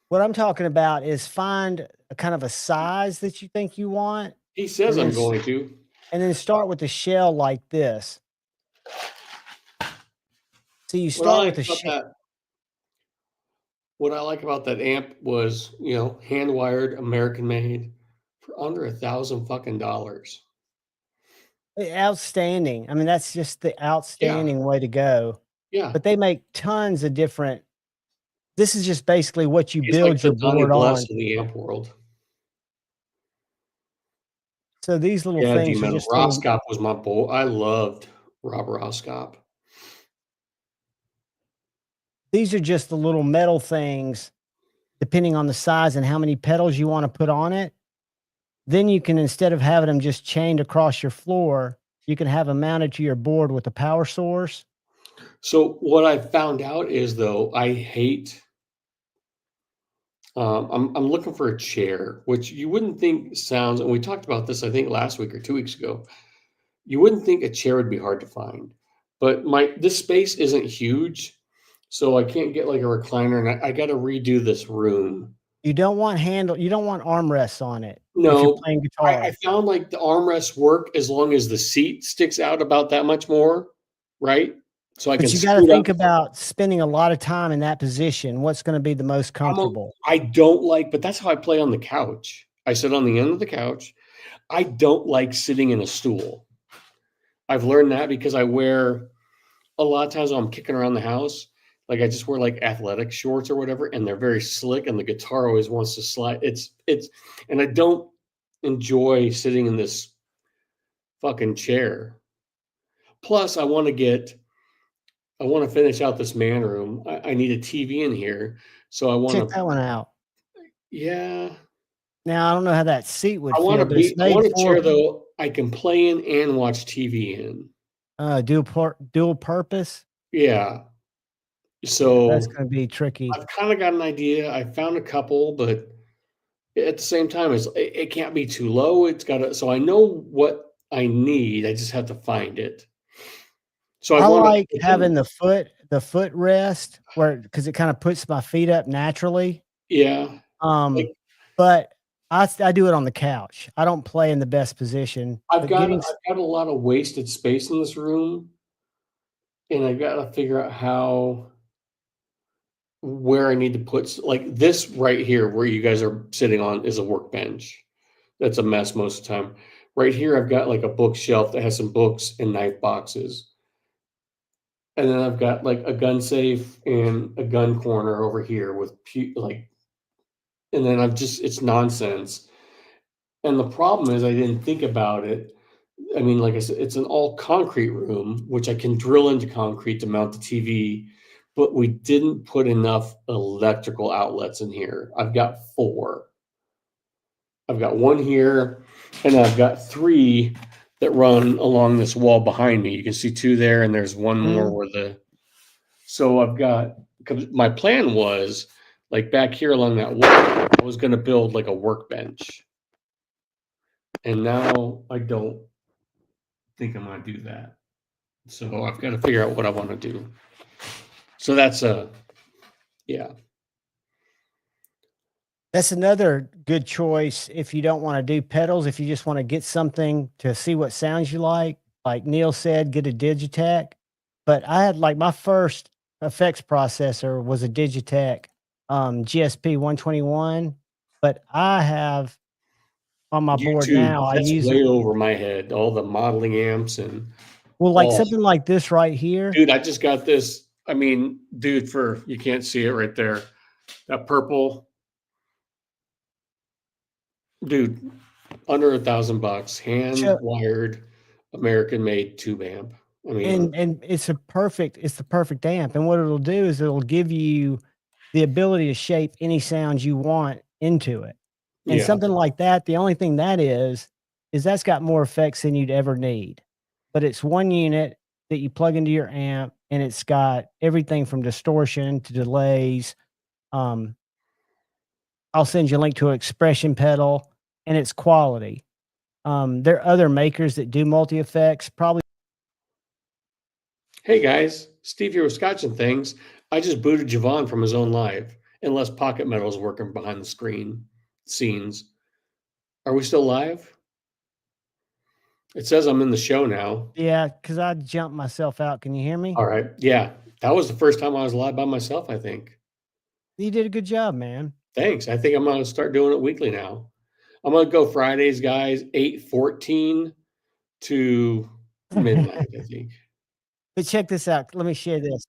What I'm talking about is find a kind of a size that you think you want, he says and I'm then going to. and then start with the shell like this. So you What I start like with the about shell. that, what I like about that amp was, hand wired, American made for under $1,000 fucking dollars. Outstanding. I mean, that's just the Yeah, outstanding way to go. yeah. But they make tons of different. This is just basically what you He's like build the your Donnie board Bless on. of the amp world. So these little Yeah, things are D-Metal. just little, Roscop was my boy. I loved Rob Roscop. these are just the little metal things, depending on the size and how many pedals you want to put on it. Then you can, instead of having them just chained across your floor, you can have them mounted to your board with a power source. So what I found out is though, I hate. I'm looking for a chair, which you wouldn't think sounds. And we talked about this, I think, last week or 2 weeks ago. You wouldn't think a chair would be hard to find, but this space isn't huge, so I can't get like a recliner, and I got to redo this room. You don't want you don't want armrests on it if you're No, playing I guitar. found like the armrests work as long as the seat sticks out about that much more, right? So I can But you got to scoot up. think about spending a lot of time in that position. What's going to be the most comfortable? I don't like, but that's how I play on the couch. I sit on the end of the couch. I don't like sitting in a stool. I've learned that because I wear a lot of times when I'm kicking around the house, like I just wear like athletic shorts or whatever, and they're very slick, and the guitar always wants to slide. And I don't enjoy sitting in this fucking chair. Plus, I want to finish out this man room. I need a TV in here, so I want Check to. that one out. Yeah, Now, I don't know how that seat would I want feel, to but it's be. I made want a for chair though I can play in and watch TV in. dual purpose. Yeah. Yeah, So that's going to be tricky. I've kind of got an idea. I found a couple, but at the same time, it can't be too low. It's got to. So I know what I need. I just have to find it. So I want like to having the foot rest because it kind of puts my feet up naturally. Yeah. Like, But I do it on the couch. I don't play in the best position. I've But got a lot of wasted space in this room, and I got to figure out where I need to put, like this right here where you guys are sitting on is a workbench. That's a mess most of the time. Right here, I've got like a bookshelf that has some books and knife boxes. And then I've got like a gun safe and a gun corner over here with and then it's nonsense. And the problem is I didn't think about it. I mean, like I said, it's an all concrete room, which I can drill into concrete to mount the TV, but we didn't put enough electrical outlets in here. I've got 4. I've got 1 here, and I've got 3 that run along this wall behind me. You can see 2 there, and there's 1 more where the. So I've got. My plan was like back here along that wall. I was going to build like a workbench, and now I don't think I'm going to do that. So I've got to figure out what I want to do. So that's yeah. That's another good choice if you don't want to do pedals. If you just want to get something to see what sounds you like Neil said, get a Digitech. But I had like my first effects processor was a Digitech GSP 121. But I have on my board now, I use way over my head. All the modeling amps and like something like this right here. Dude, I just got this. I mean, dude, you can't see it right there. That purple. Dude, under $1,000, hand wired, American made tube amp. I mean, and it's the perfect amp. And what it'll do is it'll give you the ability to shape any sounds you want into it. And something like that, the only thing that is that's got more effects than you'd ever need. But it's 1 unit that you plug into your amp, and it's got everything from distortion to delays. I'll send you a link to an expression pedal, and it's quality. There are other makers that do multi-effects, probably. Hey guys, Steve here with Scotch and Things. I just booted Javon from his own live, unless Pocket Metal's working behind the scenes. Are we still live? It says I'm in the show now. Yeah, because I jumped myself out. Can you hear me? All right. Yeah, that was the first time I was live by myself, I think. You did a good job, man. Thanks. I think I'm going to start doing it weekly now. I'm going to go Fridays, guys, 8:14 to midnight, I think. But check this out. Let me share this.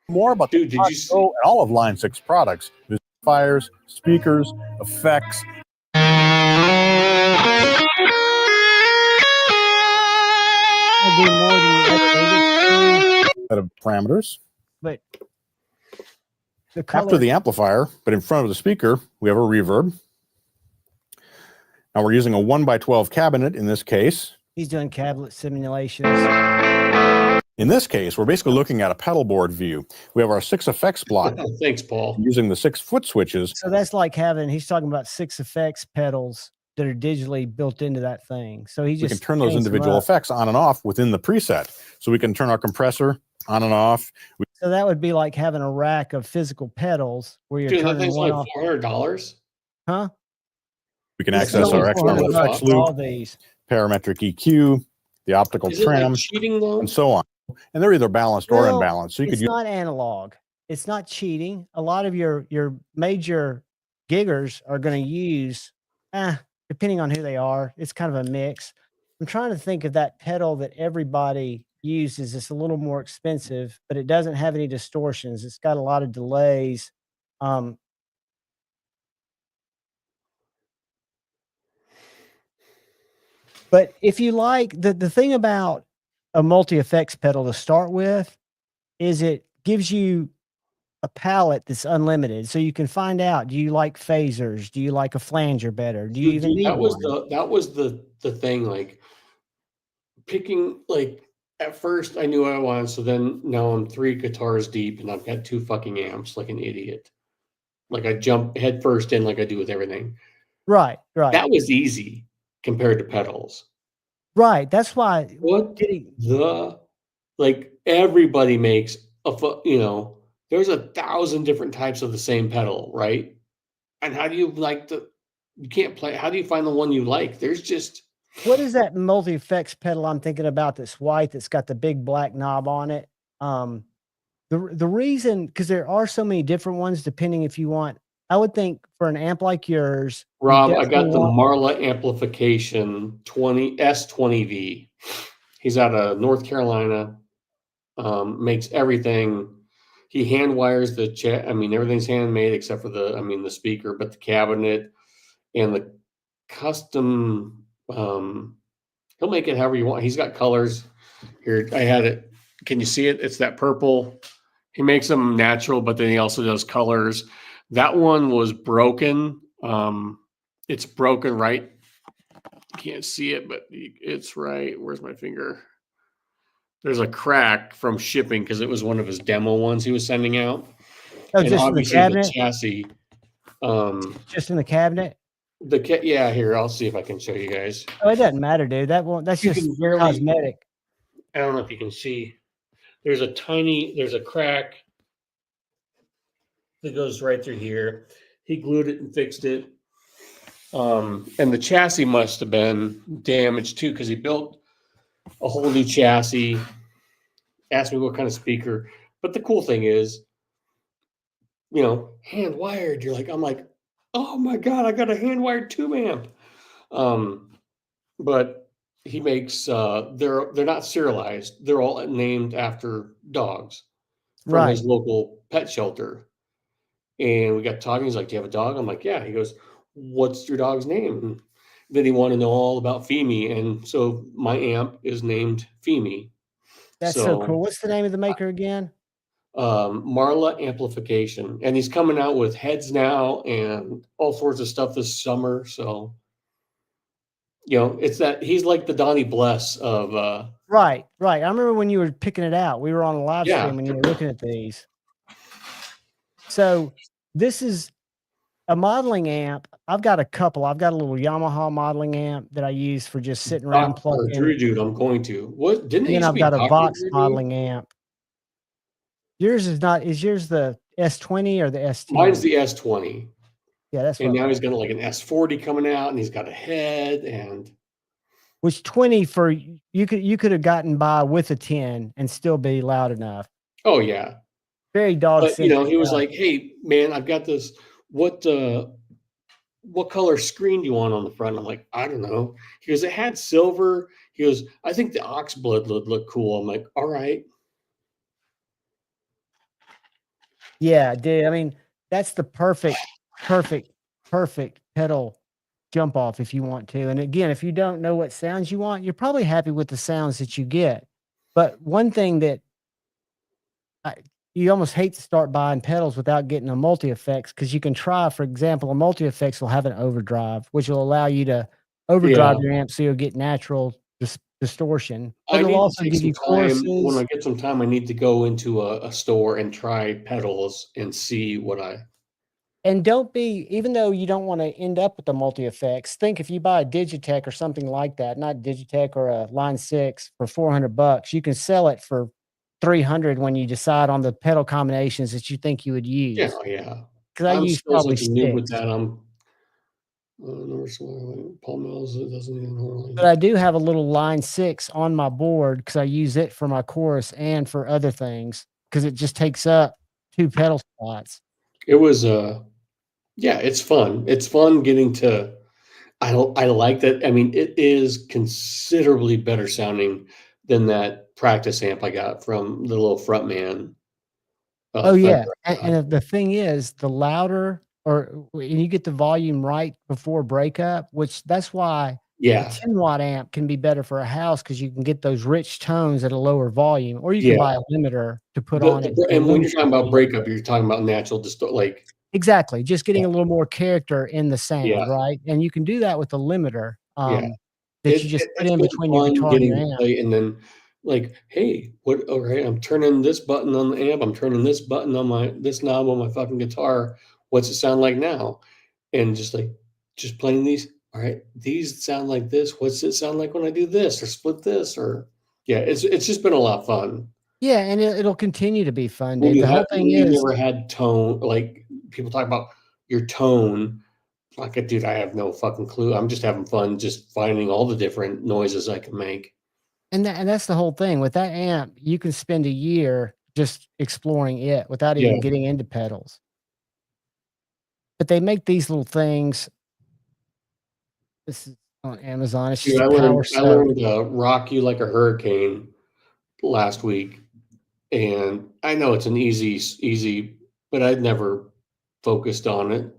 More about Dude, did you see all of Line 6 products, fires, speakers, effects. Set of parameters. But after the amplifier, but in front of the speaker, we have a reverb. Now we're using a 1x12 cabinet in this case. He's doing cabinet simulations. In this case, we're basically looking at a pedal board view. We have our 6 effects block. Thanks, Paul. Using the 6 foot switches. So that's like he's talking about 6 effects pedals that are digitally built into that thing. So we can turn those individual effects on and off within the preset. So we can turn our compressor on and off. So that would be like having a rack of physical pedals where you're turning that thing's one like off. $400? Huh? We can access our external effects loop, parametric EQ, the optical trim, and so on. And they're either balanced or unbalanced. So it's not analog. It's not cheating. A lot of your major giggers are going to use, depending on who they are, it's kind of a mix. I'm trying to think of that pedal that everybody uses. It's a little more expensive, but it doesn't have any distortions. It's got a lot of delays. But if you like, the thing about a multi-effects pedal to start with is it gives you a palette that's unlimited. So you can find out, do you like phasers? Do you like a flanger better? Do you even need that was the thing, like picking, like at first I knew what I wanted. So then now I'm 3 guitars deep and I've got 2 fucking amps like an idiot. Like I jump head first in like I do with everything. Right. That was easy compared to pedals. Right. That's why. Like everybody makes there's 1,000 different types of the same pedal, right? And how do you you can't play, how do you find the one you like? There's just. What is that multi-effects pedal I'm thinking about that's white, that's got the big black knob on it? The reason, because there are so many different ones, depending if you want, I would think for an amp like yours. Rob, I got the Marla amplification S20V. He's out of North Carolina, makes everything. he hand wires the chat. I mean, everything's handmade except for the speaker, but the cabinet and the custom. He'll make it however you want. He's got colors here. I had it. Can you see it? It's that purple. He makes them natural, but then he also does colors. That one was broken. It's broken right. Can't see it, but it's right. Where's my finger? There's a crack from shipping because it was one of his demo ones he was sending out. Oh, and just obviously in the chassis. Just in the cabinet. Yeah, here, I'll see if I can show you guys. Oh, it doesn't matter, dude. That's just cosmetic. I don't know if you can see. There's a crack that goes right through here. He glued it and fixed it. And the chassis must have been damaged too, because he built a whole new chassis. Asked me what kind of speaker. But the cool thing is, hand wired. I'm like, oh my God, I got a hand wired tube amp. But he makes they're not serialized. They're all named after dogs from his local pet shelter. And we got talking. He's like, "Do you have a dog?" I'm like, "Yeah." He goes, "What's your dog's name?" And then he wanted to know all about Femi, and so my amp is named Femi. That's so cool. What's the name of the maker again? Marla Amplification, and he's coming out with heads now and all sorts of stuff this summer. So, it's that he's like the Donnie Bless of. Right. I remember when you were picking it out. We were on a live stream when you were looking at these. So this is a modeling amp. I've got a couple. I've got a little Yamaha modeling amp that I use for just sitting around plugging. Drew, dude, I'm going to. What didn't it? And I've got a Vox modeling amp. Yours is not. Is yours the S20 or the S10? Mine's the S20. Yeah, that's. And now he's got like an S40 coming out, and he's got a head and. Which 20 for you could have gotten by with a 10 and still be loud enough. Oh yeah. Very dog. But he was like, "Hey man, I've got this. What color screen do you want on the front?" I'm like, "I don't know." He goes, "It had silver." He goes, "I think the ox blood would look cool." I'm like, "All right." Yeah, dude. I mean, that's the perfect pedal jump off if you want to. And again, if you don't know what sounds you want, you're probably happy with the sounds that you get. But one thing that you almost hate to start buying pedals without getting a multi-effects, because you can try, for example, a multi-effects will have an overdrive, which will allow you to overdrive your amp so you'll get natural distortion. But it'll also give you choruses. When I get some time, I need to go into a store and try pedals and see what I... And don't be, even though you don't want to end up with the multi-effects, think if you buy a Digitech or something like that, not Digitech or a Line 6 for $400, you can sell it for $300 when you decide on the pedal combinations that you think you would use. Yeah. Because I use probably 6. With that, Paul Mills, it doesn't even normally. But I do have a little Line 6 on my board because I use it for my chorus and for other things because it just takes up 2 pedal spots. It was it's fun. It's fun getting to. I like that. I mean, it is considerably better sounding than that practice amp I got from the little Frontman. And the thing is, the louder and you get the volume right before breakup, which that's why a 10-watt amp can be better for a house because you can get those rich tones at a lower volume, or you can buy a limiter to put on it. And when you're talking about breakup, you're talking about natural exactly, just getting a little more character in the sound, right? And you can do that with a limiter that you just put in between your guitar and your amp. And then hey, what? All right, I'm turning this button on the amp. I'm turning this button on this knob on my fucking guitar. What's it sound like now? And just playing these. All right, these sound like this. What's it sound like when I do this or split this? Or it's just been a lot of fun. Yeah, and it'll continue to be fun. Dude. The whole thing is, you never had tone. Like people talk about your tone. Dude, I have no fucking clue. I'm just having fun, just finding all the different noises I can make. And that's the whole thing with that amp. You can spend a year just exploring it without even getting into pedals. But they make these little things. This is on Amazon. It's just I learned Rock You Like a Hurricane last week. And I know it's an easy, but I'd never focused on it,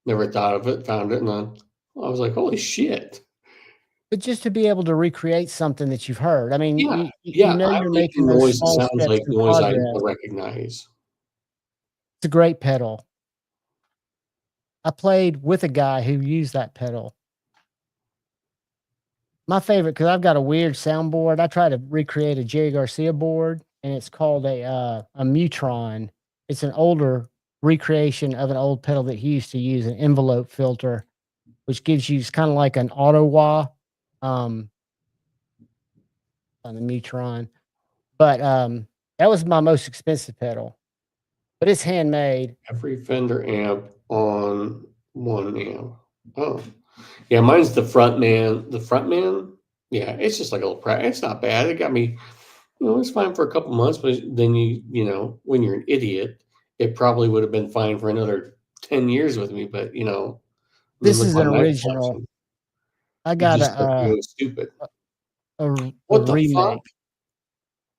never thought of it, found it, and I was like, holy shit. But just to be able to recreate something that you've heard. I mean, Yeah, you know I'm you're making making those noise that small sounds steps like through noise I progress. recognize. It's a great pedal. I played with a guy who used that pedal. My favorite, because I've got a weird soundboard. I try to recreate a Jerry Garcia board, and it's called a Mutron. It's an older recreation of an old pedal that he used to use, an envelope filter, which gives you, it's kind of like an auto wah on the Mutron. But that was my most expensive pedal. But it's handmade. Every Fender amp on one amp. Oh, yeah, mine's the Frontman. The Frontman, yeah, it's just like a little it's not bad. It got me, it's fine for a couple months, but then when you're an idiot, it probably would have been fine for another 10 years with me. But This is an original. I got stupid. a What the remake. fuck?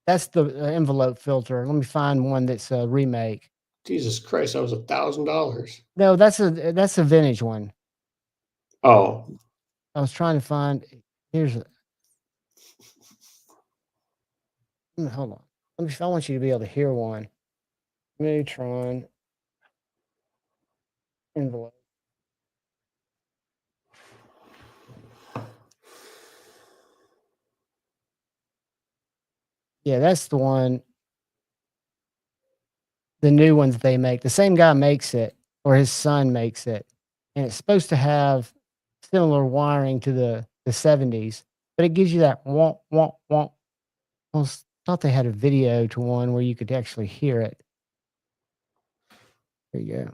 That's the envelope filter. Let me find one that's a remake. Jesus Christ, that was $1,000. No, that's a vintage one. Oh, I was trying to find. Hold on. I want you to be able to hear one. Mutron envelope. Yeah, that's the one. The new ones they make. The same guy makes it, or his son makes it, and it's supposed to have similar wiring to the 70s, but it gives you that womp womp womp. I thought they had a video to one where you could actually hear it. There you go.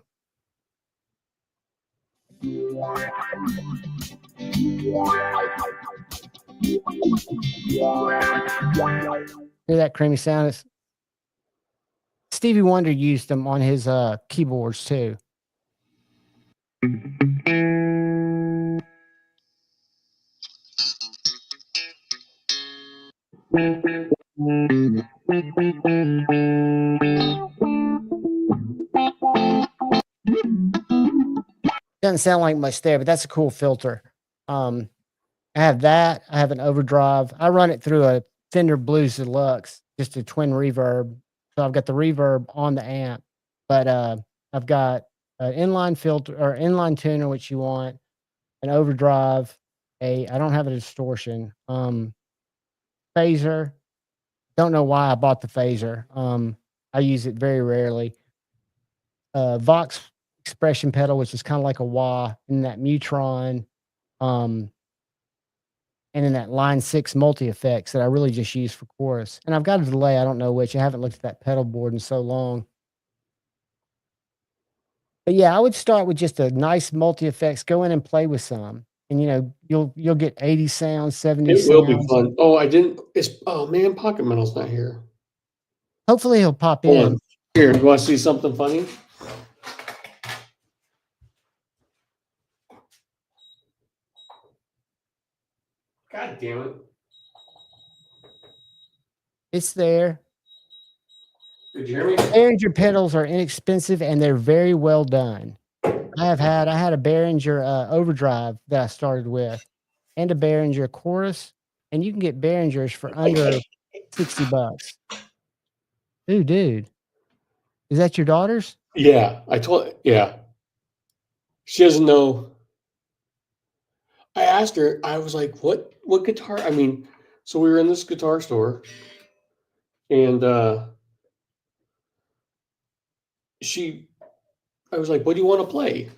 Hear that creamy sound? It's, Stevie Wonder used them on his keyboards too. Doesn't sound like much there, but that's a cool filter. I have that. I have an overdrive. I run it through a Fender Blues Deluxe, just a twin reverb. So I've got the reverb on the amp, but I've got an inline filter or inline tuner, which you want, an overdrive, I don't have a distortion, phaser. Don't know why I bought the phaser. I use it very rarely. Vox expression pedal, which is kind of like a wah, and that Mutron, and then that line 6 multi effects that I really just use for chorus. And I've got a delay. I don't know which. I haven't looked at that pedal board in so long. But yeah, I would start with just a nice multi effects. Go in and play with some, and you'll get 80 sounds, 70 sounds. It will be fun. Oh, oh man, Pocket Metal's not here. Hopefully he'll pop in. Here, you want to see something funny? God damn it. It's there. Did you hear me? Behringer pedals are inexpensive and they're very well done. I had a Behringer overdrive that I started with, and a Behringer chorus, and you can get Behringers for under $60. Ooh, dude. Is that your daughter's? Yeah, yeah. She doesn't know. I asked her, I was like, what guitar? I mean, so we were in this guitar store, and I was like, what do you want to play?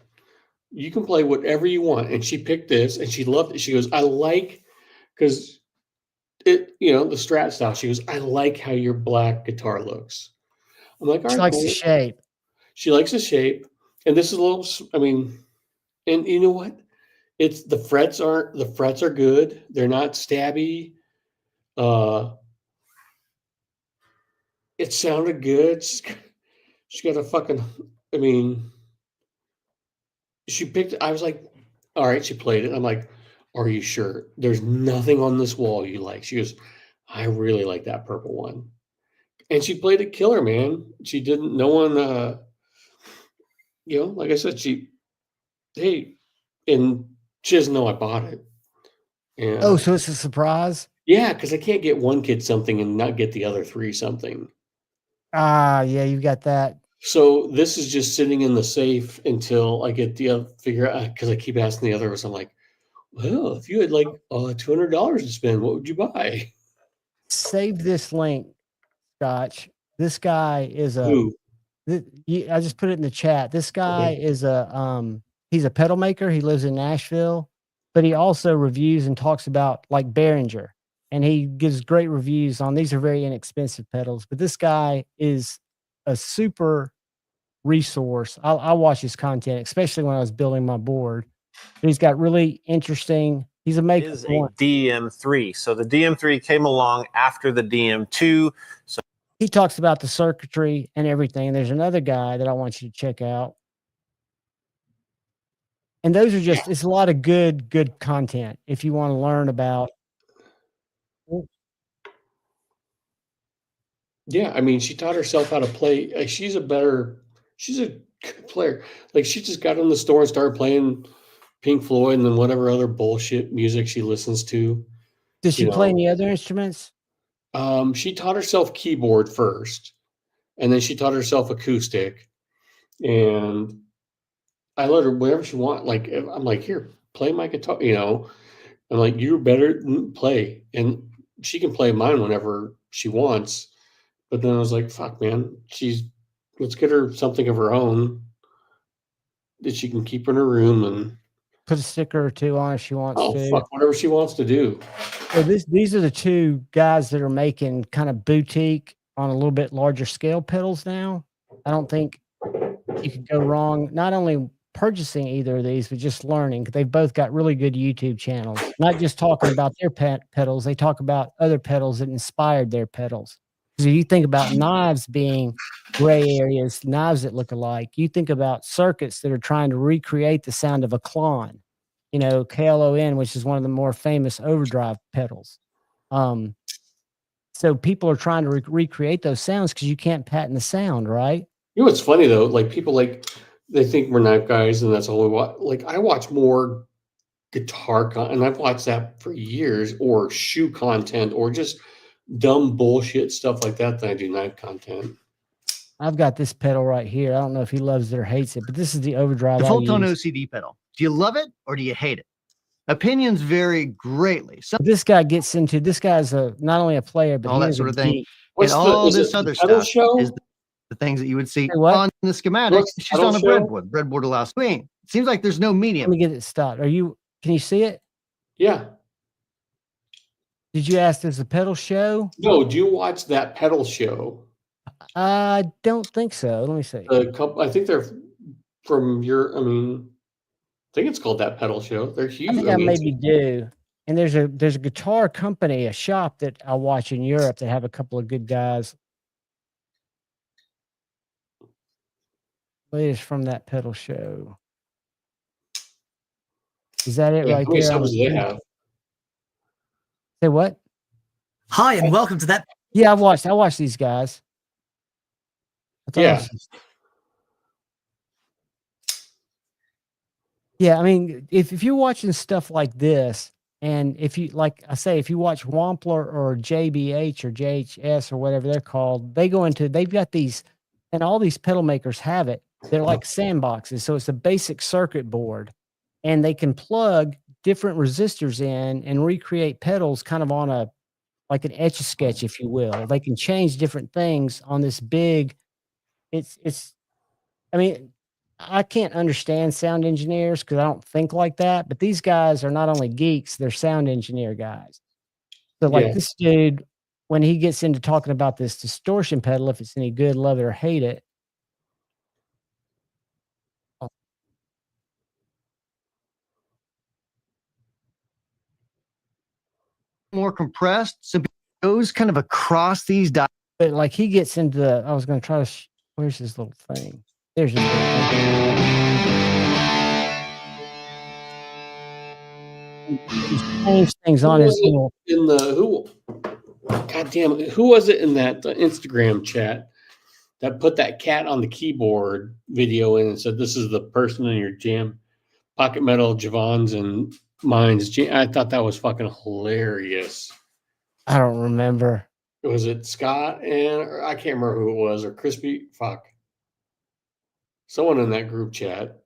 You can play whatever you want. And she picked this, and she loved it. She goes, I like, because the Strat style. She goes, I like how your black guitar looks. I'm like, all right. She likes the shape. She likes the shape. And this is a little, and you know what? The frets are good. They're not stabby. It sounded good. She got a fucking, she picked it. I was like, all right, she played it. I'm like, are you sure? There's nothing on this wall you like? She goes, I really like that purple one. And she played a killer, man. She didn't. No one. Like I said, and she doesn't know I bought it. And, so it's a surprise. Yeah, because I can't get one kid something and not get the other three something. Yeah, you got that. So this is just sitting in the safe until I get the other figure out, because I keep asking the others. I'm like, well, if you had like $200 to spend, what would you buy? Save this link, Scotch. This guy is I just put it in the chat. This guy is he's a pedal maker. He lives in Nashville, but he also reviews and talks about like Behringer, and he gives great reviews on these. Are very inexpensive pedals, but this guy is a super resource. I watch his content, especially when I was building my board. He's got really interesting. He's a maker. Is a DM3. So the DM3 came along after the DM2. So he talks about the circuitry and everything. And there's another guy that I want you to check out. And those are just, it's a lot of good content if you want to learn about. Yeah, I mean, she taught herself how to play. She's a good player. Like, she just got in the store and started playing Pink Floyd and then whatever other bullshit music she listens to. Does she play any other instruments? She taught herself keyboard first, and then she taught herself acoustic. And I let her whatever she want. Like, I'm like, here, play my guitar. I'm like, you better play, and she can play mine whenever she wants. But then I was like, fuck, man, let's get her something of her own that she can keep in her room and put a sticker or two on if she wants to. Oh, fuck, whatever she wants to do. So these are the two guys that are making kind of boutique on a little bit larger scale pedals now. I don't think you could go wrong, not only purchasing either of these, but just learning. They've both got really good YouTube channels, not just talking about their pedals. They talk about other pedals that inspired their pedals. So you think about knives being gray areas, knives that look alike. You think about circuits that are trying to recreate the sound of a Klon, KLON, which is one of the more famous overdrive pedals. So people are trying to recreate those sounds because you can't patent the sound, right? What's funny though? Like, people they think we're knife guys and that's all we watch. Like, I watch more guitar and I've watched that for years, or shoe content, or just dumb bullshit stuff like that I do knife content. I've got this pedal right here. I don't know if he loves it or hates it, but this is the overdrive. The full tone OCD pedal. Do you love it or do you hate it? Opinions vary greatly. So this guy gets into, this guy's not only a player, but all that sort of thing. And all this other stuff is the things that you would see on the schematic. She's on a breadboard. Breadboard allows screen. It seems like there's no medium. Let me get it stopped. Can you see it? Yeah. Did you ask, does the pedal show? No, do you watch that pedal show? I don't think so. Let me see. I think they're from I think it's called That Pedal Show. They're huge. I think I maybe do. And there's a guitar company, a shop that I watch in Europe that have a couple of good guys. Latest from That Pedal Show. Is that it right there? How many subs do they have? Say what? Hi, and welcome to that. Yeah, I watched these guys. Yeah. Yeah, I mean, if you're watching stuff like this, and if you, like I say, if you watch Wampler or JBH or JHS or whatever they're called, they've got these, and all these pedal makers have it. They're like sandboxes. So it's a basic circuit board, and they can plug different resistors in and recreate pedals kind of on like an Etch-a-Sketch, if you will. They can change different things on this big, I mean, I can't understand sound engineers because I don't think like that, but these guys are not only geeks, they're sound engineer guys. So like this dude, when he gets into talking about this distortion pedal, if it's any good, love it or hate it. More compressed, so it goes kind of across these dots. But like he gets into I was going to try to, where's his little thing? There's his little thing. He changed things on his little. God damn it. Who was it in that Instagram chat that put that cat on the keyboard video in and said, this is the person in your jam? Pocket Metal, Javon's, and mine's. I thought that was fucking hilarious. I don't remember. Was it Scott and I can't remember who it was, or Crispy? Fuck. Someone in that group chat.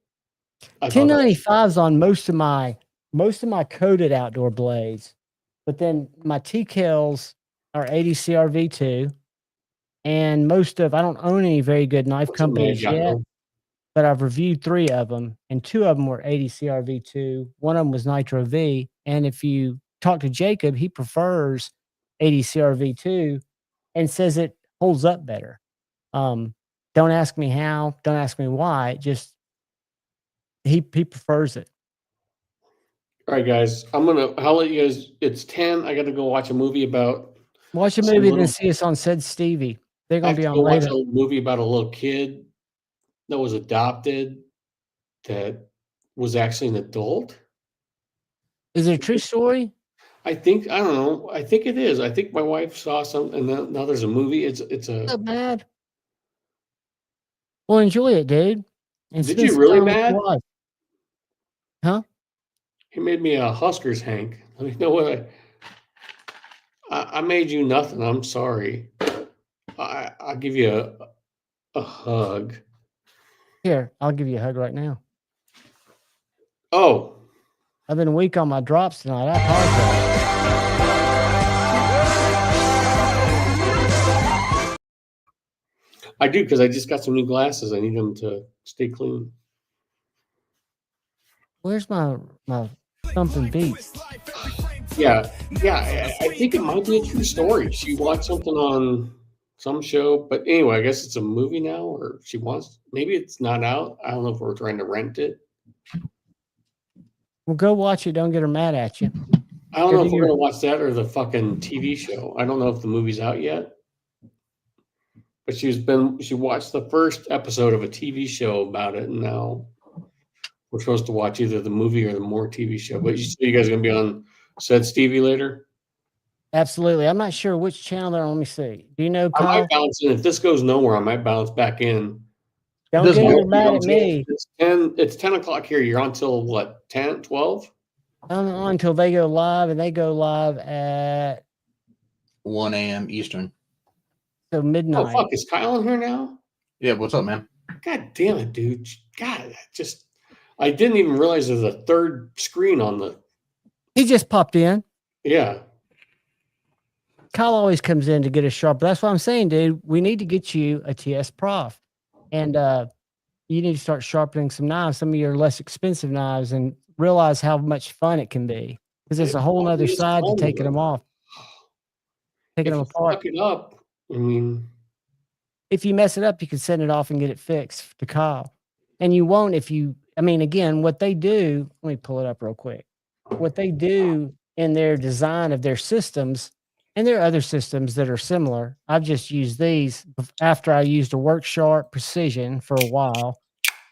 1095's on most of my coated outdoor blades, but then my TKLs are 80 CRV2, and I don't own any very good knife companies yet, but I've reviewed 3 of them, and 2 of them were 80 CRV2. One of them was Nitro V, and if you talk to Jacob, he prefers 80 CRV2 and says it holds up better. Don't ask me how, don't ask me why, just he prefers it. All right, guys. I'll let you guys. It's 10. I got to go watch a movie about. Watch a movie, then see us on Said Stevie. They're going to be on later. Watch a movie about a little kid that was adopted that was actually an adult. Is it a true story? I don't know. I think it is. I think my wife saw something, and now there's a movie. It's not bad. Well, enjoy it, dude. And did you really, Matt? Huh? He made me a Huskers Hank. You know what? I made you nothing. I'm sorry. I'll give you a hug. Here, I'll give you a hug right now. Oh. I've been weak on my drops tonight. I apologize. I do, because I just got some new glasses. I need them to stay clean. Where's my thumping beats? Yeah. I think it might be a true story. She watched something on some show, but anyway, I guess it's a movie now, or maybe it's not out. I don't know if we're trying to rent it. Well, go watch it. Don't get her mad at you. I don't know if we're going to watch that or the fucking TV show. I don't know if the movie's out yet. But she watched the first episode of a TV show about it, and now we're supposed to watch either the movie or the more TV show. But you guys are going to be on Said Stevie later? Absolutely. I'm not sure which channel they're on. Let me see. Do you know, Kyle? I might bounce in. If this goes nowhere, I might bounce back in. Don't get mad at me. It's 10 o'clock here. You're on till what, 10, 12? I'm on until they go live, and they go live at 1 a.m. Eastern. So midnight. Oh, fuck. Is Kyle in here now? Yeah, what's up, man? God damn it, dude. God, I didn't even realize there's a third screen on the. He just popped in. Yeah. Kyle always comes in to get us sharp. That's what I'm saying, dude. We need to get you a TS Prof. And you need to start sharpening some knives, some of your less expensive knives, and realize how much fun it can be. Because there's a whole other side to taking them off. Taking them apart. Fuck it up. I mean, if you mess it up, you can send it off and get it fixed to Kyle. And you won't again, what they do, let me pull it up real quick. What they do in their design of their systems, and there are other systems that are similar. I've just used these after I used a Work Sharp Precision for a while.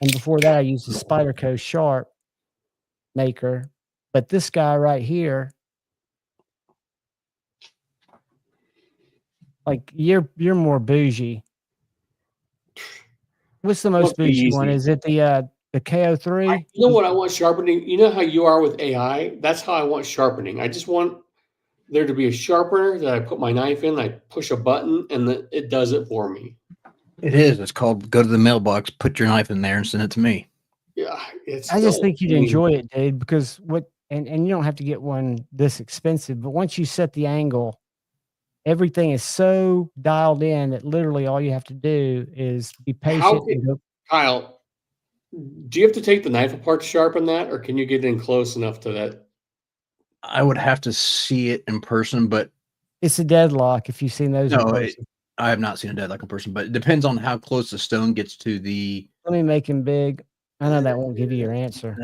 And before that, I used a Spyderco Sharp maker. But this guy right here, like you're more bougie. What's the most bougie one? Is it the KO3? You know what I want sharpening? You know how you are with AI? That's how I want sharpening. I just want there to be a sharpener that I put my knife in, I push a button, and it does it for me. It is. It's called go to the mailbox, put your knife in there, and send it to me. Yeah. I just think you'd enjoy it, dude, because and you don't have to get one this expensive, but once you set the angle, everything is so dialed in that literally all you have to do is be patient. Kyle, do you have to take the knife apart to sharpen that, or can you get in close enough to that? I would have to see it in person, but it's a deadlock if you've seen those. No, I have not seen a deadlock in person, but it depends on how close the stone gets to the. Let me make him big. I know that won't give you your answer.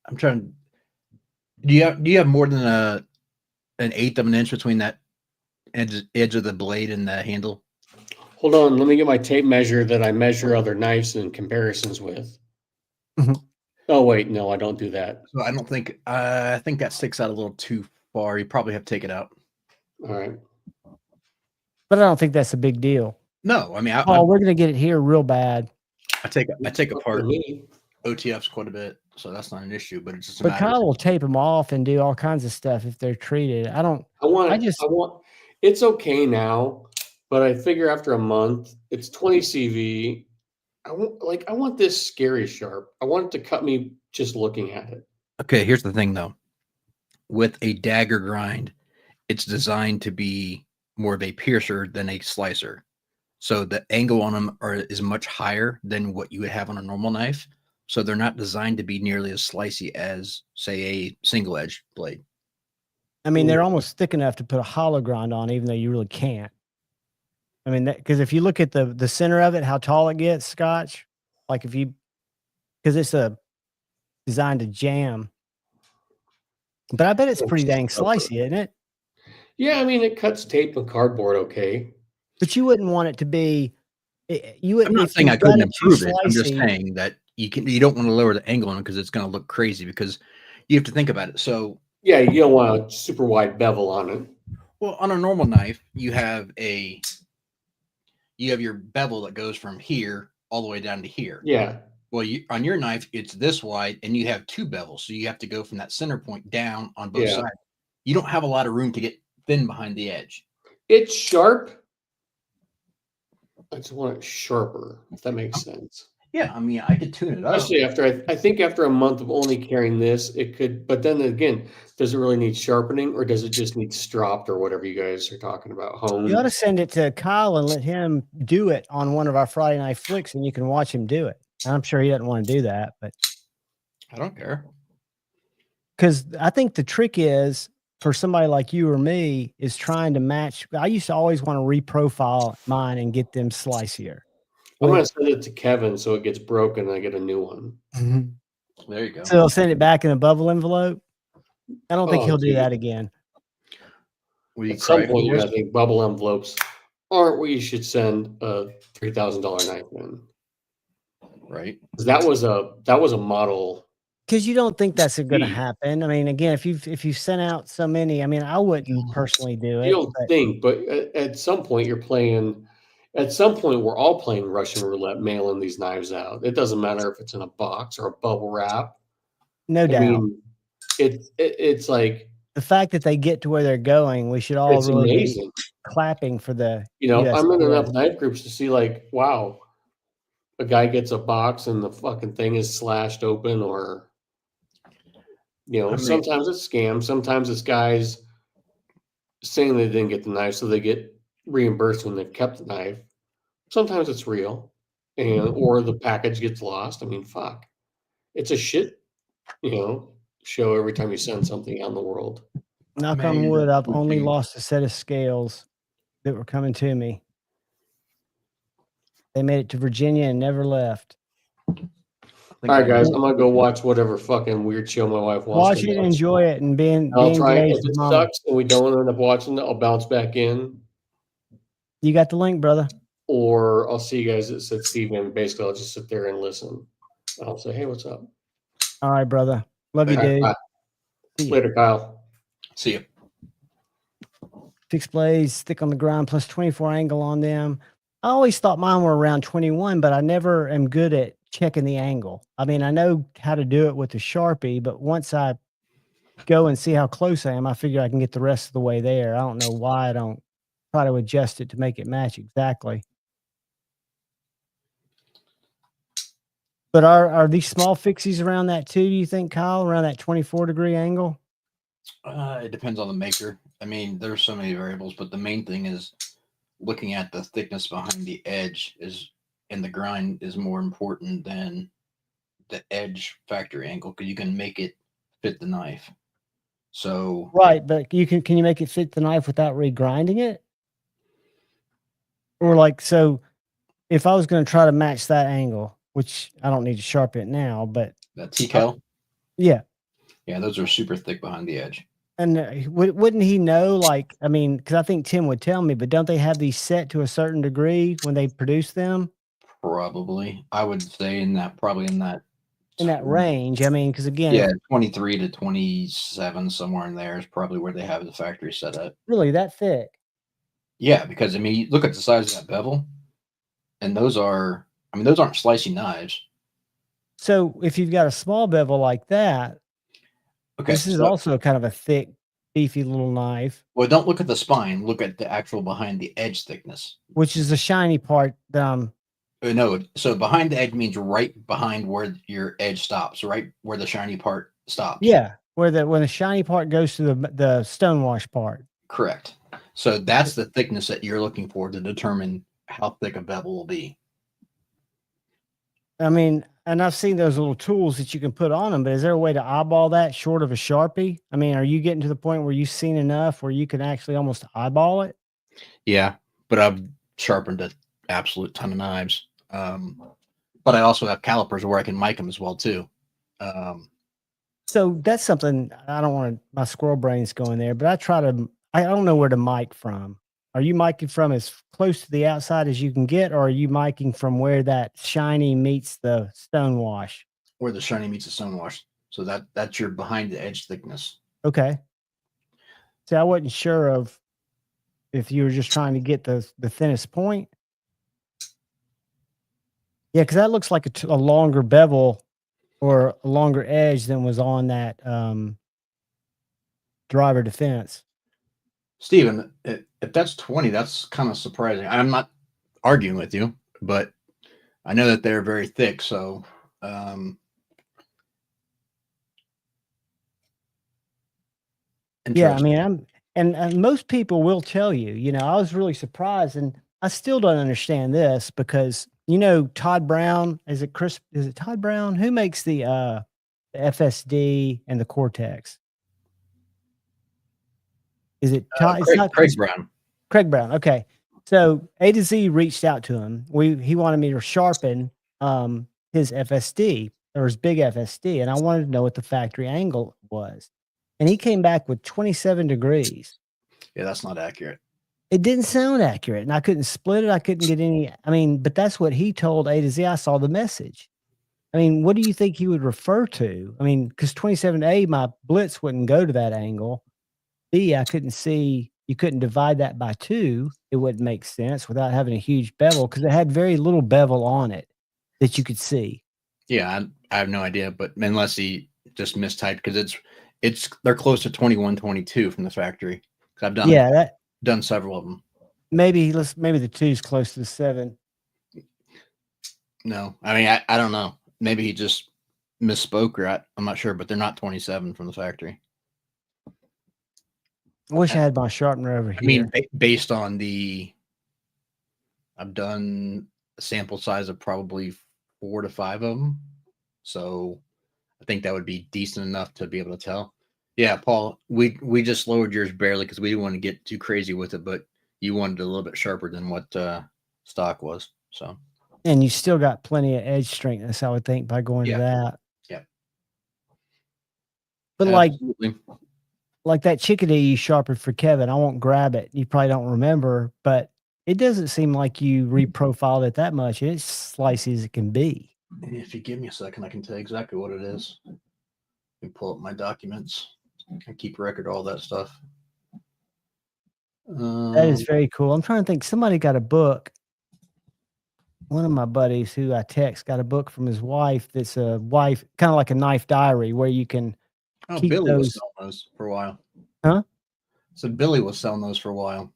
I'm trying. Do you have more than an 1/8 of an inch between that edge of the blade and the handle? Hold on, let me get my tape measure that I measure other knives and comparisons with. Oh wait, no, I don't do that. So I don't think I think that sticks out a little too far. You probably have to take it out. All right. But I don't think that's a big deal. No, I mean, we're gonna get it here real bad. I take apart OTFs quite a bit, so that's not an issue. But it's just but Kyle will tape them off and do all kinds of stuff if they're treated. I want. It's okay now, but I figure after a month, it's 20 CV. I want this scary sharp. I want it to cut me just looking at it. Okay, here's the thing though. With a dagger grind, it's designed to be more of a piercer than a slicer. So the angle on them is much higher than what you would have on a normal knife. So they're not designed to be nearly as slicey as, say, a single edge blade. I mean, they're almost thick enough to put a hollow grind on, even though you really can't. I mean, because if you look at the center of it, how tall it gets, Scotch, like because it's designed to jam. But I bet it's pretty dang slicey, isn't it? Yeah, I mean, it cuts tape and cardboard okay. But you wouldn't want it to be. I'm not saying I couldn't improve it. I'm just saying that you don't want to lower the angle on it because it's going to look crazy. Because you have to think about it. So yeah, you don't want a super wide bevel on it. Well, on a normal knife, you have your bevel that goes from here all the way down to here. Yeah. Well, on your knife, it's this wide, and you have two bevels, so you have to go from that center point down on both sides. You don't have a lot of room to get thin behind the edge. It's sharp. I just want it sharper, if that makes sense. Yeah, I mean, I could tune it up. Especially I think after a month of only carrying this, it could. But then again, does it really need sharpening, or does it just need stropped, or whatever you guys are talking about? Honed? You ought to send it to Kyle and let him do it on one of our Friday night flicks, and you can watch him do it. I'm sure he doesn't want to do that, but I don't care. Because I think the trick is for somebody like you or me is trying to match. I used to always want to reprofile mine and get them slicier. I'm going to send it to Kevin so it gets broken and I get a new one. Mm-hmm. There you go. So he'll send it back in a bubble envelope. I don't think he'll do that again. At some point, I think bubble envelopes aren't where you should send a $3,000 knife in. Right. That was a model. Because you don't think that's going to happen. I mean, again, if you've sent out so many, I mean, I wouldn't personally do it. You don't think, but at some point you're playing. At some point, we're all playing Russian roulette, mailing these knives out. It doesn't matter if it's in a box or a bubble wrap. No doubt. I mean, it's like the fact that they get to where they're going. We should all really be clapping for the. I'm in enough knife groups to see like, wow, a guy gets a box and the fucking thing is slashed open, or sometimes it's scam. Sometimes it's guys saying they didn't get the knife, so they get reimbursed when they've kept the knife. Sometimes it's real, or the package gets lost. I mean, fuck, it's a shit, show every time you send something out in the world. Knock on wood, I've only lost a set of scales that were coming to me. They made it to Virginia and never left. All right, guys, I'm gonna go watch whatever fucking weird show my wife wants. Watch it, enjoy it, and I'll try. If it sucks and we don't end up watching it, I'll bounce back in. You got the link, brother. Or I'll see you guys at Steven. Basically, I'll just sit there and listen. I'll say, hey, what's up? All right, brother. Love you, dude. Later, Kyle. See you. Fixed blades, thick on the grind, plus 24 angle on them. I always thought mine were around 21, but I never am good at checking the angle. I mean, I know how to do it with the Sharpie, but once I go and see how close I am, I figure I can get the rest of the way there. I don't know why I don't try to adjust it to make it match exactly. But are these small fixies around that too, do you think, Kyle, around that 24-degree angle? It depends on the maker. I mean, there's so many variables, but the main thing is looking at the thickness behind the edge and the grind is more important than the edge factory angle, because you can make it fit the knife. So right, but can you make it fit the knife without regrinding it? Or like, so if I was going to try to match that angle, which I don't need to sharpen it now, but that TCAL, yeah, those are super thick behind the edge. And wouldn't he know? Like, I mean, because I think Tim would tell me, but don't they have these set to a certain degree when they produce them? Probably, I would say probably in that range. I mean, because again, 23 to 27, somewhere in there is probably where they have the factory set up. Really, that thick? Yeah, because I mean, you look at the size of that bevel, and those aren't slicing knives. So if you've got a small bevel like that, okay, this is also kind of a thick, beefy little knife. Well, don't look at the spine. Look at the actual behind the edge thickness, which is the shiny part. No, so behind the edge means right behind where your edge stops, right where the shiny part stops. Yeah, when the shiny part goes to the stonewash part. Correct. So that's the thickness that you're looking for to determine how thick a bevel will be. I mean, and I've seen those little tools that you can put on them, but is there a way to eyeball that short of a Sharpie? I mean, are you getting to the point where you've seen enough where you can actually almost eyeball it? Yeah, but I've sharpened an absolute ton of knives. But I also have calipers where I can mic them as well too. So that's something I don't want my squirrel brains going there, but I don't know where to mic from. Are you miking from as close to the outside as you can get, or are you miking from where that shiny meets the stonewash? Where the shiny meets the stonewash. So that's your behind the edge thickness. Okay. See, I wasn't sure of if you were just trying to get the thinnest point. Yeah, because that looks like a longer bevel or a longer edge than was on that driver defense. Steven, if that's 20, that's kind of surprising. I'm not arguing with you, but I know that they're very thick. So, yeah, I mean, and most people will tell you, I was really surprised, and I still don't understand this because, Todd Brown, is it Todd Brown? Who makes the FSD and the Cortex? Is it Todd? Craig Brown. Craig Brown. Okay. So A to Z reached out to him. He wanted me to sharpen his FSD or his big FSD, and I wanted to know what the factory angle was. And he came back with 27 degrees. Yeah, that's not accurate. It didn't sound accurate, and I couldn't split it. I couldn't get any. I mean, but that's what he told A to Z. I saw the message. I mean, what do you think he would refer to? I mean, because 27A, my blitz wouldn't go to that angle. B, I couldn't see. You couldn't divide that by 2. It wouldn't make sense without having a huge bevel because it had very little bevel on it that you could see. Yeah, I have no idea, but unless he just mistyped because they're close to 21, 22 from the factory. I've done several of them. Maybe the 2's close to the 7. No, I mean I don't know. Maybe he just misspoke, or I'm not sure, but they're not 27 from the factory. I wish I had my sharpener over here. I mean, based on I've done a sample size of probably 4 to 5 of them, so I think that would be decent enough to be able to tell. Yeah, Paul, we just lowered yours barely because we didn't want to get too crazy with it, but you wanted it a little bit sharper than what stock was. So, and you still got plenty of edge strengthness, I would think, by going to that. Yeah. But like that chickadee you sharpened for Kevin, I won't grab it. You probably don't remember, but it doesn't seem like you reprofiled it that much. It's slicey as it can be. If you give me a second, I can tell you exactly what it is. Let me pull up my documents. I keep record of all that stuff. That is very cool. I'm trying to think. Somebody got a book. One of my buddies who I text got a book from his wife. That's a wife, kind of like a knife diary, where you can keep Billy those. was selling those for a while. Huh? So Billy was selling those for a while.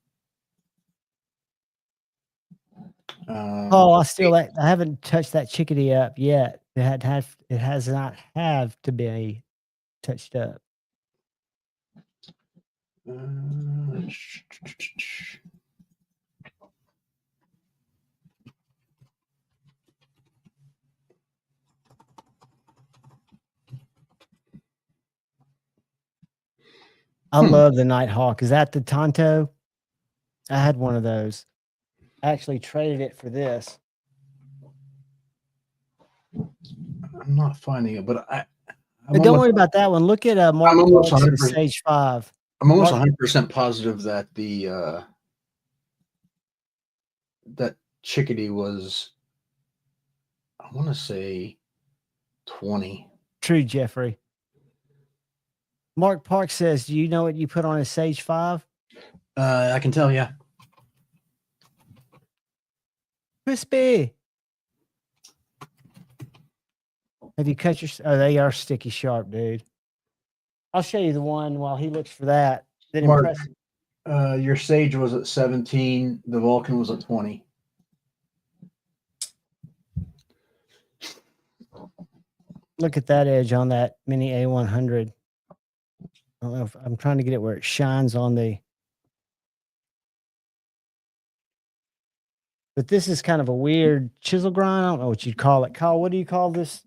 I haven't touched that chickadee up yet. It has not have to be touched up. I love the Nighthawk. Is that the Tonto? I had one of those. I actually traded it for this. I'm not finding it, but don't worry about that one. Look at Mark Clark's Sage 5. I'm almost 100% positive that that chickadee was, I want to say 20. True, Jeffrey. Mark Park says, do you know what you put on a Sage 5? I can tell, yeah. Crispy. Have you cut your? Oh, they are sticky sharp, dude. I'll show you the one while he looks for that. That Mark, impressive. Your Sage was at 17. The Vulcan was at 20. Look at that edge on that Mini A100. I don't know if I'm trying to get it where it shines on the. But this is kind of a weird chisel grind. I don't know what you'd call it. Kyle, what do you call this?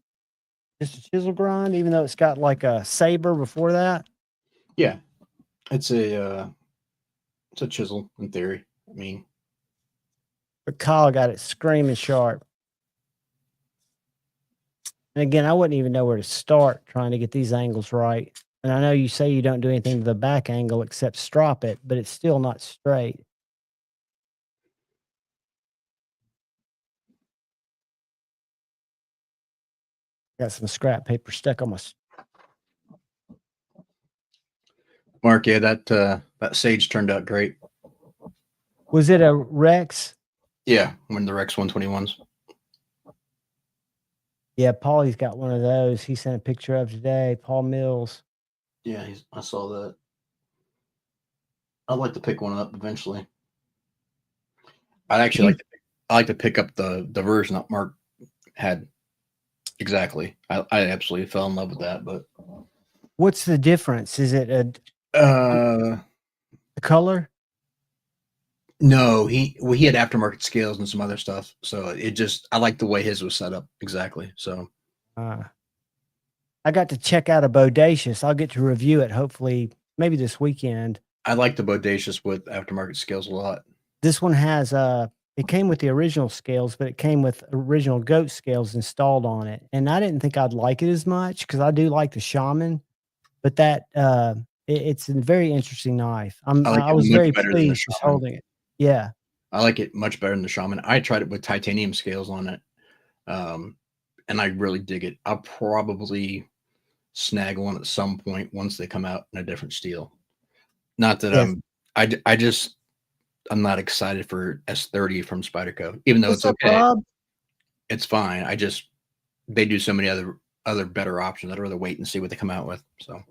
Just a chisel grind, even though it's got like a saber before that? Yeah. It's a chisel in theory. I mean. But Kyle got it screaming sharp. And again, I wouldn't even know where to start trying to get these angles right. And I know you say you don't do anything to the back angle except strop it, but it's still not straight. Got some scrap paper stuck on my. Mark, yeah, that Sage turned out great. Was it a Rex? Yeah, one of the Rex 121s. Yeah, Paulie's got one of those. He sent a picture of today. Paul Mills. Yeah, I saw that. I'd like to pick one up eventually. I like to pick up the version that Mark had. Exactly. I absolutely fell in love with that. But what's the difference? Is it the color? No, he had aftermarket scales and some other stuff. So I like the way his was set up. Exactly. So I got to check out a Bodacious. I'll get to review it hopefully maybe this weekend. I like the Bodacious with aftermarket scales a lot. This one has it came with the original scales, but it came with original goat scales installed on it. And I didn't think I'd like it as much because I do like the Shaman, but that it's a very interesting knife. I was very pleased with holding it. Yeah. I like it much better than the Shaman. I tried it with titanium scales on it. And I really dig it. I'll probably snag one at some point once they come out in a different steel. Not that I'm not excited for S30 from Spyderco, even though it's okay. Rob? It's fine. They do so many other better options. I'd rather wait and see what they come out with. So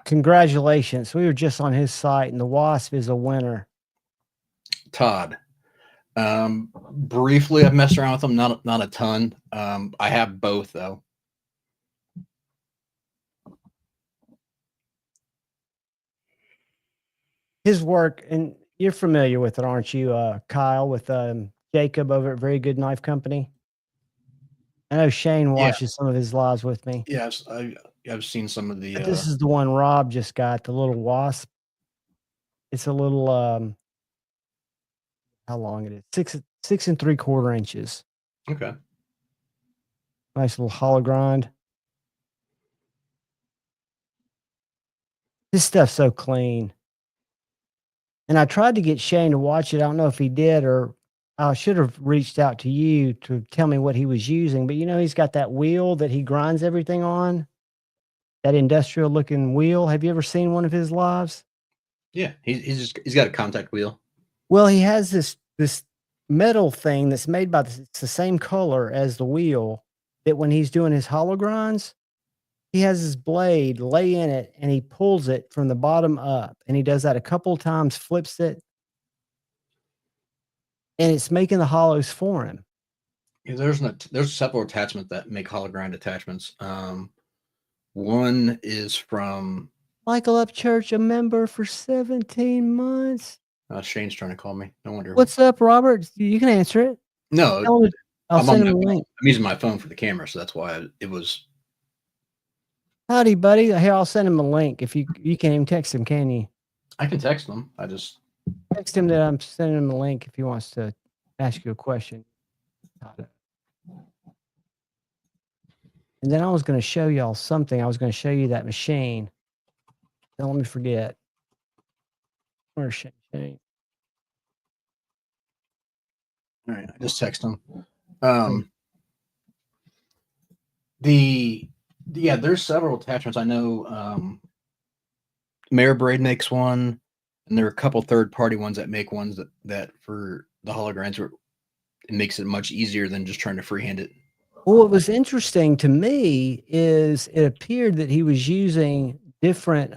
congratulations. We were just on his site and the Wasp is a winner. Todd. Briefly I've messed around with them, not a ton. I have both though. His work, and you're familiar with it, aren't you, Kyle, with Jacob over at Very Good Knife Company? I know Shane watches some of his lives with me. Yes, I've seen some of the. This is the one Rob just got, the little Wasp. It's a little, how long it is? 6 3/4 inches. Okay. Nice little hollow grind. This stuff's so clean. And I tried to get Shane to watch it. I don't know if he did, or I should have reached out to you to tell me what he was using. But he's got that wheel that he grinds everything on, that industrial looking wheel. Have you ever seen one of his lives? Yeah, he's got a contact wheel. Well, he has this metal thing that's made by it's the same color as the wheel, that when he's doing his hollow grinds, he has his blade lay in it and he pulls it from the bottom up, and he does that a couple of times, flips it, and it's making the hollows for him. Yeah, there's several attachments that make hollow grind attachments. One is from Michael Upchurch, a member for 17 months. Shane's trying to call me. No wonder. What's up, Robert? You can answer it. No, I'll send him a link. I'm using my phone for the camera, so that's why it was. Howdy, buddy. Here, I'll send him a link. If you can't even text him, can you? I can text him. I just text him that I'm sending him a link if he wants to ask you a question. And then I was going to show y'all something. I was going to show you that machine. Don't let me forget. Where's Shane? All right, I just text him. There's several attachments. I know Mayor Braid makes one, and there are a couple third-party ones that make ones that for the hollow grinds. it makes it much easier than just trying to freehand it. Well, what was interesting to me is it appeared that he was using different,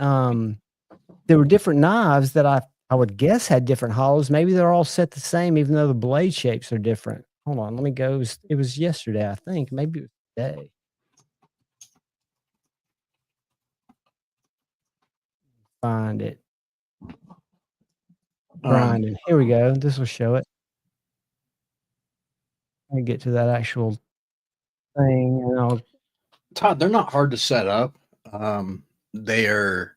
there were different knives that I would guess had different hollows. Maybe they're all set the same, even though the blade shapes are different. Hold on, let me go. It was yesterday, I think. Maybe it was today. Find it. Grinding. Here we go. This will show it. Let me get to that actual thing, and I'll. Todd, they're not hard to set up. They are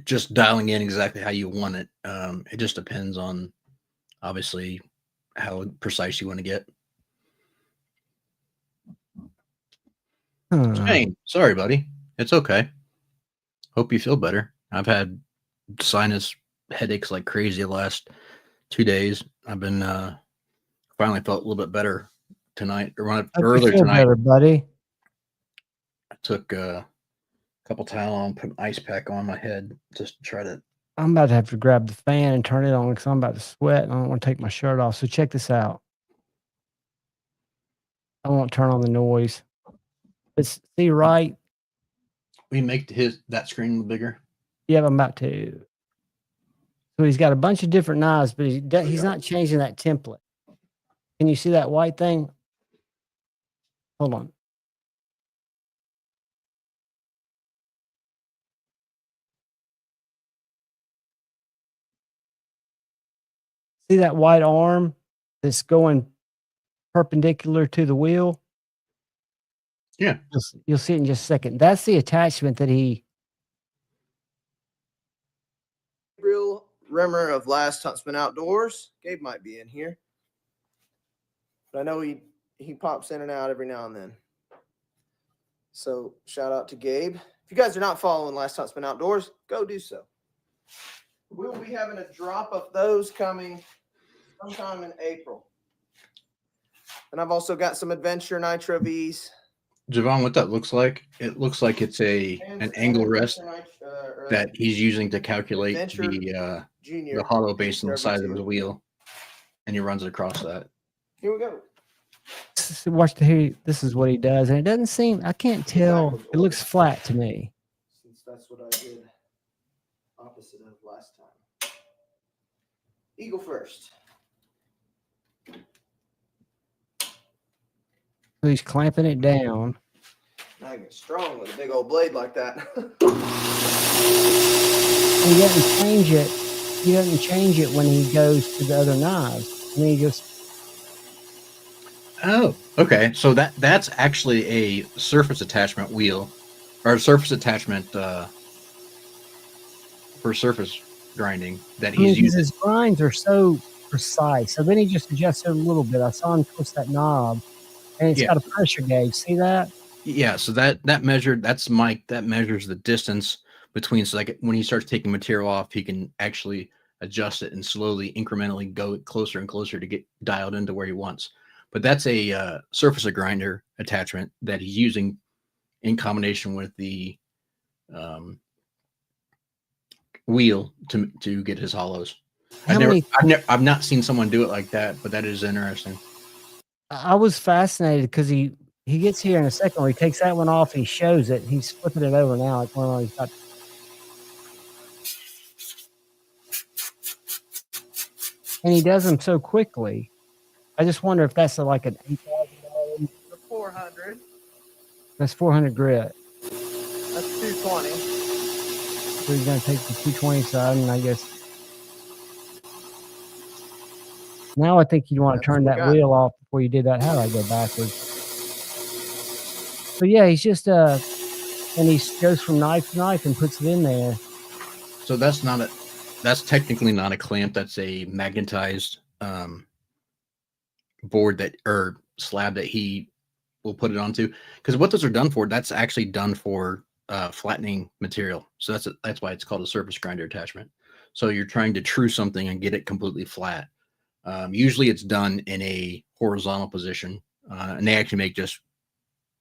just dialing in exactly how you want it. It just depends on, obviously, how precise you want to get. Shane, sorry, buddy. It's okay. Hope you feel better. I've had sinus headaches like crazy the last 2 days. I've been finally felt a little bit better tonight. Earlier tonight, better, buddy. I took a couple Tylenol and put an ice pack on my head just to try to. I'm about to have to grab the fan and turn it on because I'm about to sweat and I don't want to take my shirt off. So check this out. I won't turn on the noise. Let's see, right? We make that screen bigger. Yeah, I'm about to. So he's got a bunch of different knives, but he's not changing that template. Can you see that white thing? Hold on. See that white arm that's going perpendicular to the wheel? Yeah. You'll see it in just a second. That's the attachment that he. Gabriel Rimmer of Last Huntsman Outdoors. Gabe might be in here. But I know he pops in and out every now and then. So shout out to Gabe. If you guys are not following Last Huntsman Outdoors, go do so. We'll be having a drop of those coming sometime in April. And I've also got some Adventure Nitro Vs. Javon, what that looks like? It looks like it's an angle rest that he's using to calculate the hollow based on the size of his wheel, and he runs it across that. Here we go. Watch this is what he does, and it doesn't seem. I can't tell. It looks flat to me. Since that's what I did opposite of last time. Eagle first. So he's clamping it down. I get strong with a big old blade like that. He doesn't change it. He doesn't change it when he goes to the other knives. I mean, he just. Oh, okay. So that's actually a surface attachment wheel, or a surface attachment for surface grinding that he's using. His grinds are so precise. So then he just adjusts it a little bit. I saw him twist that knob, and it's got a pressure gauge. See that? Yeah. So that measures the distance between. So like when he starts taking material off, he can actually adjust it and slowly, incrementally go closer and closer to get dialed into where he wants. But that's a surface grinder attachment that he's using in combination with the wheel to get his hollows. I've not seen someone do it like that, but that is interesting. I was fascinated because he gets here in a second where he takes that one off, he shows it, he's flipping it over now like one of these got. And he does them so quickly. I just wonder if that's like an $8,000. 400. That's 400 grit. That's 220. So he's gonna take the 220 side, and I guess now I think you want to turn that wheel off before you did that. How do I go backwards? So yeah, he's just and he goes from knife to knife and puts it in there. So that's technically not a clamp. That's a magnetized board or slab that he will put it onto, because what those are done for, that's actually done for flattening material. So that's why it's called a surface grinder attachment. So you're trying to true something and get it completely flat. Usually it's done in a horizontal position, and they actually make just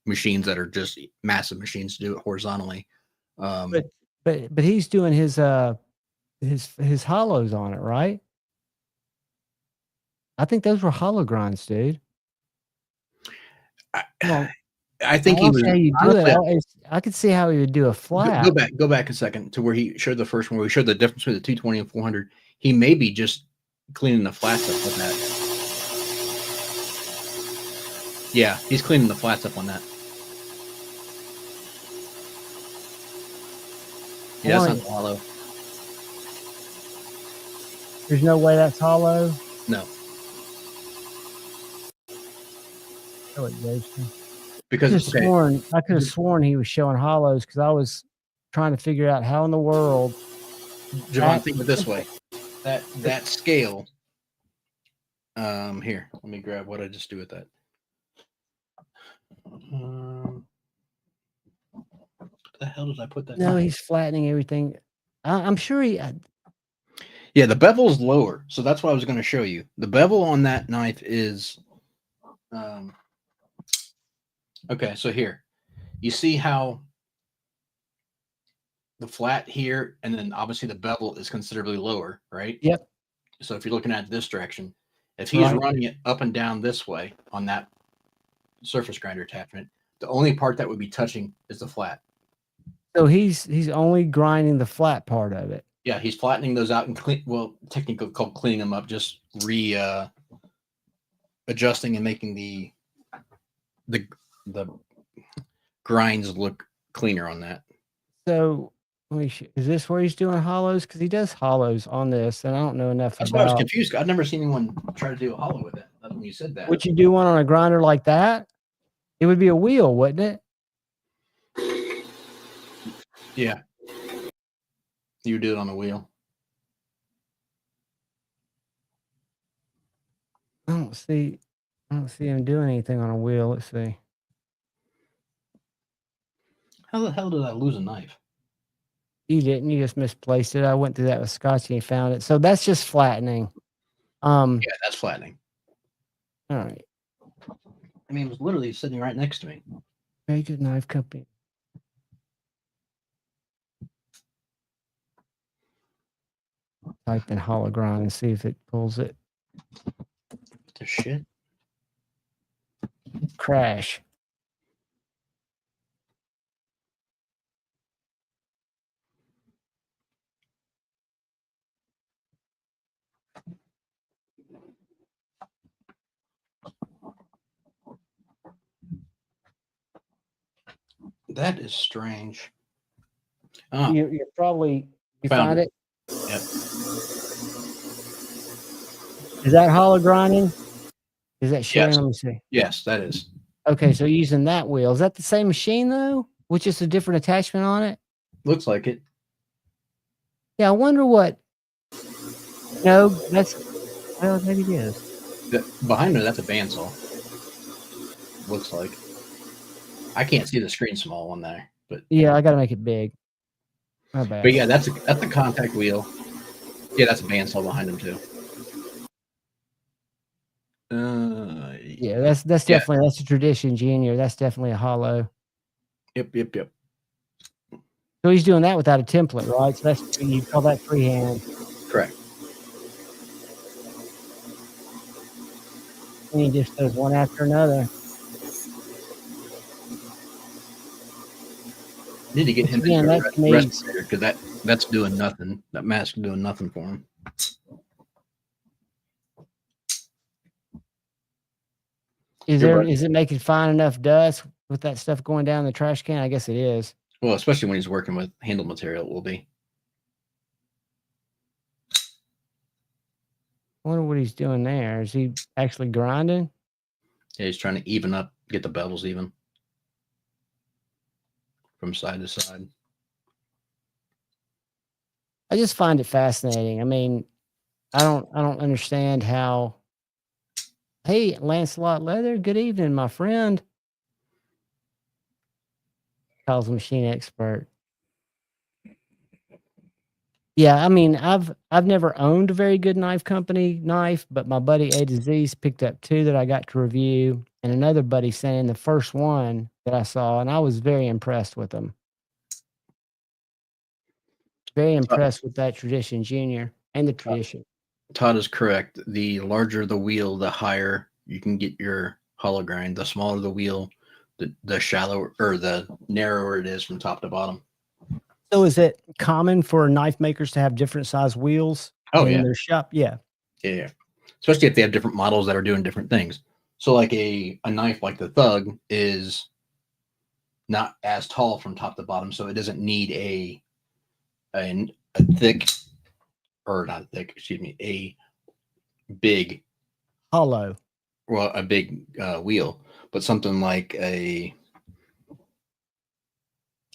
machines that are just massive machines to do it horizontally. But he's doing his hollows on it, right? I think those were hollow grinds, dude. I think he was. How you do it. I could see how he would do a flat. Go back a second to where he showed the first one, where he showed the difference between the 220 and 400. He may be just cleaning the flats up on that. Yeah, he's cleaning the flats up on that. Yeah, that's not hollow. There's no way that's hollow? No. Oh, it goes to. Because I could have sworn he was showing hollows because I was trying to figure out how in the world. Javon, think of it this way: that scale. Here, let me grab what I just do with that. What the hell did I put that? No, he's flattening everything. I'm sure he. Yeah, the bevel is lower, so that's what I was going to show you. The bevel on that knife is. Okay, so here, you see how the flat here, and then obviously the bevel is considerably lower, right? Yep. So if you're looking at this direction, if he's running it up and down this way on that surface grinder attachment, the only part that would be touching is the flat. So he's only grinding the flat part of it. Yeah, he's flattening those out and technically called cleaning them up, just adjusting and making the grinds look cleaner on that. So is this where he's doing hollows? Because he does hollows on this, and I don't know enough. That's why I was confused. I've never seen anyone try to do a hollow with it. That's when you said that. Would you do one on a grinder like that? It would be a wheel, wouldn't it? Yeah. You would do it on the wheel. I don't see him doing anything on a wheel. Let's see. How the hell did I lose a knife? You didn't. You just misplaced it. I went through that with Scotchy and found it. So that's just flattening. Yeah, that's flattening. All right. I mean, it was literally sitting right next to me. Very good knife company. Type in hollow grind and see if it pulls it. What the shit? Crash. That is strange. You probably found it. Yep. Is that hollow grinding? Is that sharing? Yes. Let me see. Yes, that is. Okay, so using that wheel. Is that the same machine though? With just a different attachment on it? Looks like it. Yeah, I wonder what. No, well, maybe it is. Behind her, that's a bandsaw. Looks like. I can't see the screen small on there, but yeah, I got to make it big. My bad. But yeah, that's a contact wheel. Yeah, that's a bandsaw behind him too. Yeah, that's definitely that's a Tradition Junior. That's definitely a hollow. Yep. So he's doing that without a template, right? So that's, you call that freehand. Correct. And he just does one after another. Need to get him Again, into that's a respirator because that's doing nothing. That mask is doing nothing for him. Is it making fine enough dust with that stuff going down the trash can? I guess it is. Well, especially when he's working with handle material, it will be. I wonder what he's doing there. Is he actually grinding? Yeah, he's trying to even up, get the bevels even from side to side. I just find it fascinating. I mean, I don't understand how. Hey, Lancelot Leather, good evening, my friend. Calls machine expert. Yeah, I mean, I've never owned a very good knife company knife, but my buddy A to Z's picked up two that I got to review, and another buddy sent in the first one that I saw, and I was very impressed with them. Very impressed with that Tradition Junior and the Tradition. Todd is correct. The larger the wheel, the higher you can get your hollow grind. The smaller the wheel, the shallower or the narrower it is from top to bottom. So is it common for knife makers to have different size wheels in their shop? Yeah. Yeah. Especially if they have different models that are doing different things. So like a knife like the Thug is not as tall from top to bottom, so it doesn't need a thick, or not thick, excuse me, a big hollow. Well, a big wheel, but something like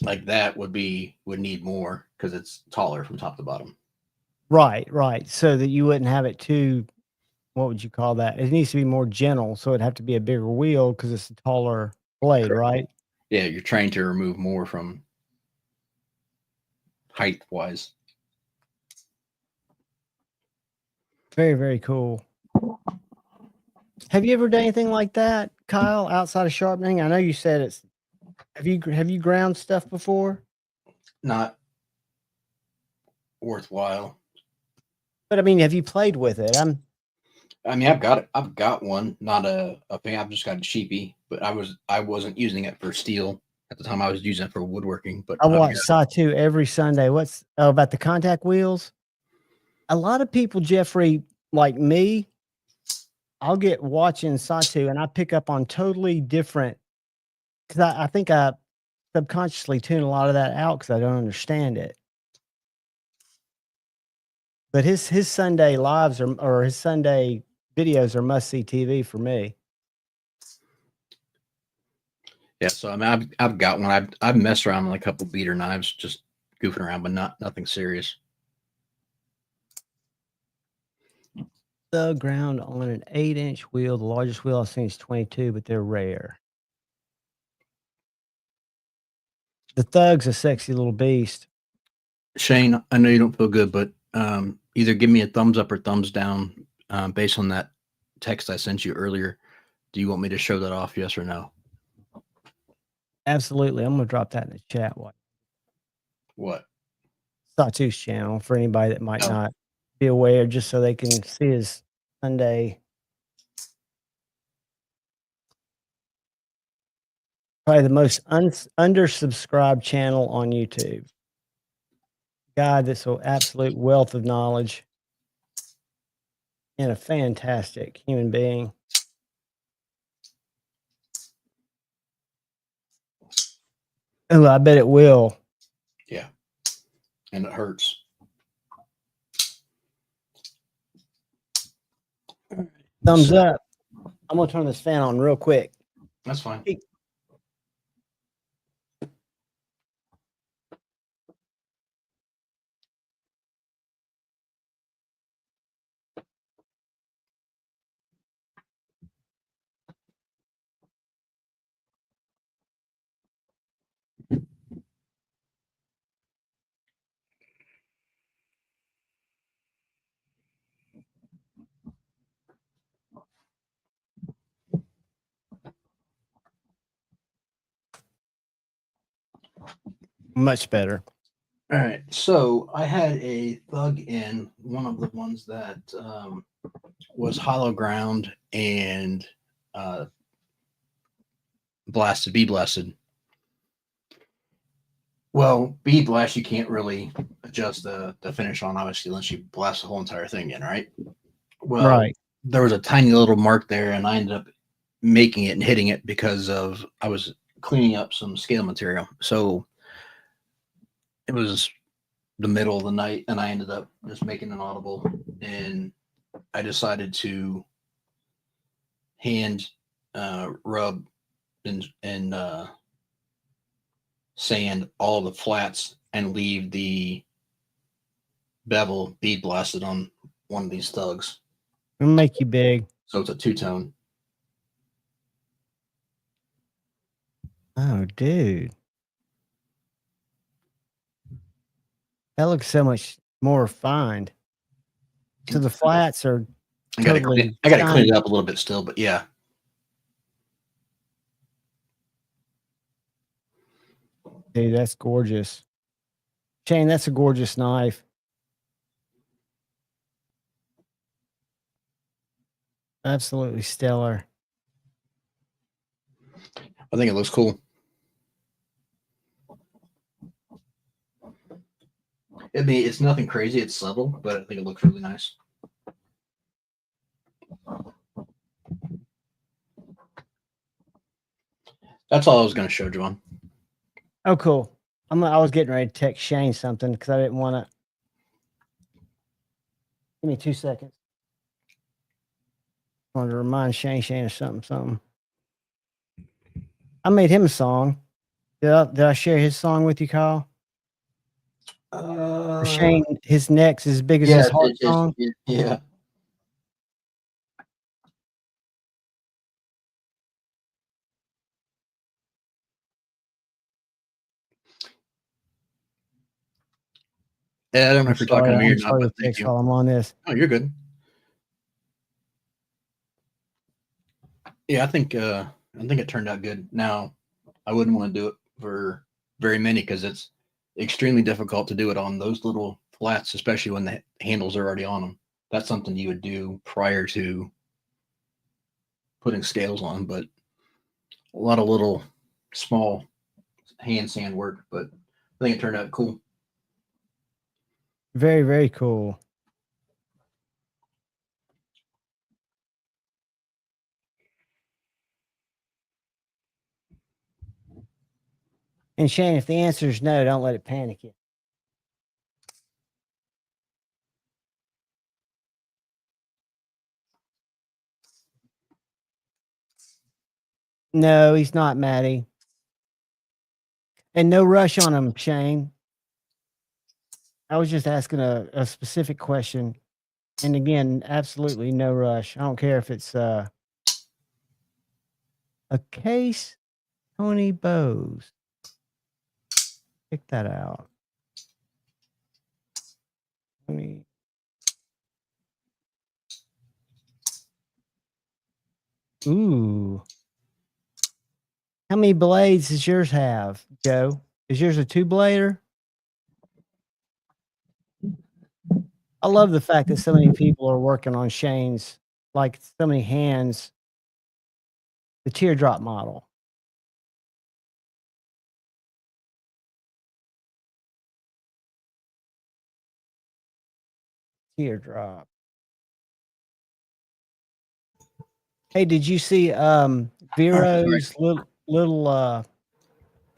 that would need more because it's taller from top to bottom. Right. So that you wouldn't have it too. What would you call that? It needs to be more gentle, so it'd have to be a bigger wheel because it's a taller blade, correct, right? Yeah, you're trying to remove more from height wise. Very, very cool. Have you ever done anything like that, Kyle, outside of sharpening? I know you said it's. Have you ground stuff before? Not worthwhile. But I mean, have you played with it? I've got it. I've got one, not a thing. I've just got a cheapie, but I wasn't using it for steel at the time. I was using it for woodworking. But I watch Saw2 every Sunday. What's about the contact wheels? A lot of people, Jeffrey, like me, I'll get watching Saw2 and I pick up on totally different, because I think I subconsciously tune a lot of that out because I don't understand it. But his Sunday lives or his Sunday videos are must-see TV for me. Yeah, so I mean, I've got one. I've messed around with a couple beater knives, just goofing around, but nothing serious. The ground on an 8-inch wheel. The largest wheel I've seen is 22, but they're rare. The Thug's a sexy little beast. Shane, I know you don't feel good, but either give me a thumbs up or thumbs down based on that text I sent you earlier. Do you want me to show that off, yes or no? Absolutely. I'm going to drop that in the chat. What? Saw2's channel for anybody that might not be aware, just so they can see his Sunday. Probably the most undersubscribed channel on YouTube. Guy that's an absolute wealth of knowledge and a fantastic human being. Oh, I bet it will. Yeah. And it hurts. Thumbs up. I'm going to turn this fan on real quick. That's fine. Much better. All right. So I had a Thug in, one of the ones that was hollow ground and blasted, be blasted. Well, bead blast, you can't really adjust the finish on, obviously, unless you blast the whole entire thing in, right? Well, there was a tiny little mark there, and I ended up making it and hitting it because of I was cleaning up some scale material. So it was the middle of the night, and I ended up just making an audible, and I decided to hand rub and sand all the flats and leave the bevel bead blasted on one of these Thugs. It'll make you big. So it's a two-tone. Oh, dude. That looks so much more refined. So the flats are I gotta clean it up a little bit still, but yeah. Dude, that's gorgeous. Shane, that's a gorgeous knife. Absolutely stellar. I think it looks cool. It's nothing crazy. It's subtle, but I think it looks really nice. That's all I was going to show, John. Oh, cool. I was getting ready to text Shane something because I didn't want to. Give me 2 seconds. I wanted to remind Shane of something. I made him a song. Did I share his song with you, Kyle? Shane, his neck's as big as his heart song. Yeah. I don't know if you're talking to me or not, but thank you. While I'm on this. Oh, you're good. Yeah, I think it turned out good. Now, I wouldn't want to do it for very many because it's extremely difficult to do it on those little flats, especially when the handles are already on them. That's something you would do prior to putting scales on, but a lot of little small hand sand work, but I think it turned out cool. Very, very cool. And Shane, if the answer is no, don't let it panic you. No, he's not, Maddie. And no rush on him, Shane. I was just asking a specific question. And again, absolutely no rush. I don't care if it's a case Tony Bose. Check that out. Ooh. How many blades does yours have, Joe? Is yours a 2-blader? I love the fact that so many people are working on Shane's, like so many hands, the teardrop model. Teardrop. Hey, did you see Vero's little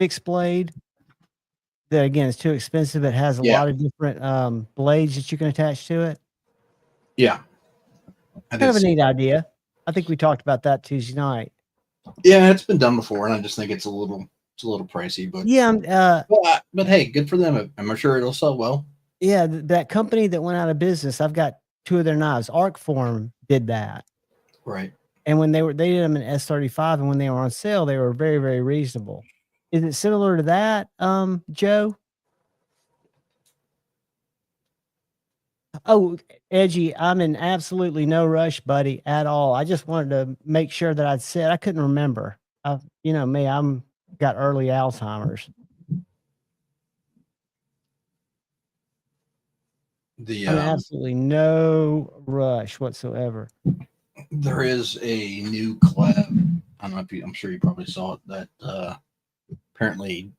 fixed blade? That again is too expensive. It has a lot of different blades that you can attach to it. Yeah. Kind of a neat idea. I think we talked about that Tuesday night. Yeah, it's been done before, and I just think it's a little pricey, but yeah. But hey, good for them. I'm sure it'll sell well. Yeah, that company that went out of business, I've got 2 of their knives. Arcform did that. Right. And when they did them in S35, and when they were on sale, they were very, very reasonable. Is it similar to that, Joe? Oh, Edgy, I'm in absolutely no rush, buddy, at all. I just wanted to make sure that I'd said I couldn't remember. You know me, I'm got early Alzheimer's. I'm absolutely no rush whatsoever. There is a new collab. I don't know if I'm sure you probably saw it. That apparently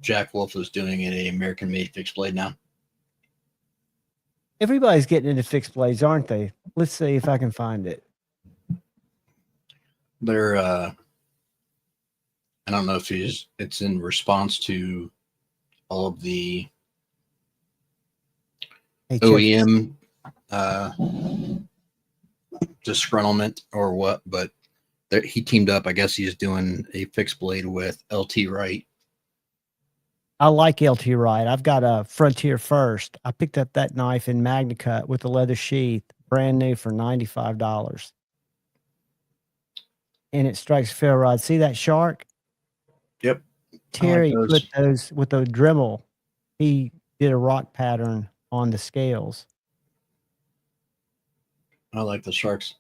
Jack Wolf is doing an American-made fixed blade now. Everybody's getting into fixed blades, aren't they? Let's see if I can find it. They're I don't know if it's in response to all of the OEM disgruntlement or what, but he teamed up. I guess he's doing a fixed blade with LT Wright. I like LT Wright. I've got a Frontier First. I picked up that knife in MagnaCut with a leather sheath, brand new for $95. And it strikes fair rod. See that shark? Yep. Terry put those with a Dremel. He did a rock pattern on the scales. I like the sharks.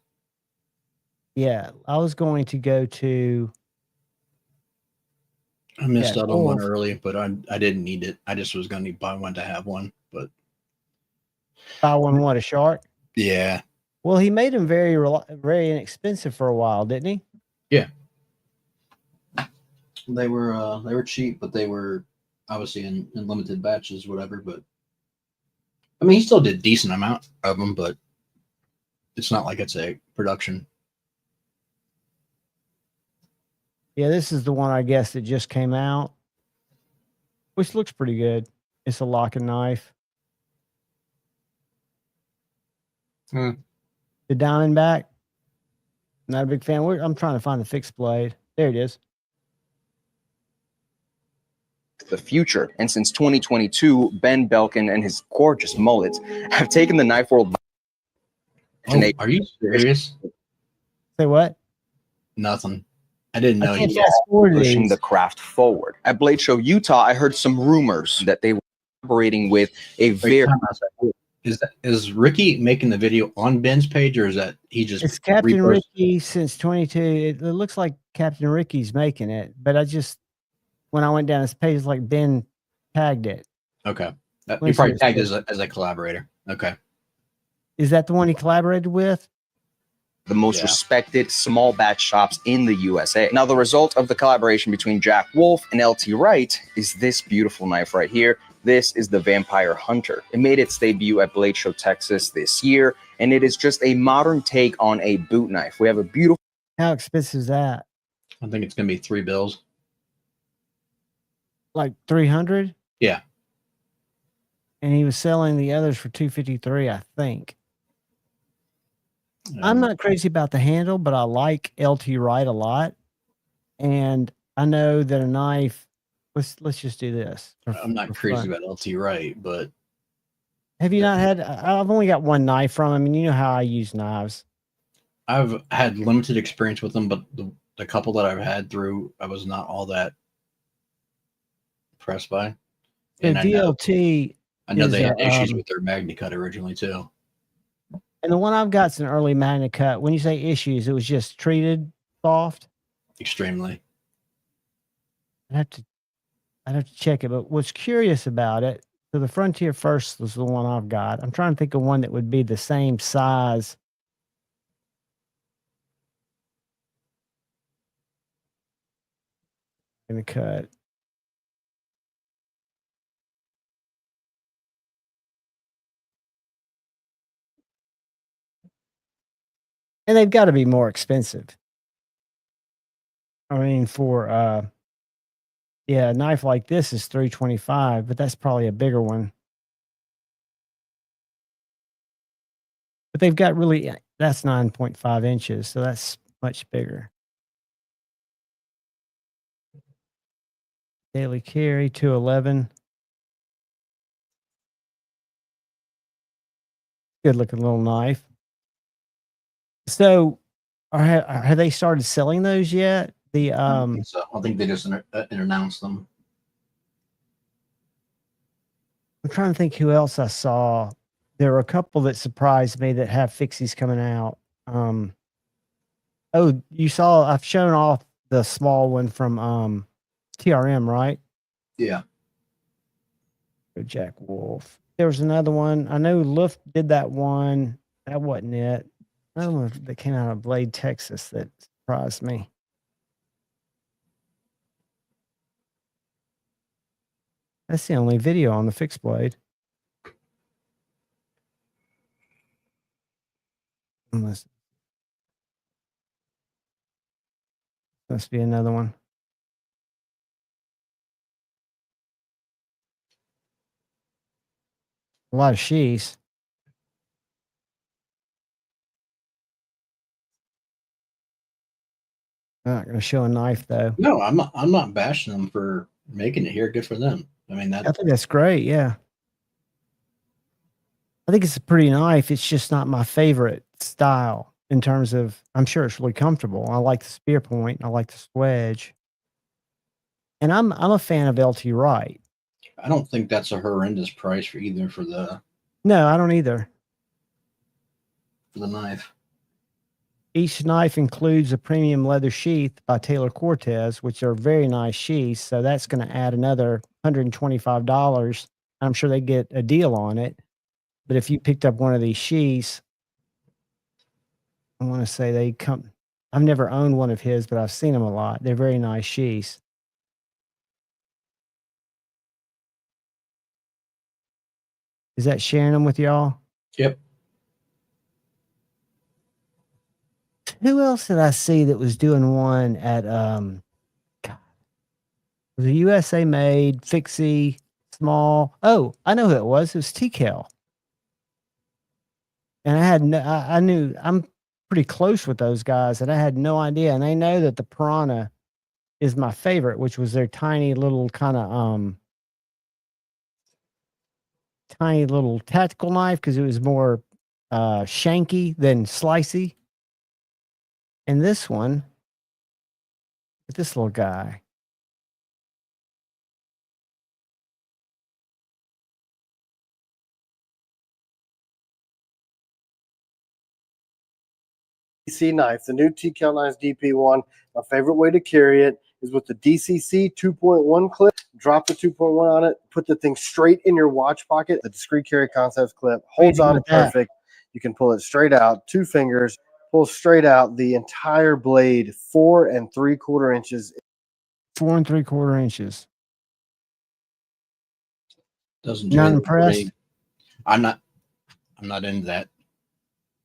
Yeah, I was going to go to. I missed out on one early, but I didn't need it. I just was going to buy one to have one. But buy one, what, a shark? Yeah. Well, he made them very inexpensive for a while, didn't he? Yeah. They were cheap, but they were obviously in limited batches, whatever. But I mean, he still did a decent amount of them, but it's not like it's a production. Yeah, this is the one I guess that just came out, which looks pretty good. It's a locking knife. The Diamondback. Not a big fan. I'm trying to find the fixed blade. There it is. The future. And since 2022, Ben Belkin and his gorgeous mullets have taken the knife world. Are you serious? Say what? Nothing. I didn't know he was pushing the craft forward. At Blade Show Utah, I heard some rumors that they were collaborating with a very. Is Ricky making the video on Ben's page, or is that he just? It's Captain Ricky since 22. It looks like Captain Ricky's making it, but when I went down his page, it's like Ben tagged it. Okay, he probably tagged as a collaborator. Okay, is that the one he collaborated with? The most respected small batch shops in the USA. Now, the result of the collaboration between Jack Wolf and LT Wright is this beautiful knife right here. This is the Vampire Hunter. It made its debut at Blade Show Texas this year, and it is just a modern take on a boot knife. We have a beautiful. How expensive is that? I think it's going to be $3. Like 300? Yeah. And he was selling the others for 253, I think. I'm not crazy about the handle, but I like LT Wright a lot. And I know that a knife, let's just do this. I'm not crazy about LT Wright, but have you not had? I've only got one knife from him, and you know how I use knives. I've had limited experience with them, but the couple that I've had through, I was not all that impressed by. And DLT. I know they had issues with their Magna Cut originally too. And the one I've got's an early Magna Cut. When you say issues, it was just treated soft. Extremely. I'd have to check it. But what's curious about it, so the Frontier First was the one I've got. I'm trying to think of one that would be the same size. In the cut. And they've got to be more expensive. I mean, for a knife like this is $325, but that's probably a bigger one. But they've got that's 9.5 inches, so that's much bigger. Daily carry 211. Good looking little knife. So, have they started selling those yet? I think they just announced them. I'm trying to think who else I saw. There were a couple that surprised me that have fixies coming out. You saw? I've shown off the small one from TRM, right? Yeah. Jack Wolf. There was another one. I know Luft did that one. That wasn't it. Another one that came out of Blade, Texas that surprised me. That's the only video on the fixed blade. Must be another one. A lot of sheaths. I'm not going to show a knife though. No, I'm not bashing them for making it here. Good for them. I mean, I think that's great. Yeah. I think it's a pretty knife. It's just not my favorite style in terms of, I'm sure it's really comfortable. I like the spear point. I like the swedge. And I'm a fan of LT Wright. I don't think that's a horrendous price for either for the. No, I don't either. For the knife. Each knife includes a premium leather sheath by Taylor Cortez, which are very nice sheaths. So that's going to add another $125. I'm sure they get a deal on it. But if you picked up one of these sheaths, I want to say they come. I've never owned one of his, but I've seen them a lot. They're very nice sheaths. Is that sharing them with y'all? Yep. Who else did I see that was doing one at God, was it USA made, Fixie, small? Oh, I know who it was. It was TKL. And I had I knew I'm pretty close with those guys, and I had no idea. And they know that the Piranha is my favorite, which was their tiny little kind of tiny little tactical knife because it was more shanky than slicey. And this one, this little guy. DCC knife, the new TKL Knives DP1. My favorite way to carry it is with the DCC 2.1 clip. Drop the 2.1 on it, put the thing straight in your watch pocket. The discrete carry concepts clip holds on perfect. You can pull it straight out, 2 fingers, pull straight out the entire blade, 4 3/4 inches. 4 3/4 inches. Doesn't do not anything impressed. for me. I'm not into that.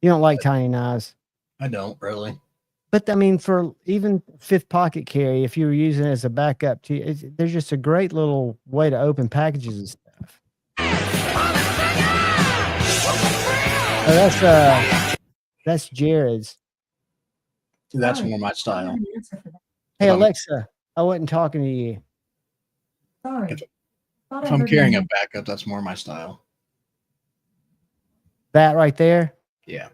You don't like tiny knives. I don't really. But I mean, for even 5th pocket carry, if you were using it as a backup, there's just a great little way to open packages and stuff. Oh, that's Jared's. That's more my style. Hey Alexa, I wasn't talking to you. Sorry. If I'm carrying a backup, that's more my style. That right there? Yeah.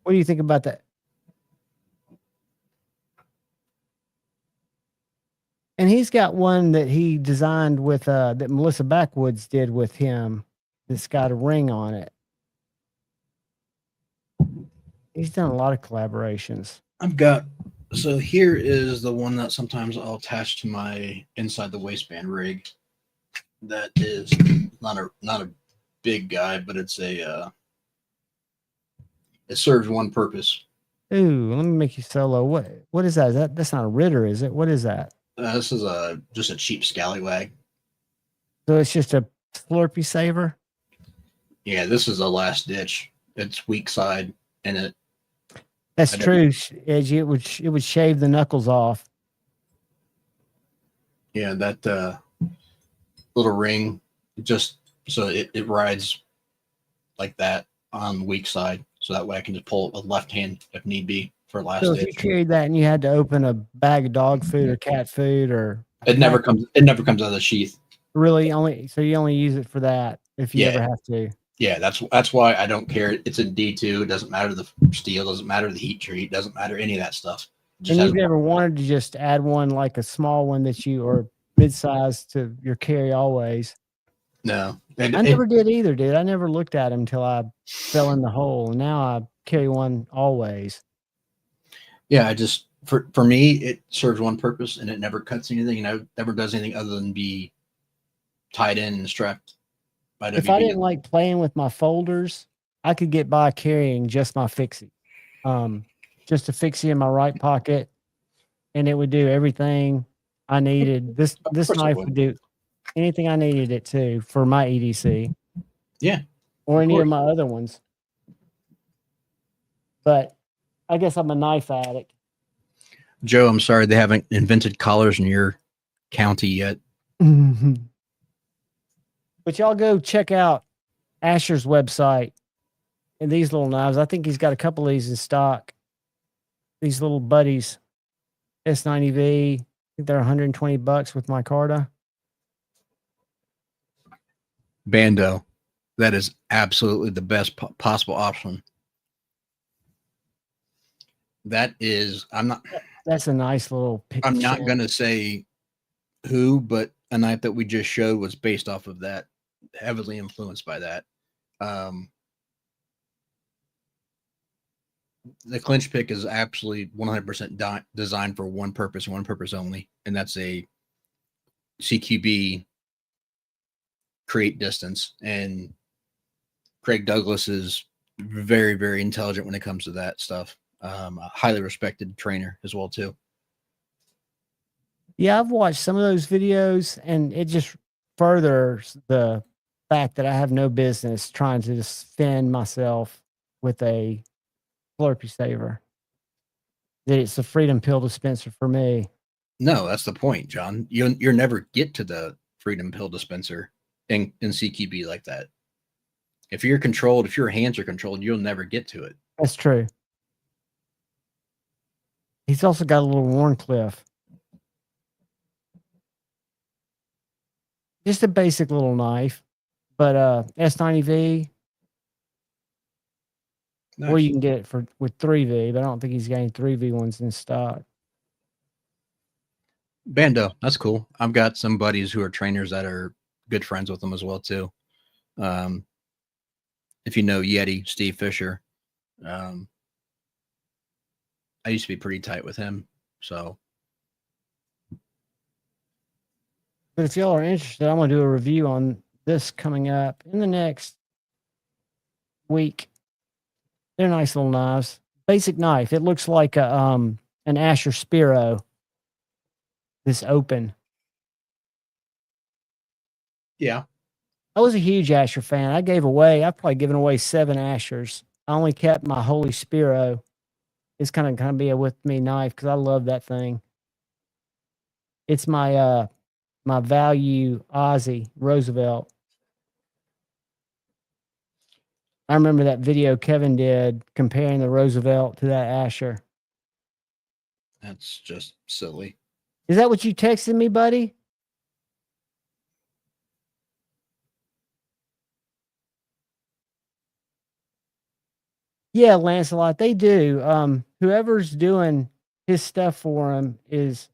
What do you think about that? And he's got one that he designed with that Melissa Backwoods did with him that's got a ring on it. He's done a lot of collaborations. So here is the one that sometimes I'll attach to my inside the waistband rig. That is not a big guy, but it serves one purpose. Ooh, let me make you solo. What is that? That's not a Ritter, is it? What is that? This is just a cheap scallywag. So it's just a Slurpee saver? Yeah, this is a last ditch. It's weak side, and it. That's true, Edgy. It would shave the knuckles off. Yeah, that little ring, just so it rides like that on the weak side, so that way I can just pull it with left hand if need be for last So ditch. if you carried that and you had to open a bag of dog food or cat food, or it never comes out of the sheath. Really, you only use it for that if you ever have to. Yeah, that's why I don't care. It's a D2. It doesn't matter the steel. Doesn't matter the heat treat. Doesn't matter any of that stuff. And you've never wanted to just add one like a small one that you or mid-size to your carry always? No, I never did either, dude. I never looked at them until I fell in the hole. And now I carry one always. Yeah, I just for me it serves one purpose and it never cuts anything. And it never does anything other than be tied in and strapped. If I didn't like playing with my folders, I could get by carrying just my fixie. Just a fixie in my right pocket, and it would do everything I needed. This knife would do anything I needed it to for my EDC. Yeah. Or any of my other ones. But I guess I'm a knife addict. Joe, I'm sorry they haven't invented collars in your county yet. But y'all go check out Asher's website and these little knives. I think he's got a couple of these in stock. These little buddies, S90V. I think they're $120 with micarta. Bando. That is absolutely the best possible option. That is, That's a nice little picture. I'm not going to say who, but a knife that we just showed was based off of that, heavily influenced by that. The clinch pick is absolutely 100% designed for one purpose only, and that's a CQB create distance. And Craig Douglas's Very, very intelligent when it comes to that stuff. A highly respected trainer as well too. Yeah, I've watched some of those videos, and it just furthers the fact that I have no business trying to defend myself with a Slurpee saver. That it's a freedom pill dispenser for me. No, that's the point, John. You'll never get to the freedom pill dispenser in CQB like that. If you're controlled, if your hands are controlled, you'll never get to it. That's true. He's also got a little Warncliffe. Just a basic little knife, but S90V. Nice. Or you can get it with 3V, but I don't think he's got any 3V ones in stock. Bando, that's cool. I've got some buddies who are trainers that are good friends with them as well too. If you know Yeti, Steve Fisher, I used to be pretty tight with him. So, but if y'all are interested, I'm going to do a review on this coming up in the next week. They're nice little knives. Basic knife. It looks like a an Asher Spiro. This open. Yeah. I was a huge Asher fan. I've probably given away 7 Ashers. I only kept my Holy Spiro. It's kind of be a with me knife because I love that thing. It's my my value Aussie Roosevelt. I remember that video Kevin did comparing the Roosevelt to that Asher. That's just silly. Is that what you texted me, buddy? Yeah, Lancelot, they do. Whoever's doing his stuff for him is...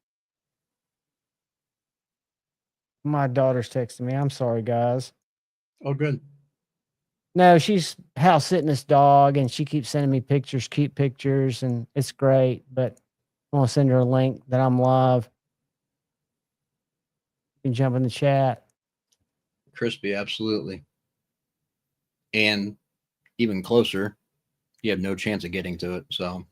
My daughter's texting me. I'm sorry, guys. Oh, good. No, she's house sitting this dog, and she keeps sending me pictures, cute pictures, and it's great. But I want to send her a link that I'm live. You can jump in the chat. Crispy, absolutely. And even closer, you have no chance of getting to it. So,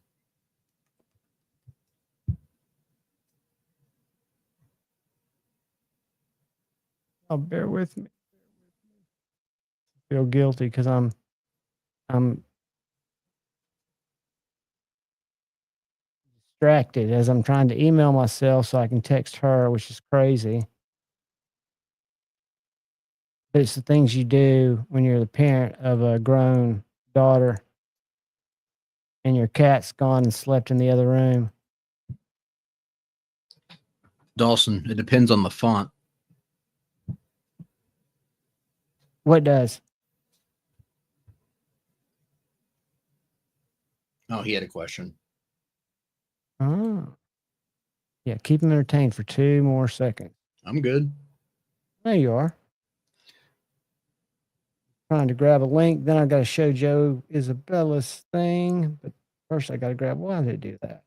oh, bear with me. I feel guilty because I'm distracted as I'm trying to email myself so I can text her, which is crazy. But it's the things you do when you're the parent of a grown daughter and your cat's gone and slept in the other room. Dawson, it depends on the font. What does? Oh, he had a question. Oh. Yeah, keep him entertained for 2 more seconds. I'm good. There you are. Trying to grab a link. Then I've got to show Joe Isabella's thing. But first I got to grab... Why did it do that?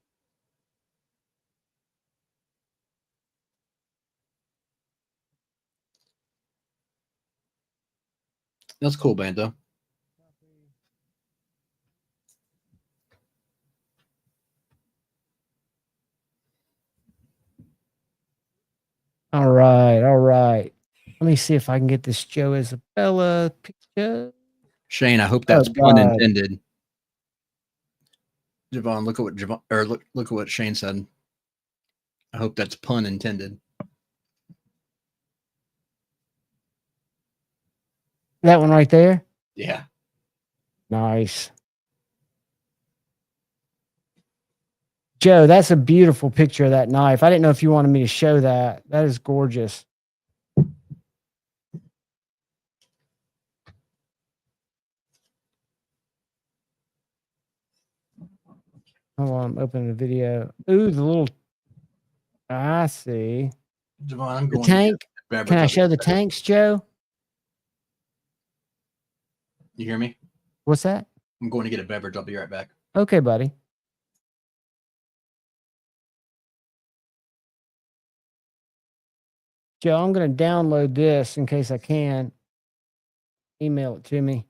That's cool, Bando. All right, all right. Let me see if I can get this Joe Isabella picture. Shane, I hope that's pun intended. Javon, look at what Javon, or look at what Shane said. I hope that's pun intended. That one right there? Yeah. Nice. Joe, that's a beautiful picture of that knife. I didn't know if you wanted me to show that. That is gorgeous. Hold on, I'm opening the video. Ooh, the little... I see. Javon, I'm going the tank. Can I show the tanks, Joe? You hear me? What's that? I'm going to get a beverage. I'll be right back. Okay, buddy. Joe, I'm going to download this in case I can. Email it to me.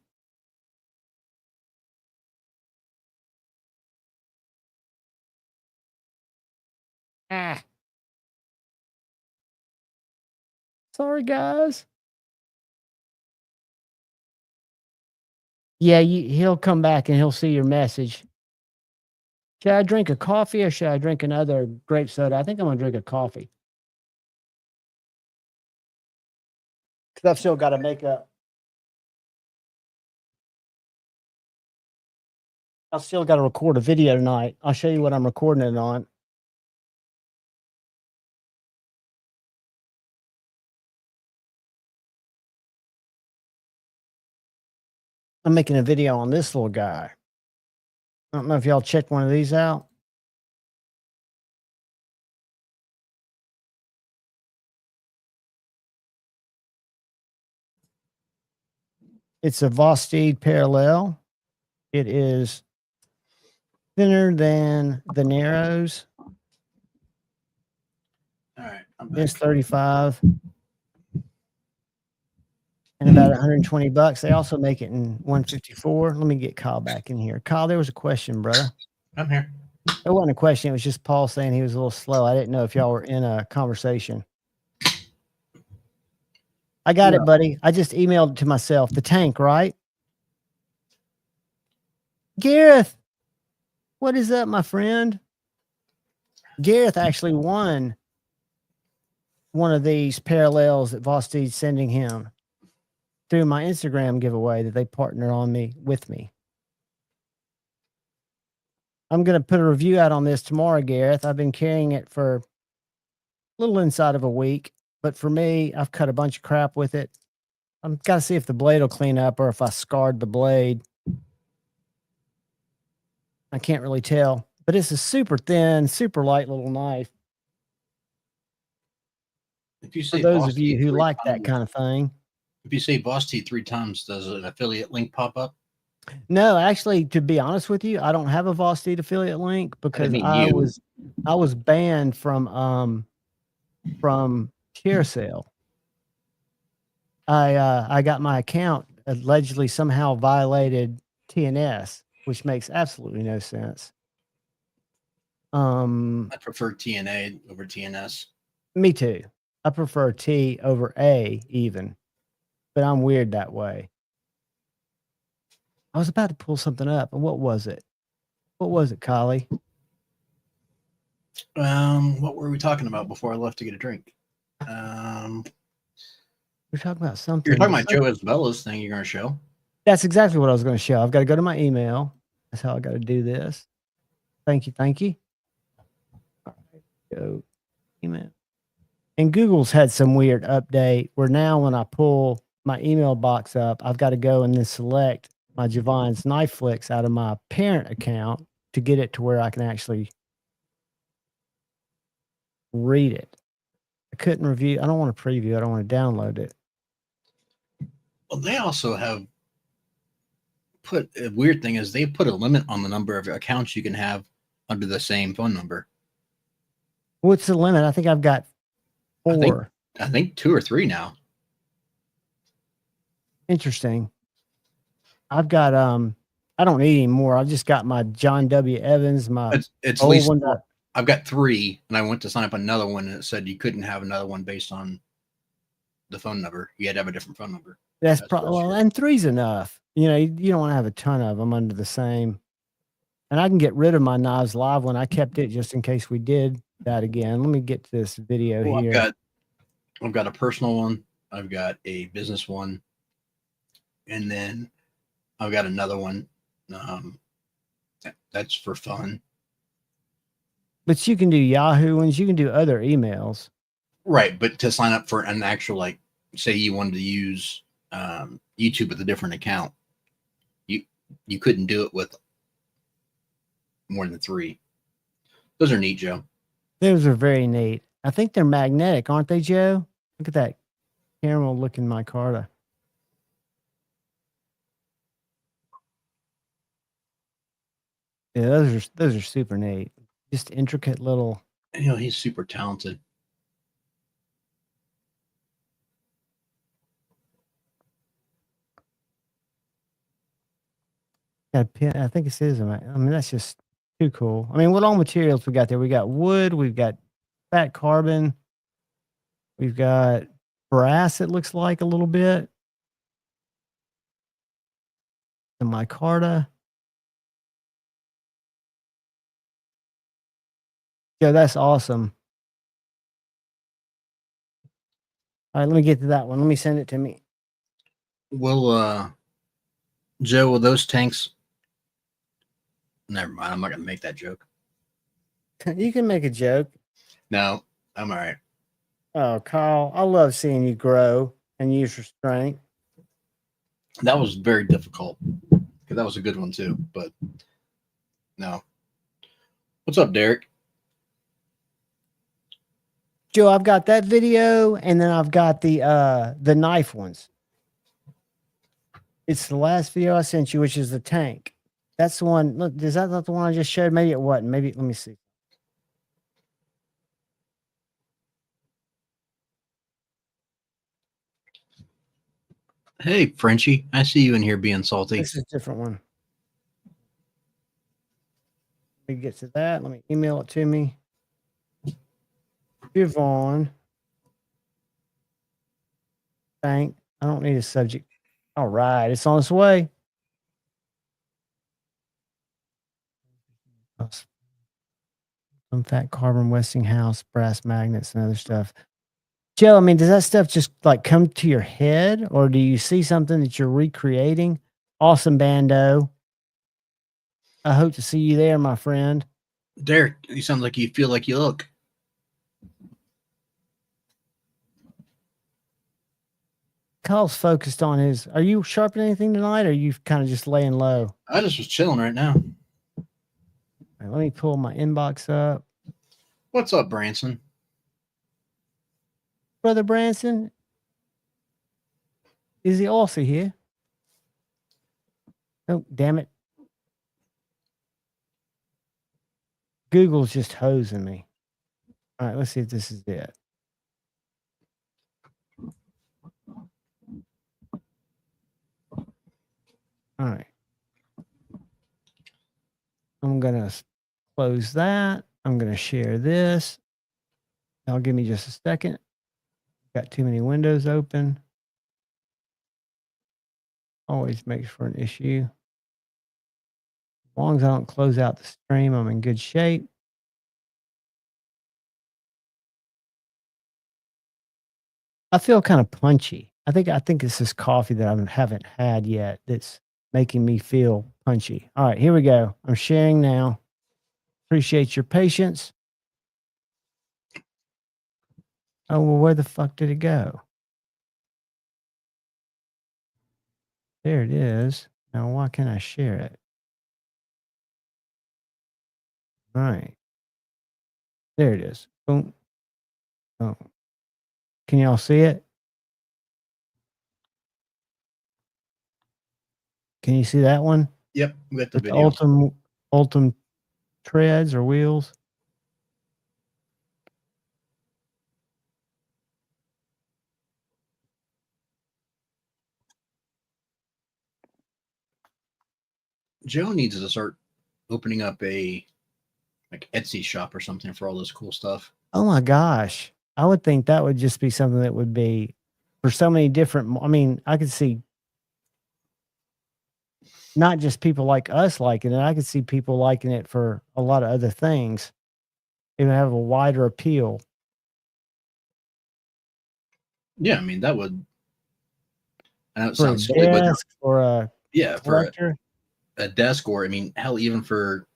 Ah. Sorry, guys. Yeah, he'll come back and he'll see your message. Should I drink a coffee or should I drink another grape soda? I think I'm going to drink a coffee. Because I've still got to make up. I've still got to record a video tonight. I'll show you what I'm recording it on. I'm making a video on this little guy. I don't know if y'all checked one of these out. It's a Vosteed parallel. It is thinner than the Narrows. All right. It's 35 and about 120 bucks. They also make it in 154. Let me get Kyle back in here. Kyle, there was a question, brother. I'm here. It wasn't a question. It was just Paul saying he was a little slow. I didn't know if y'all were in a conversation. I got it, buddy. I just emailed it to myself. The tank, right? Gareth, what is up, my friend? Gareth actually won one of these parallels that Vosteed's sending him through my Instagram giveaway that they partner on with me. I'm going to put a review out on this tomorrow, Gareth. I've been carrying it for a little inside of a week, but for me, I've cut a bunch of crap with it. I've got to see if the blade will clean up or if I scarred the blade. I can't really tell, but it's a super thin, super light little knife. If you say for those of you who like that kind of thing. If you say Vosteed 3 times, does an affiliate link pop up? No, actually, to be honest with you, I don't have a Vosteed affiliate link because I was banned from Carousel. I got my account allegedly somehow violated TNS, which makes absolutely no sense. I prefer TNA over TNS. Me too. I prefer T over A even, but I'm weird that way. I was about to pull something up, and what was it? What was it, Collie? What were we talking about before I left to get a drink? We're talking about something. You're talking about Joe Isabella's thing you're going to show. That's exactly what I was going to show. I've got to go to my email. That's how I got to do this. Thank you. Thank you. All right, go email. And Google's had some weird update where now when I pull my email box up, I've got to go and then select my Javon's Knife Flicks out of my parent account to get it to where I can actually read it. I couldn't review. I don't want to preview. I don't want to download it. Well, they also have put a weird thing is they put a limit on the number of accounts you can have under the same phone number. What's the limit? I think I've got 4. I think 2 or 3 now. Interesting. I've got I don't need any more. I've just got my John W. Evans, my it's at least one. I've got 3, and I went to sign up another one, and it said you couldn't have another one based on the phone number. You had to have a different phone number. That's probably well, and 3's enough. You know, you don't want to have a ton of them under the same. And I can get rid of my Knives Live one. I kept it just in case we did that again. Let me get to this video here. I've got a personal one. I've got a business one, and then I've got another one. That's for fun. But you can do Yahoo ones. You can do other emails. Right. But to sign up for an actual, like, say you wanted to use YouTube with a different account, you couldn't do it with more than 3. Those are neat, Joe. Those are very neat. I think they're magnetic, aren't they, Joe? Look at that caramel looking micarta. Yeah, those are super neat. Just intricate little. You know, he's super talented. I think it says. I mean, that's just too cool. I mean, what all materials we got there? We got wood. We've got fat carbon. We've got brass, it looks like a little bit. The micarta. Yeah, that's awesome. All right, let me get to that one. Let me send it to me. Well, Joe, will those tanks? Never mind. I'm not gonna make that joke. You can make a joke. No, I'm all right. Oh, Kyle, I love seeing you grow and use your strength. That was very difficult. That was a good one too, but no. What's up, Derek? Joe, I've got that video, and then I've got the knife ones. It's the last video I sent you, which is the tank. That's the one. Look, is that not the one I just showed? Maybe it wasn't. Maybe, let me see. Hey, Frenchie, I see you in here being salty. This is a different one. Let me get to that. Let me email it to me. Yvonne. Tank. I don't need a subject. All right, it's on its way. Some fat carbon, Westinghouse, brass magnets, and other stuff. Joe, I mean, does that stuff just like come to your head, or do you see something that you're recreating? Awesome, Bando. I hope to see you there, my friend. Derek, you sound like you feel like you look. Kyle's focused on his. Are you sharpening anything tonight, or are you kind of just laying low? I just was chilling right now. All right, let me pull my inbox up. What's up, Branson? Brother Branson, is he also here? Oh, damn it. Google's just hosing me. All right, let's see if this is it. All right. I'm going to close that. I'm going to share this. Now give me just a second. Got too many windows open. Always makes for an issue. As long as I don't close out the stream, I'm in good shape. I feel kind of punchy. I think it's this coffee that I haven't had yet that's making me feel punchy. All right, here we go. I'm sharing now. Appreciate your patience. Oh, well, where the fuck did it go? There it is. Now, why can't I share it? All right. There it is. Boom. Oh. Can y'all see it? Can you see that one? Yep, we got the video. Ultim treads or wheels. Joe needs to start opening up a like Etsy shop or something for all this cool stuff. Oh my gosh. I would think that would just be something that would be for so many different. I mean, I could see not just people like us liking it. I could see people liking it for a lot of other things. It would have a wider appeal. Yeah, I mean that would. I know it for sounds silly, but or a collector. For a desk, or I mean, hell, even for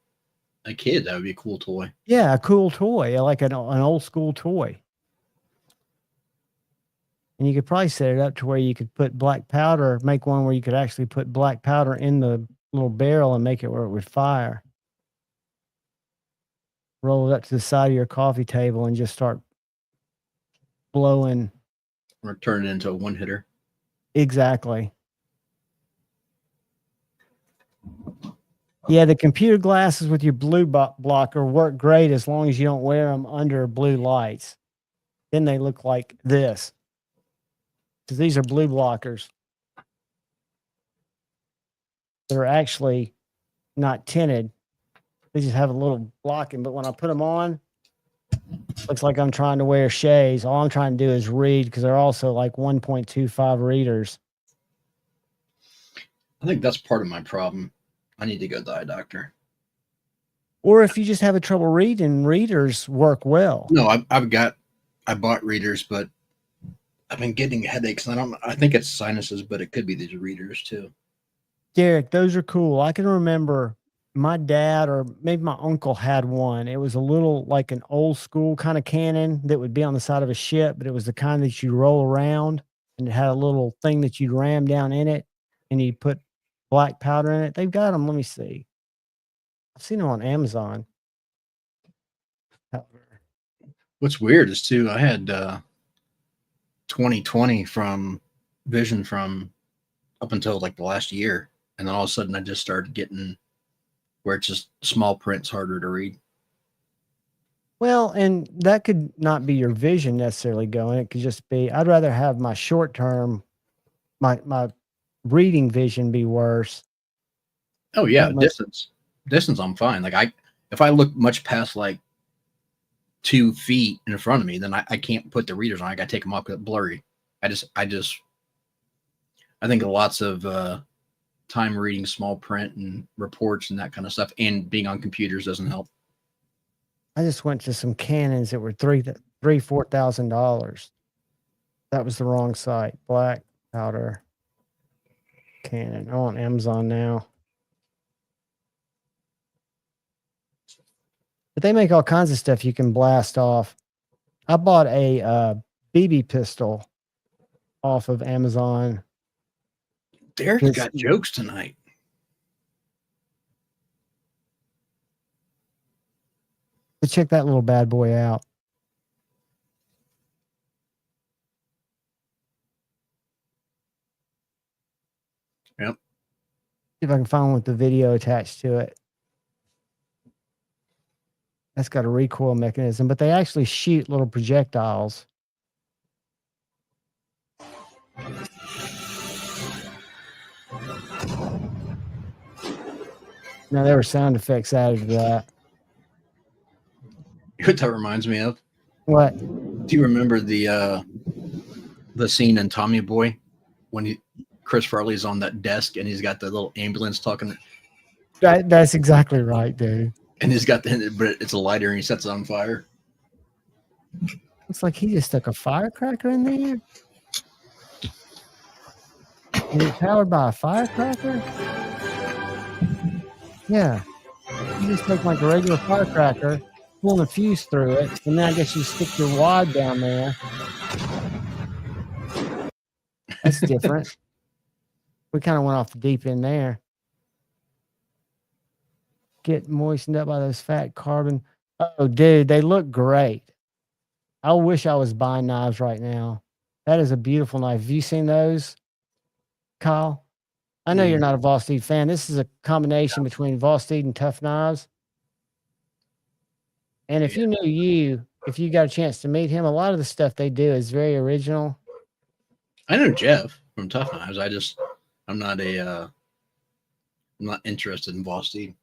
a kid, that would be a cool toy. Yeah, a cool toy, like an old school toy. And you could probably set it up to where you could put black powder, make one where you could actually put black powder in the little barrel and make it where it would fire. Roll it up to the side of your coffee table and just start blowing. Or turn it into a one hitter. Exactly. Yeah, the computer glasses with your blue blocker work great as long as you don't wear them under blue lights. Then they look like this. Because these are blue blockers. They're actually not tinted. They just have a little blocking. But when I put them on, Looks like I'm trying to wear shades. All I'm trying to do is read because they're also like 1.25 readers. I think that's part of my problem. I need to go to the eye doctor. Or if you just have a trouble reading, readers work well. No, I bought readers, but I've been getting headaches. I think it's sinuses, but it could be these readers too. Derek, those are cool. I can remember my dad or maybe my uncle had one. It was a little like an old school kind of cannon that would be on the side of a ship, but it was the kind that you roll around and it had a little thing that you'd ram down in it and you put black powder in it. They've got them. Let me see. I've seen them on Amazon. What's weird is too, I had 20/20 from vision from up until like the last year. And then all of a sudden I just started getting where it's just small print's harder to read. Well, and that could not be your vision necessarily going. It could just be, I'd rather have my short term, my reading vision be worse. Oh yeah. Distance I'm fine. Like if I look much past like 2 feet in front of me, then I can't put the readers on. I got to take them off because it's blurry. I think lots of time reading small print and reports and that kind of stuff and being on computers doesn't help. I just went to some cannons that were $4,000. That was the wrong site. Black powder cannon. I'm on Amazon now. But they make all kinds of stuff you can blast off. I bought a BB pistol off of Amazon. Derek's got jokes tonight. But check that little bad boy out. Yep. See if I can find one with the video attached to it. That's got a recoil mechanism, but they actually shoot little projectiles. Now there were sound effects added to that. What that reminds me of? What? Do you remember the scene in Tommy Boy when Chris Farley's on that desk and he's got the little ambulance talking? That's exactly right, dude. And he's got but it's a lighter and he sets it on fire. Looks like he just stuck a firecracker in there. Is it powered by a firecracker? Yeah. You just take like a regular firecracker, pull the fuse through it, and then I guess you stick your wad down there. That's different. We kind of went off the deep end there. Get moistened up by those fat carbon. Oh, dude, they look great. I wish I was buying knives right now. That is a beautiful knife. Have you seen those, Kyle? I know you're not a Vosteed fan. This is a combination between Vosteed and Tough Knives. And if you knew if you got a chance to meet him, a lot of the stuff they do is very original. I know Jeff from Tough Knives. I'm not interested in Vosteed.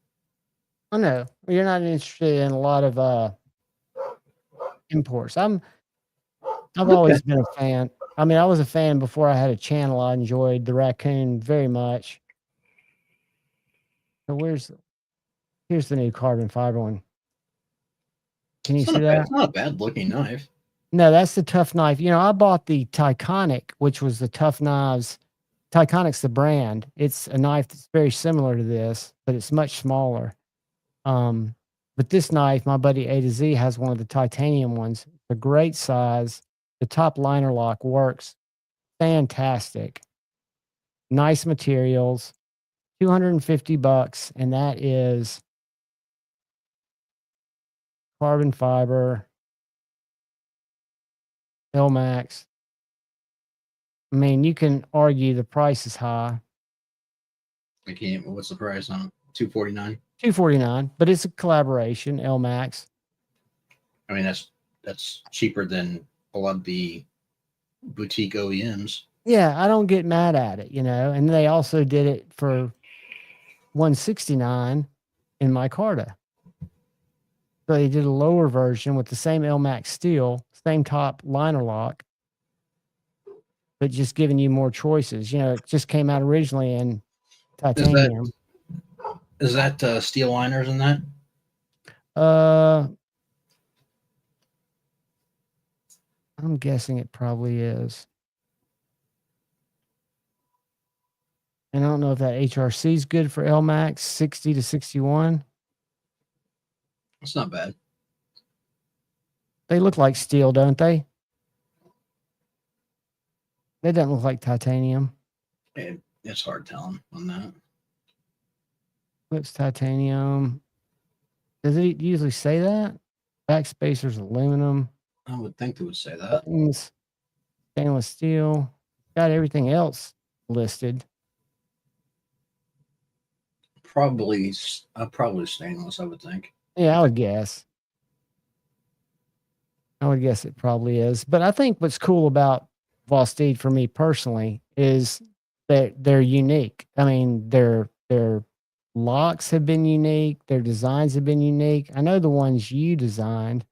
I know you're not interested in a lot of imports. I've always been a fan. I mean, I was a fan before I had a channel. I enjoyed the raccoon very much. So here's the new carbon fiber one. Can you see that? It's not a bad looking knife. No, that's the Tough Knife. You know, I bought the Tyconic, which was the Tough Knives. Tyconic's the brand. It's a knife that's very similar to this, but it's much smaller. But this knife, my buddy A to Z has one of the titanium ones. It's a great size. The top liner lock works fantastic. Nice materials. $250, and that is carbon fiber, L-Max. I mean, you can argue the price is high. I can't. What's the price on it? $249. $249, but it's a collaboration, L-Max. I mean, that's cheaper than a lot of the boutique OEMs. Yeah, I don't get mad at it, you know. And they also did it for $169 in my Carta. So they did a lower version with the same LMAX steel, same top liner lock, but just giving you more choices. You know, it just came out originally in titanium. Is that steel liners in that? I'm guessing it probably is. And I don't know if that HRC is good for LMAX 60 to 61. It's not bad. They look like steel, don't they? They don't look like titanium. It's hard telling on that. Looks titanium. Does it usually say that? Backspacer's aluminum. I would think it would say that. Buttons, stainless steel. Got everything else listed. Probably stainless, I would think. Yeah, I would guess. I would guess it probably is. But I think what's cool about Vosteed for me personally is that they're unique. I mean, their locks have been unique. Their designs have been unique. I know the ones you designed.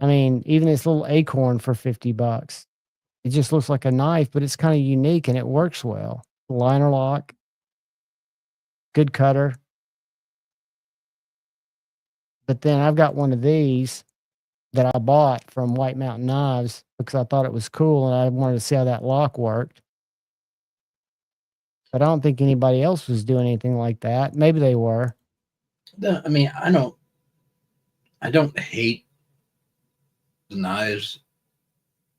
I mean, even this little acorn for $50. It just looks like a knife, but it's kind of unique and it works well. Liner lock, good cutter. But then I've got one of these that I bought from White Mountain Knives because I thought it was cool and I wanted to see how that lock worked. But I don't think anybody else was doing anything like that. Maybe they were. I mean, I don't hate the knives.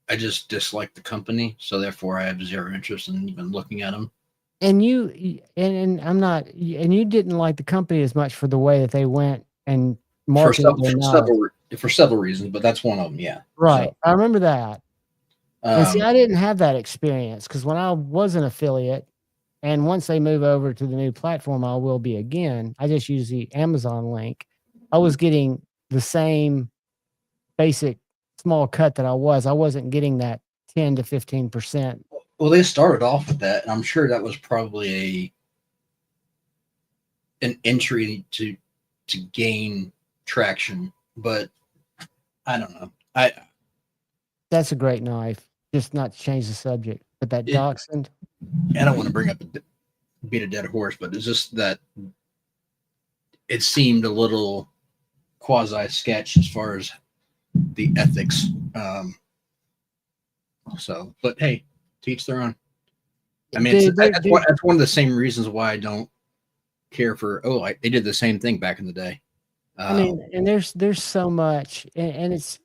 I just dislike the company, so therefore I have zero interest in even looking at them. And you didn't like the company as much for the way that they went and marketed for several reasons, but that's one of them. Yeah, right. So, I remember that. And see, I didn't have that experience because when I was an affiliate, and once they move over to the new platform, I will be again. I just use the Amazon link. I was getting the same basic small cut that I wasn't getting that 10 to 15%. Well, they started off with that, and I'm sure that was probably an entry to gain traction, but I don't know. That's a great knife. Just not to change the subject, but that Dachshund. I don't want to bring up beat a dead horse, but it's just that it seemed a little quasi sketch as far as the ethics. But hey, to each their own. I mean, that's one of the same reasons why I don't care for Olight. They did the same thing back in the day. I mean, and there's so much, and it's,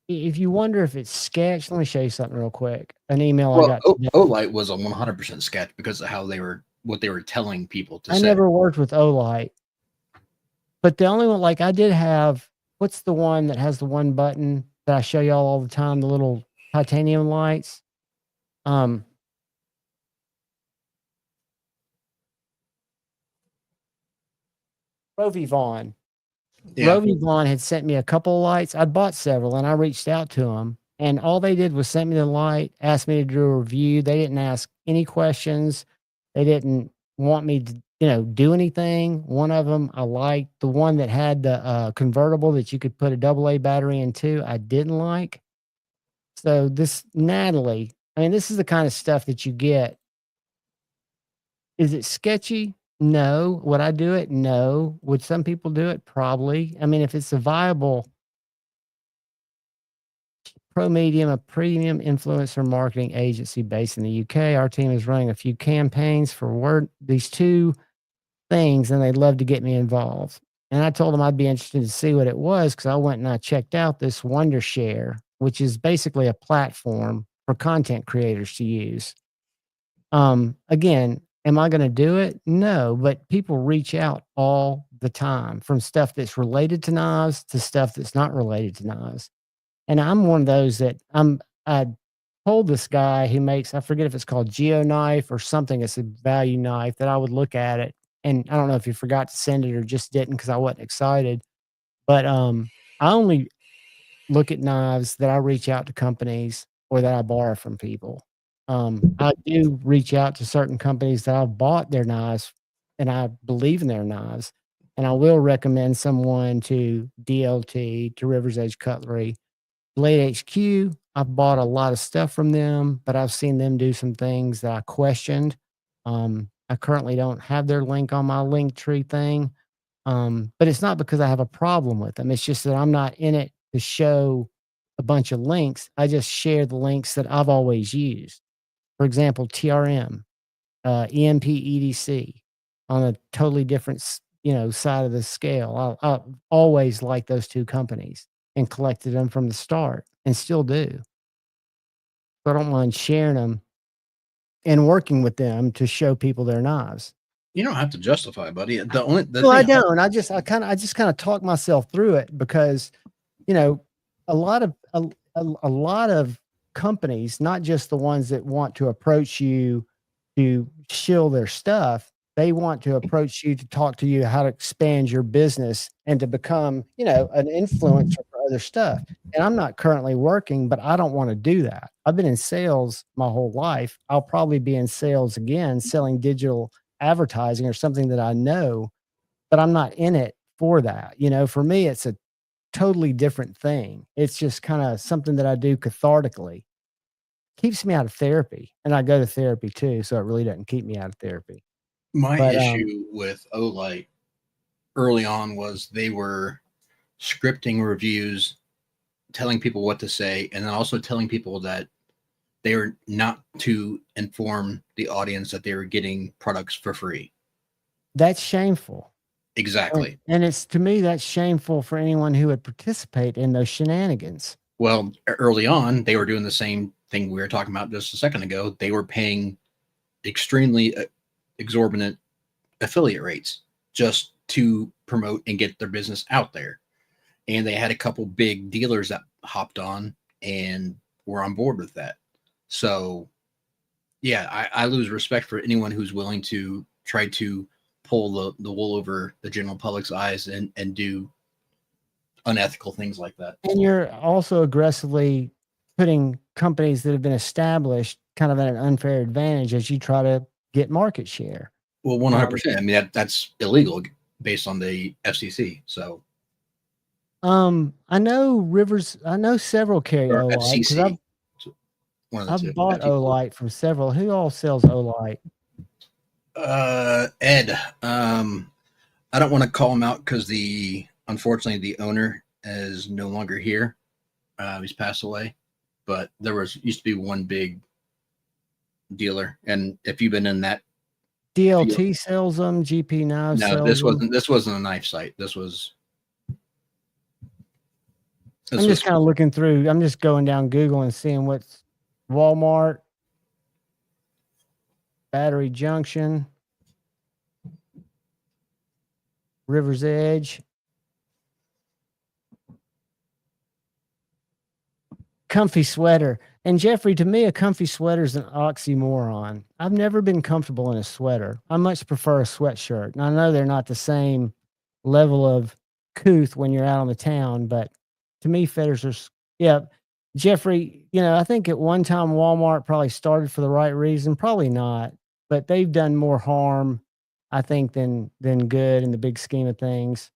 if you wonder if it's sketch, let me show you something real quick. An email I got. Olight was a 100% sketch because of how what they were telling people to say. I never worked with Olight, but the only one, like I did have, what's the one that has the one button that I show y'all all the time, the little titanium lights? Rovi Vaughn. Yeah. Rovi Vaughn had sent me a couple of lights. I'd bought several and I reached out to them, and all they did was send me the light, asked me to do a review. They didn't ask any questions. They didn't want me to, do anything. One of them I liked. The one that had the convertible that you could put a AA battery into, I didn't like. So this Natalie, I mean, this is the kind of stuff that you get. Is it sketchy? No. Would I do it? No. Would some people do it? Probably. I mean, if it's a viable Pro Medium, a premium influencer marketing agency based in the UK, our team is running a few campaigns for these two things, and they'd love to get me involved. And I told them I'd be interested to see what it was, because I went and I checked out this Wondershare, which is basically a platform for content creators to use. Again, am I going to do it? No, but people reach out all the time, from stuff that's related to knives to stuff that's not related to knives. And I'm one of those that I told this guy who makes, I forget if it's called Geo Knife or something, it's a value knife, that I would look at it. And I don't know if he forgot to send it or just didn't because I wasn't excited. But I only look at knives that I reach out to companies or that I borrow from people. I do reach out to certain companies that I've bought their knives and I believe in their knives. And I will recommend someone to DLT, to River's Edge Cutlery. Blade HQ, I've bought a lot of stuff from them, but I've seen them do some things that I questioned. I currently don't have their link on my Linktree thing, but it's not because I have a problem with them. It's just that I'm not in it to show a bunch of links. I just share the links that I've always used. For example, TRM, EMP EDC on a totally different side of the scale. I always liked those two companies and collected them from the start and still do. So I don't mind sharing them and working with them to show people their knives. You don't have to justify, buddy. I don't. I just kind of talk myself through it because, a lot of companies, not just the ones that want to approach you to shill their stuff, they want to approach you to talk to you how to expand your business and to become, an influencer for other stuff. And I'm not currently working, but I don't want to do that. I've been in sales my whole life. I'll probably be in sales again, selling digital advertising or something that I know, but I'm not in it for that. For me, it's a totally different thing. It's just kind of something that I do cathartically. Keeps me out of therapy, and I go to therapy too, so it really doesn't keep me out of therapy. My issue with Olight early on was they were scripting reviews, telling people what to say, and then also telling people that they were not to inform the audience that they were getting products for free. That's shameful. Exactly. And it's, to me, that's shameful for anyone who would participate in those shenanigans. Well, early on, they were doing the same thing we were talking about just a second ago. They were paying extremely exorbitant affiliate rates just to promote and get their business out there. And they had a couple big dealers that hopped on and were on board with that. So, yeah, I lose respect for anyone who's willing to try to pull the wool over the general public's eyes and do unethical things like that. And you're also aggressively putting companies that have been established kind of at an unfair advantage as you try to get market share. Well, 100%. I mean, that's illegal based on the FCC. So, I know several carry Olight. I've bought Olight from several. Who all sells Olight? Ed. I don't want to call him out because unfortunately the owner is no longer here. He's passed away, but there used to be one big dealer, and if you've been in that DLT field, sells them, GP Knives. No, this wasn't a knife site. This was. I'm just kind of looking through. I'm just going down Google and seeing what's Walmart, Battery Junction, River's Edge, comfy sweater. And Jeffrey, to me, a comfy sweater is an oxymoron. I've never been comfortable in a sweater. I much prefer a sweatshirt. And I know they're not the same level of couth when you're out on the town, but to me, fetters are, yeah. Jeffrey, I think at one time Walmart probably started for the right reason. Probably not, but they've done more harm, I think, than good in the big scheme of things.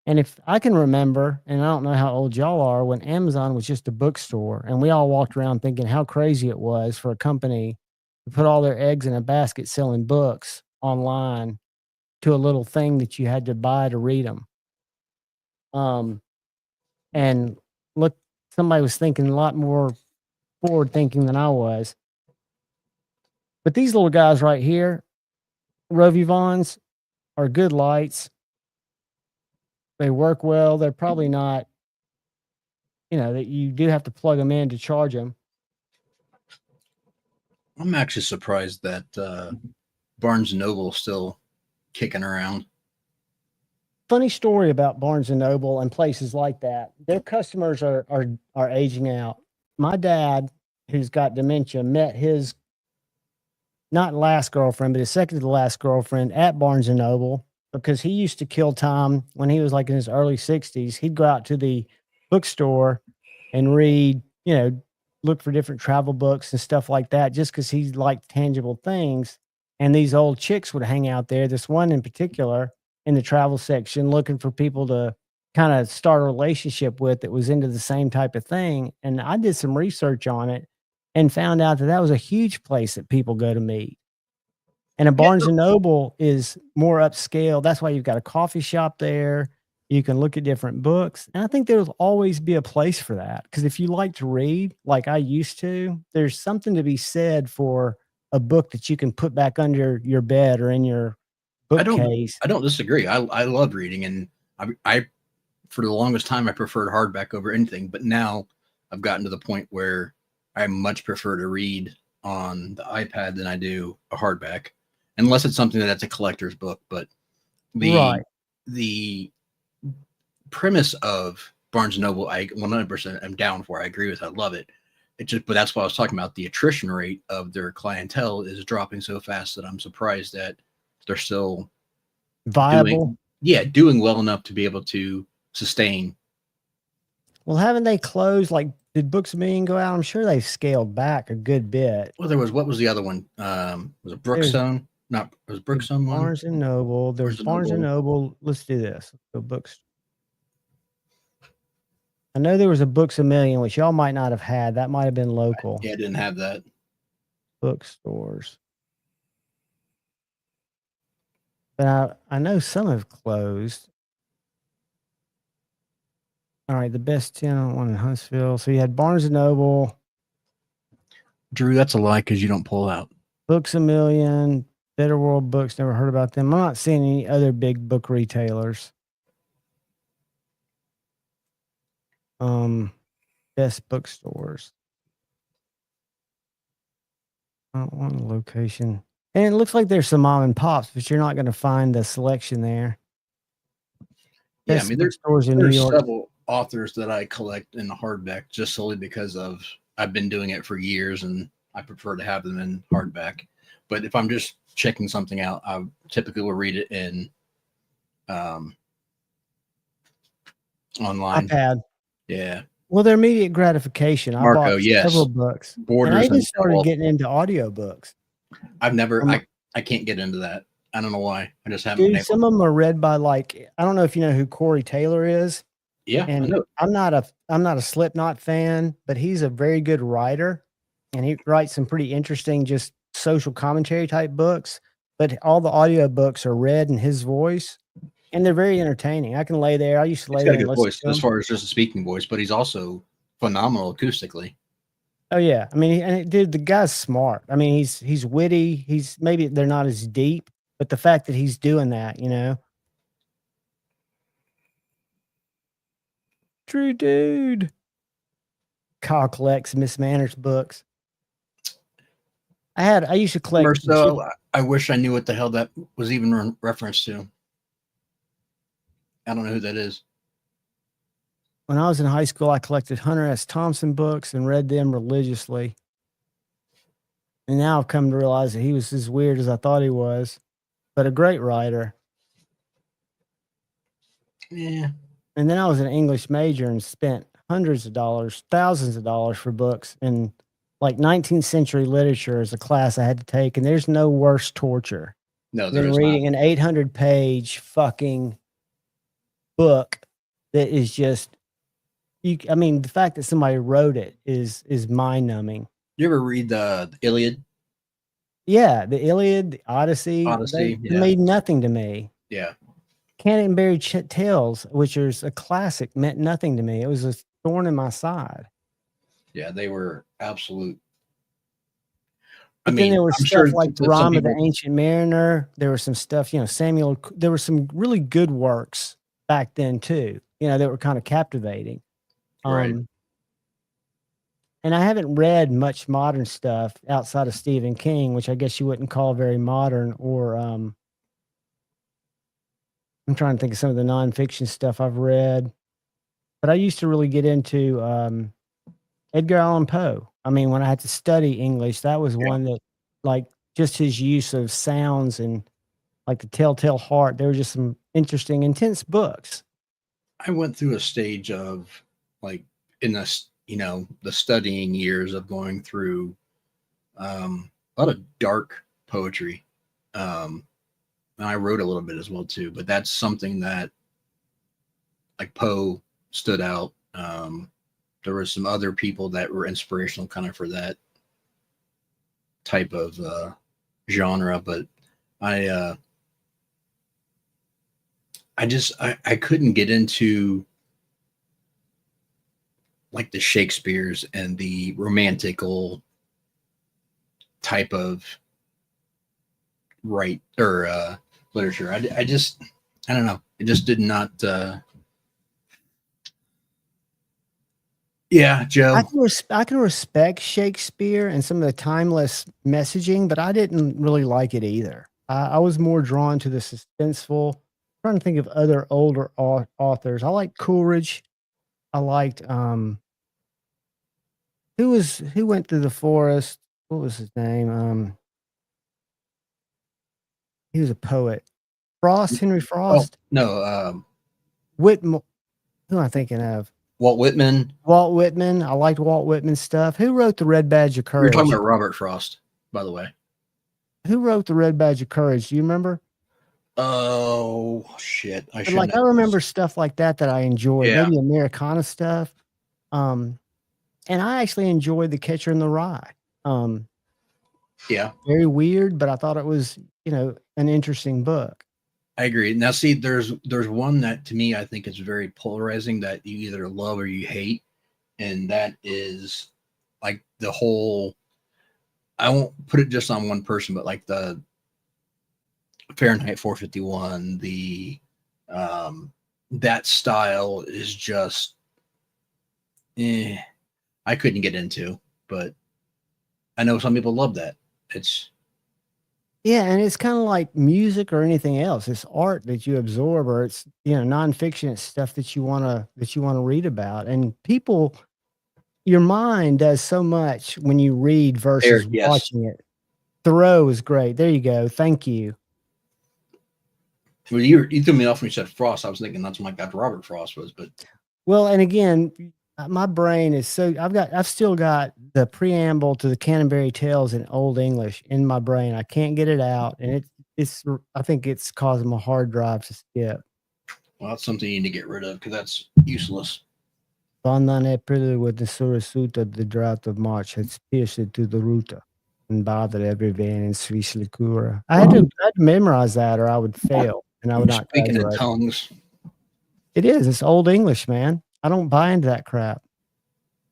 And if I can remember, and I don't know how old y'all are, when Amazon was just a bookstore and we all walked around thinking how crazy it was for a company to put all their eggs in a basket selling books online to a little thing that you had to buy to read them. And look, somebody was thinking a lot more forward thinking than I was. But these little guys right here, Rovivons, are good lights. They work well. They're probably not, that you do have to plug them in to charge them. I'm actually surprised that Barnes & Noble is still kicking around. Funny story about Barnes & Noble and places like that. Their customers are aging out. My dad, who's got dementia, met his not last girlfriend, but his second to last girlfriend at Barnes & Noble because he used to kill time when he was like in his early 60s. He'd go out to the bookstore and read, look for different travel books and stuff like that just because he liked tangible things. And these old chicks would hang out there. This one in particular, in the travel section looking for people to kind of start a relationship with that was into the same type of thing. And I did some research on it and found out that that was a huge place that people go to meet. And a Barnes and Noble is more upscale. That's why you've got a coffee shop there. You can look at different books. And I think there'll always be a place for that. Because if you like to read, like I used to, there's something to be said for a book that you can put back under your bed or in your bookcase. I don't disagree. I love reading, and I for the longest time I preferred hardback over anything. But now I've gotten to the point where I much prefer to read on the iPad than I do a hardback, unless it's something that's a collector's book. But the premise of Barnes & Noble, I 100% am down for. I agree with. I love it. It just, but that's what I was talking about. The attrition rate of their clientele is dropping so fast that I'm surprised that they're still viable. Doing well enough to be able to sustain. Well, haven't they closed? Like, did Books A Million go out? I'm sure they've scaled back a good bit. Well, there was, what was the other one? Was it Brookstone? Not, was Brookstone one? Barnes and Noble. There's Barnes and Noble. Let's do this. Go books. I know there was a Books A Million, which y'all might not have had. That might have been local. Yeah, I didn't have that. Bookstores. But I know some have closed. All right, the best 10 on one in Huntsville. So you had Barnes and Noble. Drew, that's a lie because you don't pull out. Books A Million, Better World Books. Never heard about them. I'm not seeing any other big book retailers. Best bookstores. I don't want a location. And it looks like there's some mom and pops, but you're not going to find the selection there. Yeah, I mean, there's several authors that I collect in the hardback just solely because of I've been doing it for years and I prefer to have them in hardback. But if I'm just checking something out, I typically will read it in online. iPad. Yeah. Well, they're immediate gratification. Marco, I bought several books. Borders and I even started getting into audiobooks. I've never, I can't get into that. I don't know why. I just haven't. Dude, some of them are read by, like, I don't know if you know who Corey Taylor is. Yeah, and I'm not a Slipknot fan, but he's a very good writer, and he writes some pretty interesting, just social commentary type books. But all the audiobooks are read in his voice, and they're very entertaining. I can lay there. I used to lay there and listen voice to him. As far as just a speaking voice, but he's also phenomenal acoustically. Oh yeah, I mean, dude, the guy's smart. I mean, he's witty. He's maybe they're not as deep, but the fact that he's doing that, you know. True dude. Kyle collects Miss Manners books. I used to collect. Marcel, I wish I knew what the hell that was even reference to. I don't know who that is. When I was in high school, I collected Hunter S. Thompson books and read them religiously. And now I've come to realize that he was as weird as I thought he was, but a great writer. Yeah. And then I was an English major and spent hundreds of dollars, thousands of dollars for books. And like 19th century literature is a class I had to take. And there's no worse torture than reading an 800-page fucking book that is just, I mean, the fact that somebody wrote it is mind-numbing. You ever read the Iliad? Yeah, the Iliad, the Odyssey. They made nothing to me. Yeah. Canterbury Tales, which is a classic, meant nothing to me. It was a thorn in my side. Yeah, they were absolute. But then there was stuff like the Ram of the Ancient Mariner. There was some stuff, you know, there were some really good works back then too, you know, that were kind of captivating. Right. And I haven't read much modern stuff outside of Stephen King, which I guess you wouldn't call very modern, or I'm trying to think of some of the nonfiction stuff I've read. But I used to really get into Edgar Allan Poe. I mean, when I had to study English, that was one that, like, just his use of sounds and like the Telltale Heart, there were just some interesting, intense books. I went through a stage of, like, in this, you know, the studying years of going through a lot of dark poetry. and I wrote a little bit as well too, but that's something that like Poe stood out. There were some other people that were inspirational kind of for that type of genre, but I couldn't get into like the Shakespeare's and the romantical type of literature. I don't know. It just did not. Yeah, Joe. I can respect Shakespeare and some of the timeless messaging, but I didn't really like it either. I was more drawn to the suspenseful. I'm trying to think of other older authors. I like Coleridge. I liked who went through the forest? What was his name? He was a poet. Frost, Henry Frost. Oh, no, Whitmore. Who am I thinking of? Walt Whitman. Walt Whitman. I liked Walt Whitman's stuff. Who wrote the Red Badge of Courage? You're talking about Robert Frost, by the way. Who wrote the Red Badge of Courage? Do you remember? Oh shit! I remember stuff like that I enjoyed. Yeah. Maybe Americana stuff. And I actually enjoyed The Catcher in the Rye. Yeah. Very weird, but I thought it was, an interesting book. I agree. Now, see, there's one that to me I think is very polarizing that you either love or you hate, and that is like the whole. I won't put it just on one person, but like the Fahrenheit 451, that style is just, I couldn't get into, but I know some people love that. Yeah, and it's kind of like music or anything else. It's art that you absorb, or it's nonfiction. It's stuff that you wanna read about. And people, your mind does so much when you read versus watching it. Thoreau is great. There you go. Thank you. Well, you threw me off when you said Frost. I was thinking that's like that Robert Frost was, but well, and again, my brain is so I've still got the preamble to the Canterbury Tales in Old English in my brain. I can't get it out, and I think it's causing my hard drive to skip. Well, that's something you need to get rid of because that's useless. Vandan April with the Surasuta, the drought of March had pierced it to the ruta and bothered every vein in Swiss liqueur. I had to memorize that or I would fail and I would not speaking in tongues. It is. It's Old English, man. I don't buy into that crap.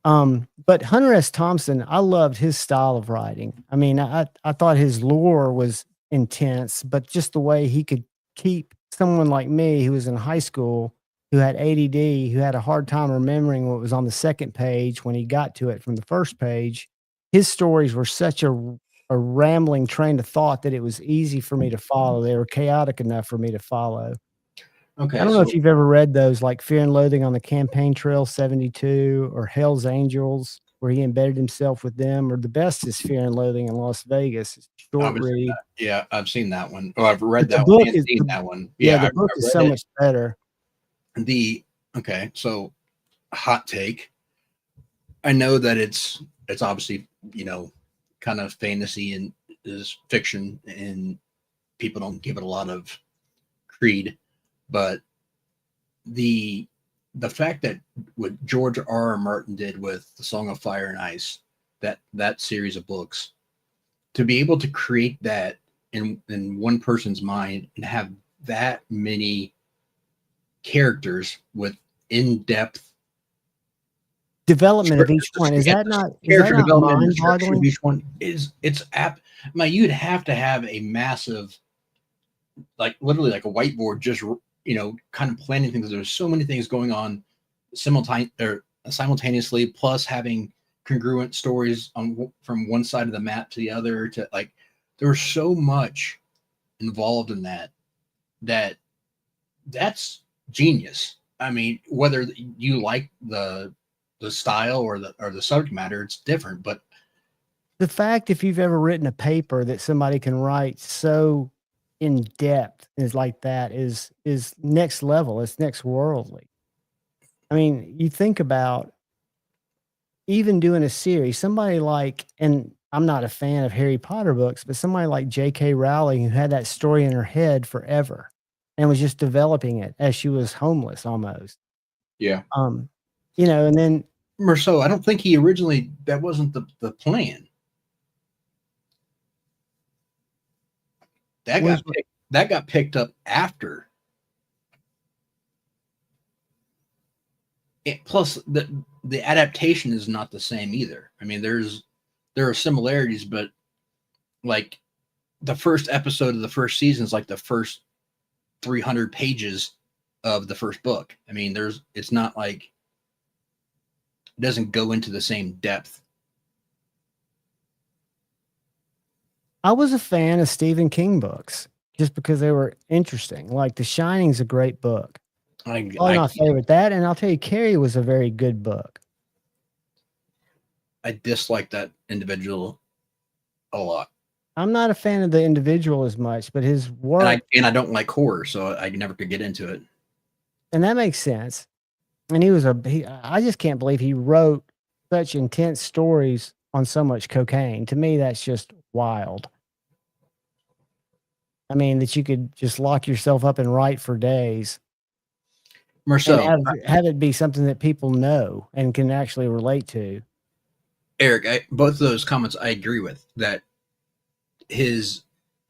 But Hunter S. Thompson, I loved his style of writing. I mean, I thought his lore was intense, but just the way he could keep someone like me who was in high school, who had ADD, who had a hard time remembering what was on the second page when he got to it from the first page. His stories were such a rambling train of thought that it was easy for me to follow. They were chaotic enough for me to follow. Okay. I don't know if you've ever read those, like Fear and Loathing on the Campaign Trail 72 or Hell's Angels, where he embedded himself with them, or the best is Fear and Loathing in Las Vegas. It's a short read. Yeah, I've seen that one. Oh, I've read that one and seen that one. Yeah, the book is so much better. Okay, so hot take. I know that it's obviously, kind of fantasy and is fiction and people don't give it a lot of creed. But the fact that what George R. Martin did with the Song of Fire and Ice, that series of books, to be able to create that in one person's mind and have that many characters with in-depth development of each one, is that not mind-boggling? Each one it's app. You'd have to have a massive, like literally like a whiteboard, just kind of planning things. There's so many things going on simultaneously, plus having congruent stories from one side of the map to the other. To like, there's so much involved in that's genius. I mean, whether you like the style or the subject matter, it's different. But the fact, if you've ever written a paper that somebody can write so in depth is like that is next level. It's next worldly. I mean, you think about even doing a series, somebody like, and I'm not a fan of Harry Potter books, but somebody like J.K. Rowling who had that story in her head forever and was just developing it as she was homeless almost. Yeah. You know, and then Marceau, I don't think he originally, that wasn't the plan. That got picked up after. Plus, the adaptation is not the same either. I mean, there are similarities, but like the first episode of the first season is like the first 300 pages of the first book. I mean, it's not like it doesn't go into the same depth. I was a fan of Stephen King books just because they were interesting. Like The Shining's a great book. Probably my favorite. That, and I'll tell you, Carrie was a very good book. I dislike that individual a lot. I'm not a fan of the individual as much, but his work. And I don't like horror, so I never could get into it. And that makes sense. And I just can't believe he wrote such intense stories on so much cocaine. To me, that's just wild. I mean, that you could just lock yourself up and write for days. Marceau, have it be something that people know and can actually relate to. Eric, both of those comments I agree with, that his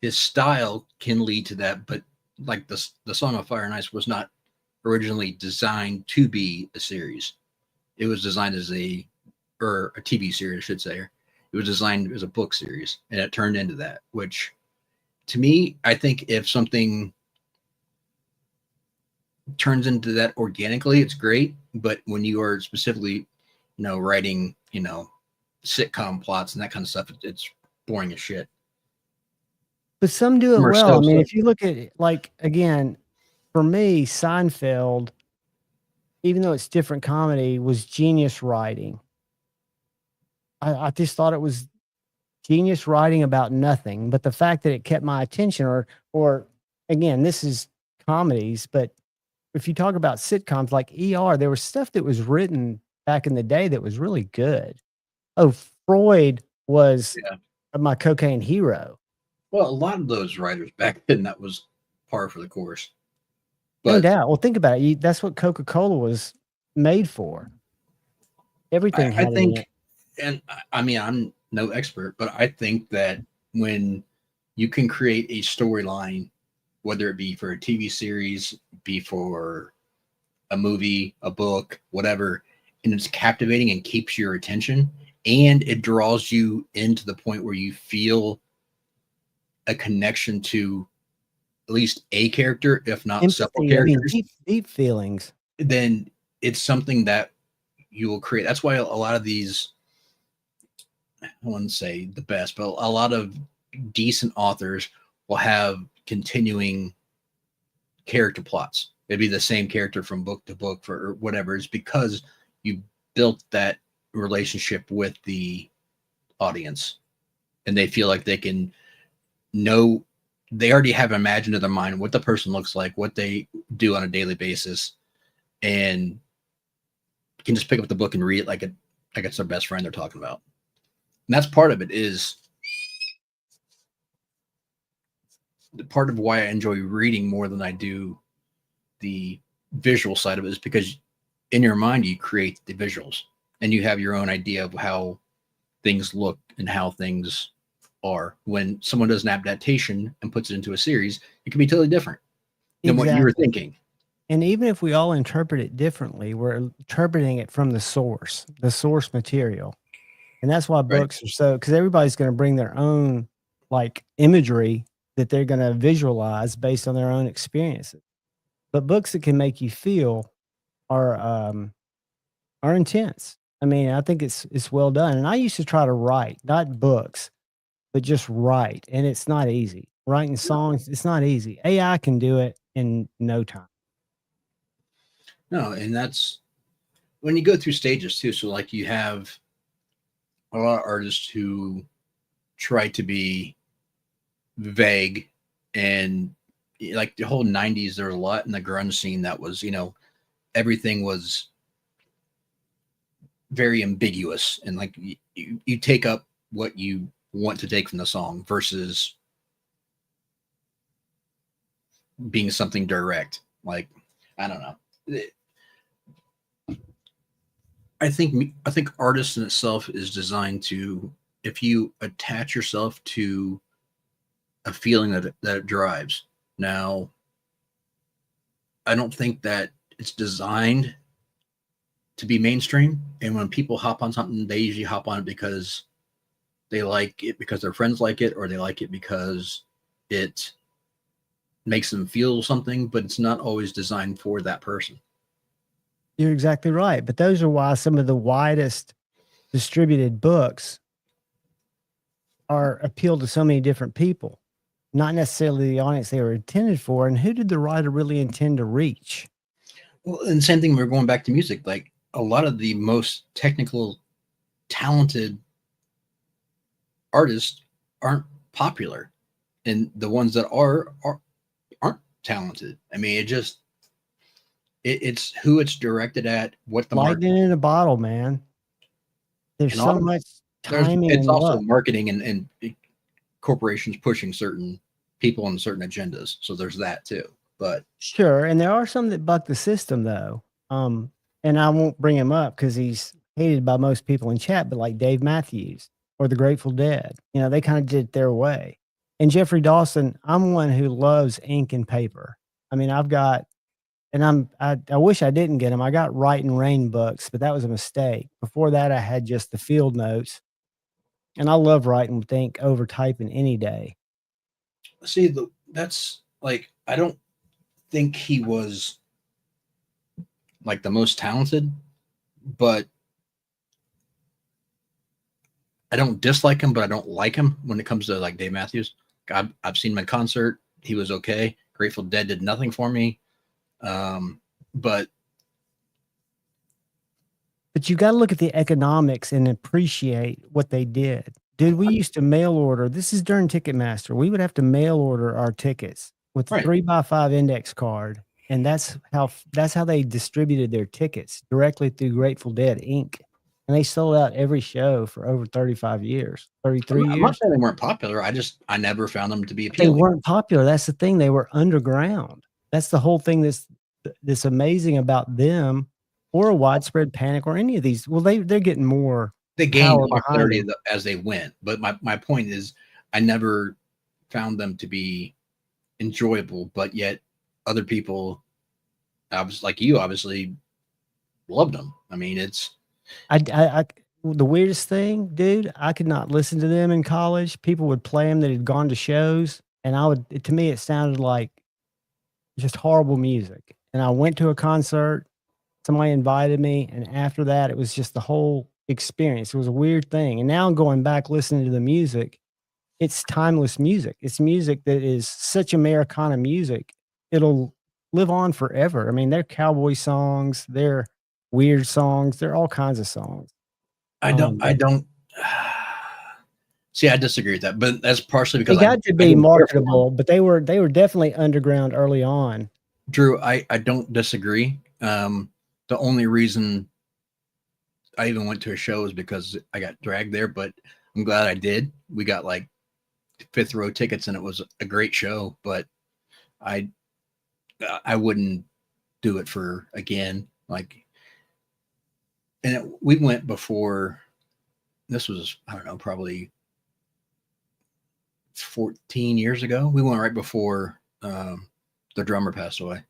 style can lead to that, but like the Song of Fire and Ice was not originally designed to be a series. It was designed as a TV series, I should say. It was designed as a book series, and it turned into that, which to me, I think if something turns into that organically, it's great. But when you are specifically, writing, sitcom plots and that kind of stuff, it's boring as shit. But some do it well. I mean, if you look at it, like, again, for me, Seinfeld, even though it's different comedy, was genius writing. I just thought it was genius writing about nothing, but the fact that it kept my attention, or again, this is comedies, but if you talk about sitcoms like ER, there was stuff that was written back in the day that was really good. Oh, Freud was my cocaine hero. Well, a lot of those writers back then, that was par for the course. But, no doubt. Well, think about it. That's what Coca-Cola was made for. Everything had it in it. And I mean, I'm no expert, but I think that when you can create a storyline, whether it be for a TV series, be for a movie, a book, whatever, and it's captivating and keeps your attention, and it draws you into the point where you feel a connection to at least a character, if not several characters. I mean, deep feelings. Then it's something that you will create. That's why a lot of these, I wouldn't say the best, but a lot of decent authors will have continuing character plots. It'd be the same character from book to book for whatever. It's because you built that relationship with the audience, and they feel like they can know, they already have imagined in their mind what the person looks like, what they do on a daily basis, and can just pick up the book and read it like it's their best friend they're talking about. And that's part of it, is the part of why I enjoy reading more than I do the visual side of it, is because in your mind you create the visuals and you have your own idea of how things look and how things are. When someone does an adaptation and puts it into a series, it can be totally different than what you were thinking. And even if we all interpret it differently, we're interpreting it from the source material. And that's why books are so, because everybody's going to bring their own like imagery that they're going to visualize based on their own experiences. But books that can make you feel are intense. I mean, I think it's well done. And I used to try to write, not books, but just write. And it's not easy. Writing songs, it's not easy. AI can do it in no time. No, and that's when you go through stages too. So like you have a lot of artists who try to be vague, and like the whole 90s, there was a lot in the grunge scene that was, everything was very ambiguous, and like you take up what you want to take from the song versus being something direct. Like, I don't know. I think artist in itself is designed to, if you attach yourself to a feeling that it drives. Now, I don't think that it's designed to be mainstream. And when people hop on something, they usually hop on it because they like it, because their friends like it, or they like it because it makes them feel something, but it's not always designed for that person. You're exactly right. But those are why some of the widest distributed books are appeal to so many different people, not necessarily the audience they were intended for. And who did the writer really intend to reach? Well, and same thing, we're going back to music. Like, a lot of the most technical, talented artists aren't popular, and the ones that aren't talented. I mean, it's who it's directed at, what the lightning in a bottle, man. There's so much timing. It's also marketing and corporations pushing certain people on certain agendas. So there's that too. But sure, and there are some that buck the system, though. And I won't bring him up because he's hated by most people in chat. But like Dave Matthews or the Grateful Dead, they kind of did it their way. And Jeffrey Dawson, I'm one who loves ink and paper. I mean, I've got, and I wish I didn't get them. I got Write and Rain books, but that was a mistake. Before that, I had just the field notes, and I love writing with ink over typing any day. See, that's like, I don't think he was like the most talented, but I don't dislike him, but I don't like him when it comes to like Dave Matthews. I've seen him in concert. He was okay. Grateful Dead did nothing for me. But you got to look at the economics and appreciate what they did. Dude, we used to mail order. This is during Ticketmaster. We would have to mail order our tickets with a 3x5 index card. And that's how they distributed their tickets, directly through Grateful Dead Inc. And they sold out every show for over 35 years, 33 years. I'm not saying they weren't popular. I never found them to be appealing. They weren't popular. That's the thing. They were underground. That's the whole thing that's amazing about them, or a Widespread Panic, or any of these. Well, they're getting more. They gained popularity as they went. But my point is, I never found them to be enjoyable, but yet other people, like you, obviously loved them. I mean, it's the weirdest thing, dude, I could not listen to them in college. People would play them that had gone to shows, and to me, it sounded like just horrible music. And I went to a concert, somebody invited me, and after that, it was just the whole experience. It was a weird thing. And now I'm going back listening to the music. It's timeless music. It's music that is such Americana music. It'll live on forever. I mean, they're cowboy songs, they're weird songs, they're all kinds of songs. I don't see, I disagree with that, but that's partially because they got to be marketable, but they were definitely underground early on. Drew, I don't disagree. The only reason I even went to a show is because I got dragged there, but I'm glad I did. We got like 5th row tickets and it was a great show, but I wouldn't do it for again. Like, and we went before, this was, I don't know, probably 14 years ago. We went right before the drummer passed away.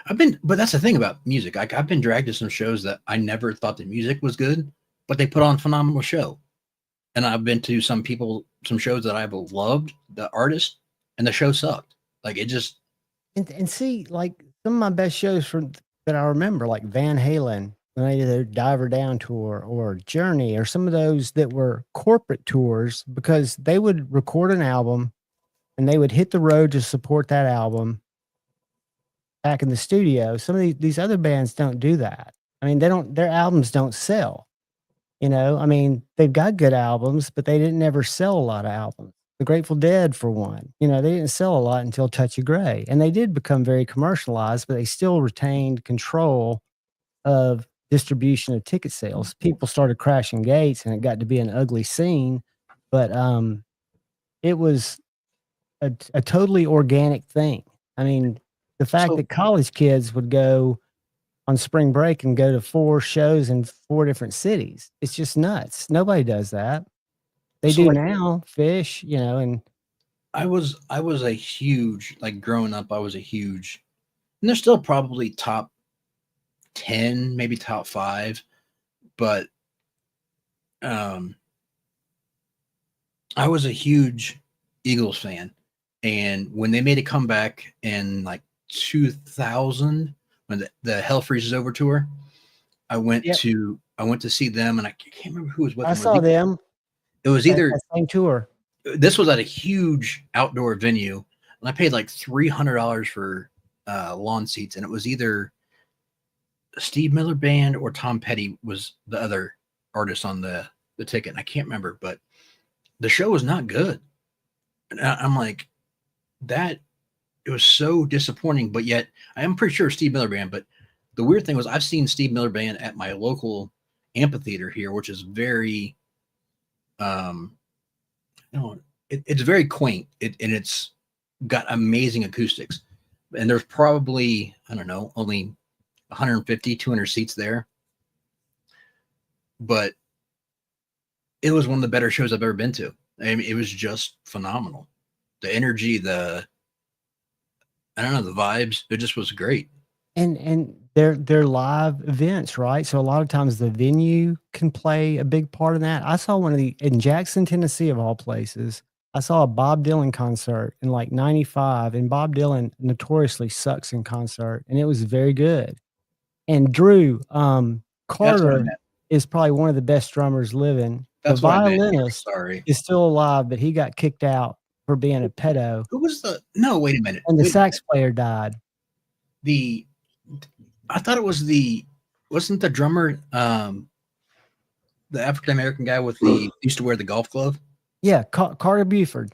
But that's the thing about music. I've been dragged to some shows that I never thought the music was good, but they put on a phenomenal show. And I've been to some shows that I've loved the artist, and the show sucked. Like, it just. And see, like, some of my best shows that I remember, like Van Halen, when they did their Diver Down tour, or Journey, or some of those that were corporate tours, because they would record an album and they would hit the road to support that album back in the studio. Some of these other bands don't do that. I mean, their albums don't sell. I mean, they've got good albums, but they didn't ever sell a lot of albums. The Grateful Dead, for one, they didn't sell a lot until Touch of Grey. And they did become very commercialized, but they still retained control of distribution of ticket sales. People started crashing gates, and it got to be an ugly scene. But it was a totally organic thing. I mean, the fact that college kids would go on spring break and go to 4 shows in 4 different cities, it's just nuts. Nobody does that. They do now, Fish, and I was a huge, like growing up, I was a huge, and they're still probably top 10, maybe top 5, but I was a huge Eagles fan. And when they made a comeback in like 2000, when the Hell Freezes Over tour, I went to see them, and I can't remember who was with them. I saw them. It was either that same tour. This was at a huge outdoor venue, and I paid like $300 for lawn seats, and it was either Steve Miller Band or Tom Petty was the other artist on the ticket. And I can't remember, but the show was not good. And I'm like, it was so disappointing, but yet I'm pretty sure Steve Miller Band. But the weird thing was I've seen Steve Miller Band at my local amphitheater here, which is very, it's very quaint. And it's got amazing acoustics. And there's probably, I don't know, only 150, 200 seats there. But it was one of the better shows I've ever been to. I mean, it was just phenomenal. The energy, the vibes, it just was great. And they're live events, right? So a lot of times the venue can play a big part in that. I saw in Jackson, Tennessee, of all places, I saw a Bob Dylan concert in like 95, and Bob Dylan notoriously sucks in concert, and it was very good. And Drew, Carter is probably one of the best drummers living. That's the violinist is still alive, but he got kicked out for being a pedo. Who was no, wait a minute. And the sax player died. I thought it was wasn't the drummer, the African-American guy used to wear the golf glove? Yeah. Carter Buford.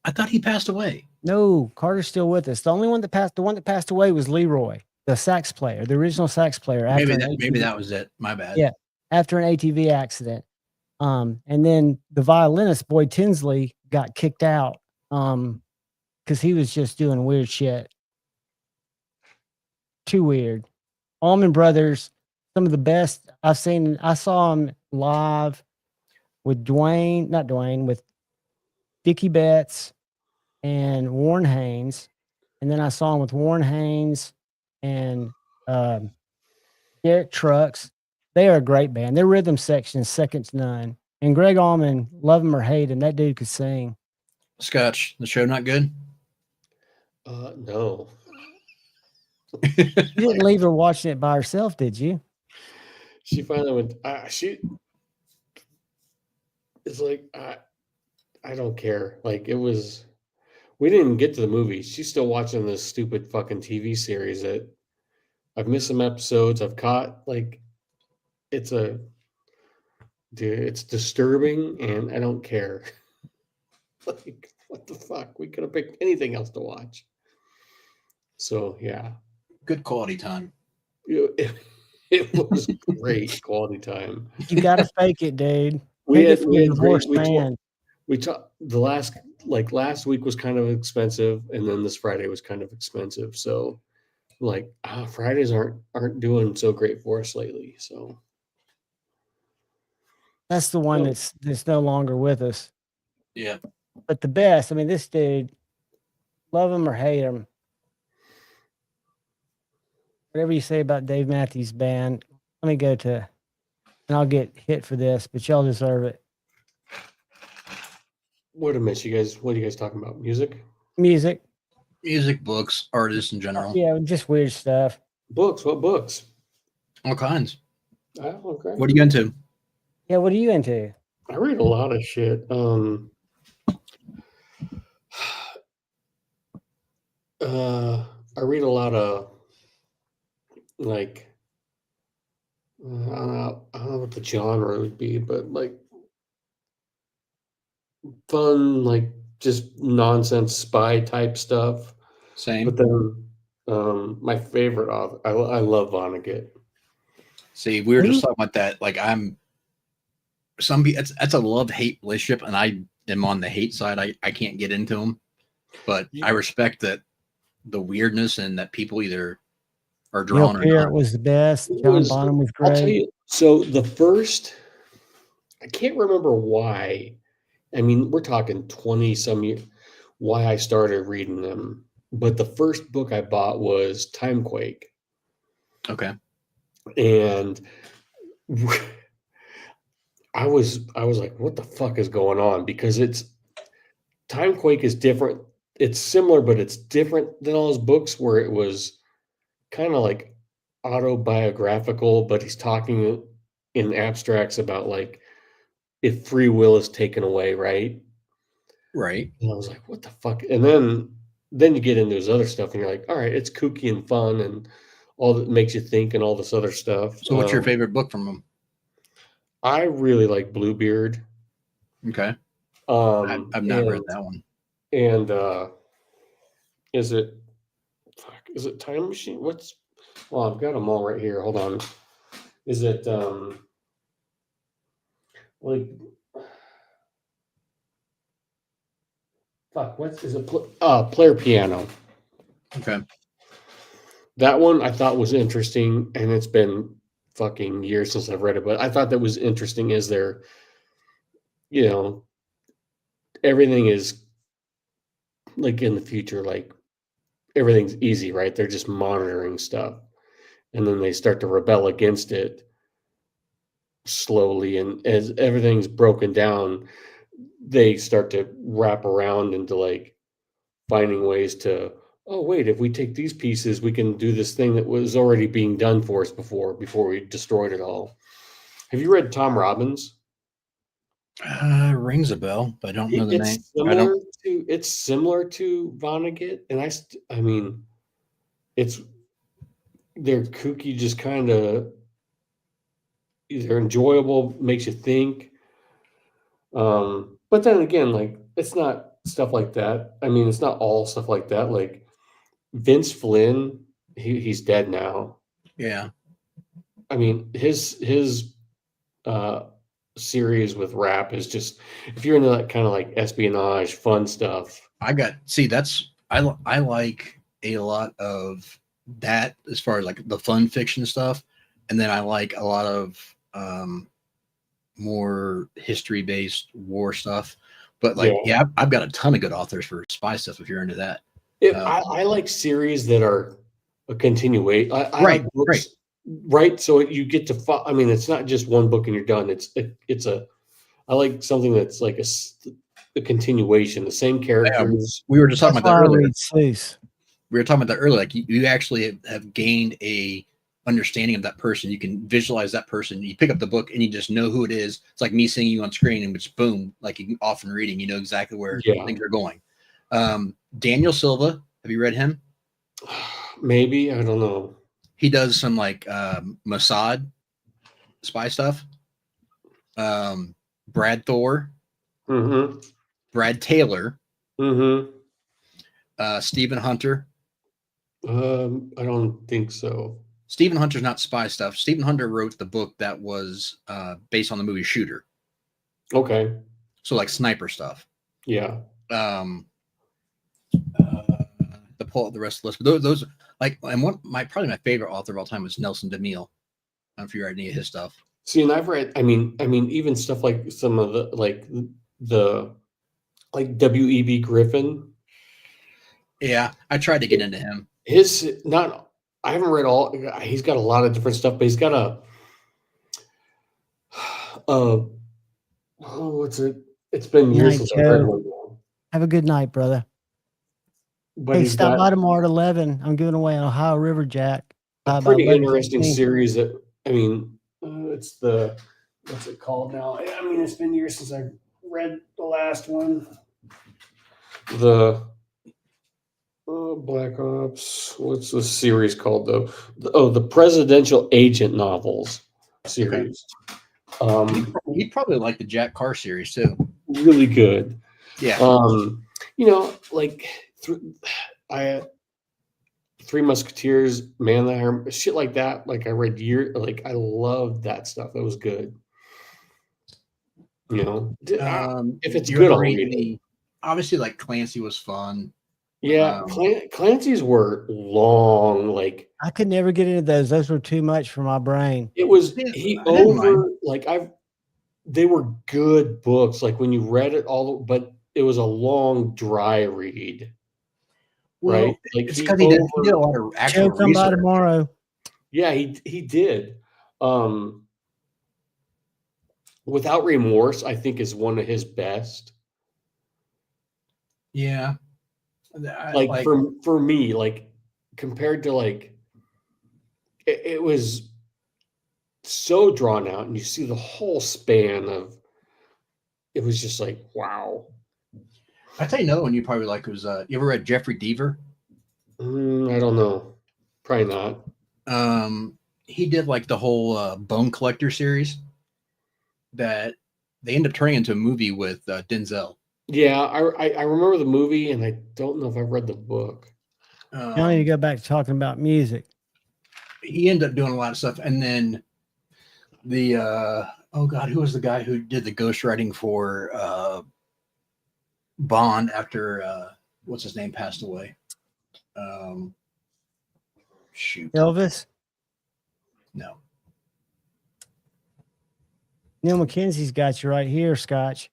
I thought he passed away. No, Carter's still with us. The one that passed away was Leroy, the sax player, the original sax player. Maybe that was it. My bad. Yeah. After an ATV accident. And then the violinist, Boyd Tinsley, got kicked out because he was just doing weird shit. Too weird. Allman Brothers, some of the best I've seen. I saw them live with with Dickie Betts and Warren Haynes. And then I saw him with Warren Haynes and Derek Trucks. They are a great band. Their rhythm section is second to none. And Greg Allman, love him or hate him, that dude could sing. Scotch, the show not good? No. You didn't leave her watching it by herself, did you? She finally went. It's like I don't care. Like it was. We didn't get to the movie. She's still watching this stupid fucking TV series that I've missed some episodes. I've caught like. It's disturbing, and I don't care. Like, what the fuck? We could have picked anything else to watch. So, yeah. Good quality time. It was great quality time. You got to fake it, dude. We talked last week was kind of expensive, and then this Friday was kind of expensive. So, like, Fridays aren't doing so great for us lately. So. That's the one that's no longer with us. Yeah. But the best, I mean, this dude, love him or hate him, whatever you say about Dave Matthews Band, let me go to, and I'll get hit for this, but y'all deserve it. What a miss, you guys. What are you guys talking about? Music, books, artists in general. Yeah, just weird stuff. Books. What books? All kinds. Okay. What are you into? Yeah, what are you into? I read a lot of shit. I read a lot of like I don't know what the genre would be, but like fun, like just nonsense spy type stuff. Same. But then my favorite author, I love Vonnegut. See, we were just talking about that. Like that's a love-hate relationship, and I am on the hate side. I can't get into them, but I respect that the weirdness and that people either are drawn or not. Was the best. John Bonham was great. I'll tell you, so the first, I can't remember why. I mean, we're talking 20 some years, why I started reading them. But the first book I bought was Timequake. Okay. And I was like, what the fuck is going on? Because Timequake is different. It's similar, but it's different than all his books, where it was kind of like autobiographical, but he's talking in abstracts about like if free will is taken away, right? Right. And I was like, what the fuck? And then you get into his other stuff and you're like, all right, it's kooky and fun and all that makes you think and all this other stuff. So what's your favorite book from him? I really like Bluebeard. Okay. I've not read that one. And is it Time Machine? Well, I've got them all right here. Hold on. Is it like fuck? What is it? Player Piano. Okay. That one I thought was interesting, and it's been fucking years since I've read it, but I thought that was interesting. Is there, everything is like in the future, like everything's easy, right? They're just monitoring stuff, and then they start to rebel against it slowly, and as everything's broken down, they start to wrap around into like finding ways to, oh wait, if we take these pieces, we can do this thing that was already being done for us before we destroyed it all. Have you read Tom Robbins? Rings a bell, but I don't know the name. It's similar to Vonnegut, and I mean, they're kooky, just kind of, they're enjoyable, makes you think. But then again, like, it's not stuff like that. I mean, it's not all stuff like that. Like Vince Flynn, he's dead now. Yeah. I mean, his series with rap is just, if you're into that kind of like espionage, fun stuff. I like a lot of that as far as like the fun fiction stuff, and then I like a lot of more history-based war stuff. But like, yeah, I've got a ton of good authors for spy stuff if you're into that. I like series that are a continuation. I like books, right? So you get to, I mean, it's not just one book and you're done. I like something that's like a continuation, the same characters. We were just talking about that earlier. We were talking about that earlier. Like you actually have gained a understanding of that person. You can visualize that person. You pick up the book and you just know who it is. It's like me seeing you on screen and just boom, like you often reading, you know exactly where things are going. Daniel Silva, have you read him? Maybe, I don't know. He does some like Mossad spy stuff. Brad Thor, Brad Taylor, Stephen Hunter. I don't think so. Stephen Hunter's not spy stuff. Stephen Hunter wrote the book that was based on the movie Shooter. Okay. So like sniper stuff. Yeah. To pull up the rest of the list, but those like, and probably my favorite author of all time was Nelson DeMille. I don't know if you read any of his stuff. See, and I've read, I mean, even stuff like some of the like W.E.B. Griffin. Yeah, I tried to get into him. I haven't read all. He's got a lot of different stuff, but he's got what's it? It's been years since I've read one. Have a good night, brother. But hey, stop by tomorrow at 11. I'm giving away an Ohio River Jack. A pretty interesting series. That, I mean, it's what's it called now? I mean, it's been years since I read the last one. The Black Ops. What's the series called though? The Presidential Agent novels series. Okay. You'd probably like the Jack Carr series too. Really good. Yeah. You know, like Three Musketeers, Man, shit like that. Like I read I loved that stuff. That was good. You know, if it's good, I'll read it. Obviously, like Clancy was fun. Yeah, Clancy's were long. Like I could never get into those. Those were too much for my brain. It was they were good books. Like when you read it but it was a long, dry read. Well, right? Like it's because he did a lot of actual Joe, come by tomorrow. Yeah, he did. Without Remorse, I think is one of his best. Yeah. Like for me, like compared to like it was so drawn out, and you see the whole span of it was just like wow. I tell you another one you probably like was you ever read Jeffrey Deaver? I don't know. Probably not. He did like the whole Bone Collector series that they ended up turning into a movie with Denzel. Yeah, I remember the movie, and I don't know if I've read the book. Now you go back to talking about music. He ended up doing a lot of stuff, and then the oh god, who was the guy who did the ghostwriting for Bond after what's his name passed away? Shoot, Elvis? No. Neil McKenzie's got you right here, Scotch.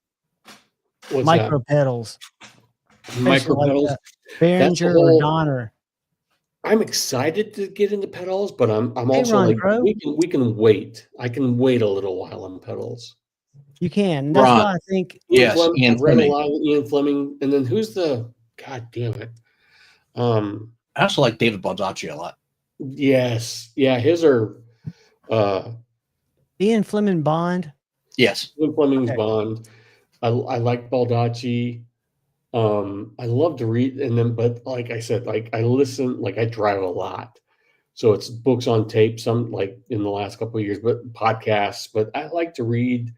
What's Micro pedals. Micro pedals. Behringer or Donner. I'm excited to get into pedals, but I'm also like we can wait. I can wait a little while on pedals. You can. That's why I think I've read a lot of Ian Fleming, and then who's the god damn it? I also like David Baldacci a lot. Yes, yeah, his are Ian Fleming Bond. Yes, Ian Fleming's Bond. I like Baldacci. I love to read, and then, but like I said, like I listen, like I drive a lot, so it's books on tape. Some like in the last couple of years, but podcasts. But I like to read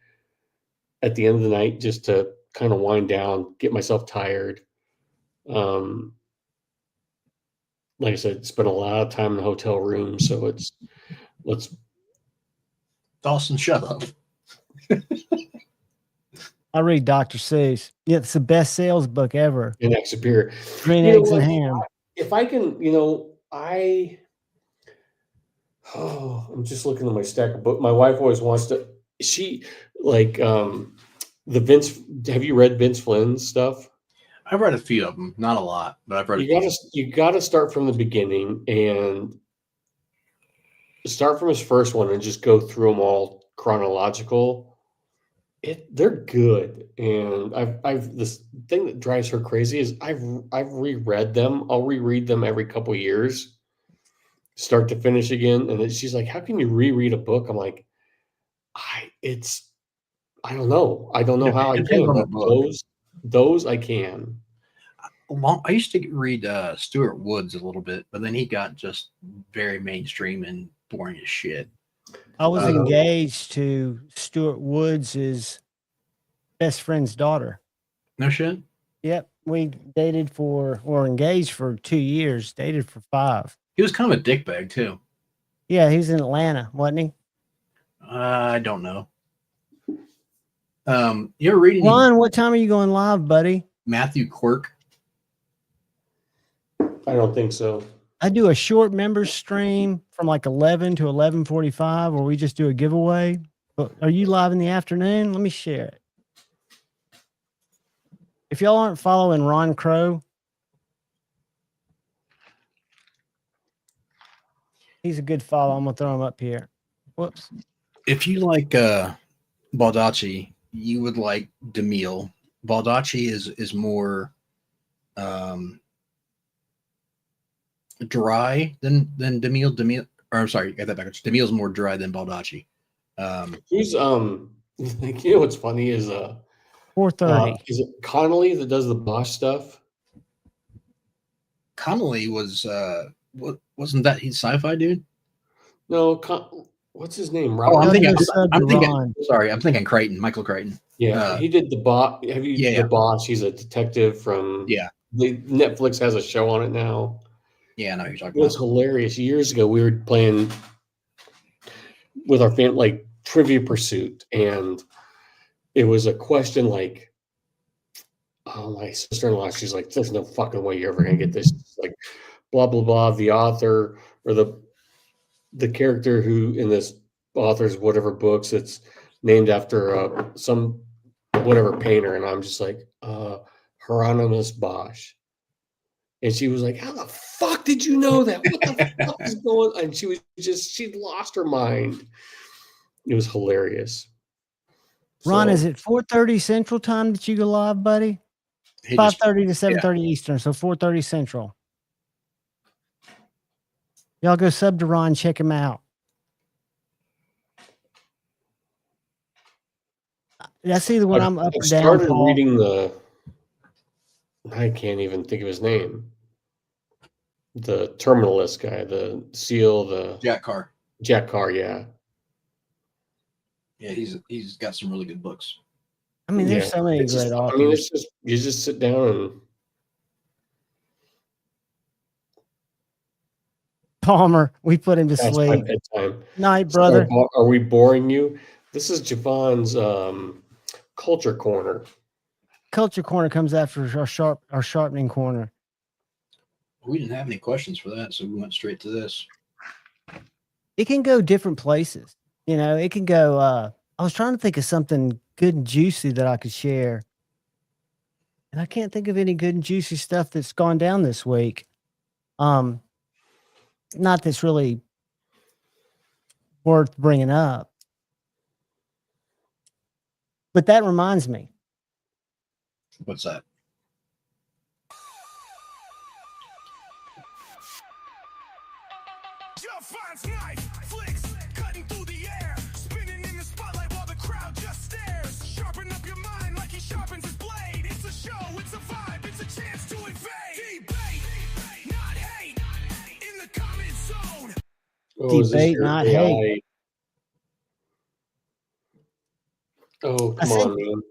at the end of the night just to kind of wind down, get myself tired. Like I said, spent a lot of time in a hotel room, so let's. Dawson, shut up. I read Dr. Seuss. Yeah, it's the best sales book ever. In Egg Superior. Green Eggs and Ham. If I can, I'm just looking at my stack of books. My wife always wants to. She like the Vince. Have you read Vince Flynn's stuff? I've read a few of them, not a lot, but I've read. You got to start from the beginning and start from his first one and just go through them all chronological. They're good, and I've this thing that drives her crazy is I've reread them. I'll reread them every couple of years, start to finish again, and then she's like, "How can you reread a book?" I'm like, I don't know. I don't know how I can. Those I can. I used to read Stuart Woods a little bit, but then he got just very mainstream and boring as shit. I was engaged to Stuart Woods' best friend's daughter. No shit? Yep. We dated or engaged for 2 years, dated for 5. He was kind of a dickbag too. Yeah, he was in Atlanta, wasn't he? I don't know. You ever read any Ron, what time are you going live, buddy? Matthew Quirk? I don't think so. I do a short members stream from like 11 to 11:45 where we just do a giveaway. But are you live in the afternoon? Let me share it. If y'all aren't following Ron Crow, he's a good follow. I'm going to throw him up here. Whoops. If you like Baldacci, you would like DeMille. Baldacci is more dry than DeMille. DeMille, or I'm sorry, get that backwards. DeMille's more dry than Baldacci. Who's what's funny is 4:30. Is it Connolly that does the Bosch stuff? Connolly was wasn't that he's sci-fi dude? No, what's his name? I'm thinking Crichton, Michael Crichton. Yeah, he did the Bosch. The Bosch? He's a detective from. Yeah. Netflix has a show on it now. Yeah, I know what you're talking It was about. hilarious. Years ago, we were playing with our family, like Trivia Pursuit, and it was a question like, oh, my sister-in-law, she's like, there's no fucking way you're ever gonna get this. Like, blah blah blah. The author or the character who in this author's whatever books, it's named after some whatever painter, and I'm just like, Hieronymus Bosch. And she was like, how the fuck did you know that? What the fuck is going on? And she'd lost her mind. It was hilarious. Ron, is it 4:30 Central Time that you go live, buddy? 5:30 to 7:30 Eastern, so 4:30 Central. Y'all go sub to Ron, check him out. That's either when I'm up or down. I started reading I can't even think of his name. The Terminalist guy, the SEAL, Jack Carr. Jack Carr, yeah. Yeah, he's got some really good books. I mean, there's so many great authors. I mean, it's just you just sit down and Palmer, we put him to sleep. Bedtime. Night, brother. Are we boring you? This is Javon's Culture Corner. Culture Corner comes after our Sharpening Corner. We didn't have any questions for that, so we went straight to this. It can go different places. You know, it can go. I was trying to think of something good and juicy that I could share, and I can't think of any good and juicy stuff that's gone down this week. Not that's really worth bringing up. But that reminds me. What's that? Cutting through the air, spinning in the spotlight while the crowd just stares. Sharpen up your mind like he sharpens his blade. It's a show, it's a vibe, it's a chance to invade. Debate, not hate, in the comment zone. Debate, not hate. Oh, come on, man.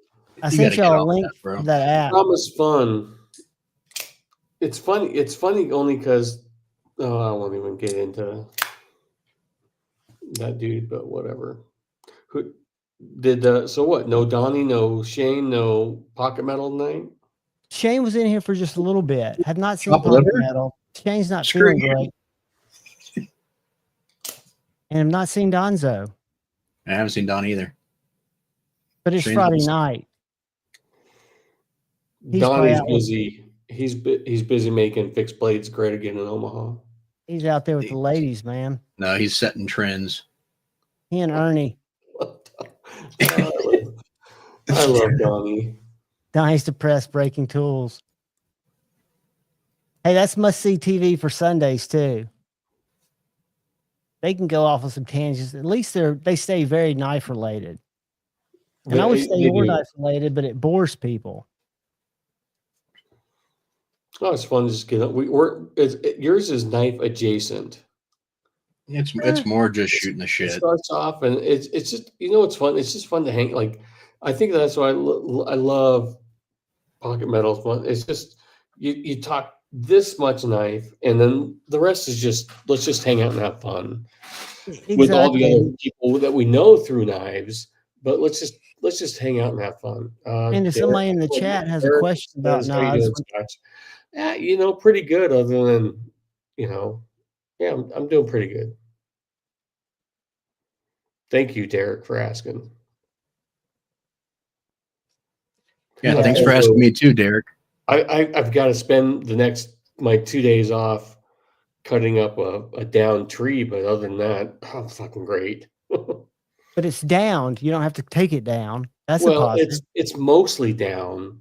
I sent y'all a link to that app. Drama's fun. It's funny. It's funny only because I won't even get into that dude, but whatever. Who did so what? No Donnie, no Shane, no Pocket Metal tonight? Shane was in here for just a little bit. Have not seen Pocket Metal. Shane's not feeling great. And I've not seen Donzo. I haven't seen Don either. But it's Friday night. Donnie's busy. He's busy making fixed blades great again in Omaha. He's out there with the ladies, man. No, he's setting trends. He and Ernie. I love Donnie. Donnie's depressed breaking tools. Hey, that's must-see TV for Sundays, too. They can go off on some tangents. At least they stay very knife-related. And I would stay more knife-related, but it bores people. Oh, it's fun to just get up. Yours is knife adjacent. It's more just shooting the shit. It starts off and it's just it's fun. It's just fun to hang. Like I think that's why I love Pocket Metal. It's just you talk this much knife, and then the rest is just let's just hang out and have fun with all the other people that we know through knives. But let's just hang out and have fun. And if somebody in the chat has a question about knives. Yeah, pretty good. Other than, yeah, I'm doing pretty good. Thank you, Derek, for asking. Yeah, thanks for asking me too, Derek. I've got to spend my 2 days off cutting up a downed tree, but other than that, I'm fucking great. But it's downed. You don't have to take it down. That's a positive. It's mostly down.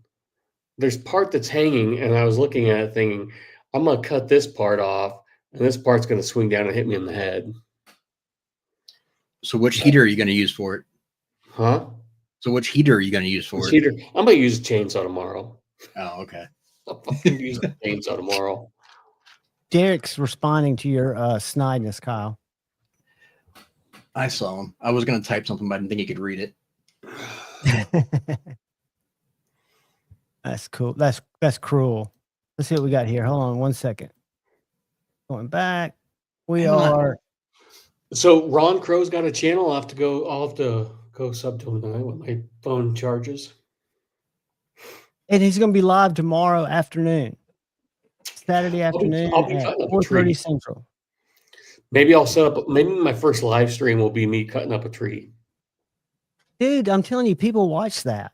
There's part that's hanging, and I was looking at it thinking, I'm going to cut this part off, and this part's going to swing down and hit me in the head. So which heater are you going to use for it? Huh? So which heater are you going to use for it? Heater. I'm going to use a chainsaw tomorrow. Oh, okay. I'll fucking use a chainsaw tomorrow. Derek's responding to your snideness, Kyle. I saw him. I was going to type something, but I didn't think he could read it. That's cool. That's cruel. Let's see what we got here. Hold on 1 second. Going back. We are. So Ron Crow's got a channel. I'll have to go sub to him tonight when my phone charges. And he's going to be live tomorrow afternoon. Saturday afternoon at 4:30 Central. Maybe I'll set up. Maybe my first live stream will be me cutting up a tree. Dude, I'm telling you, people watch that.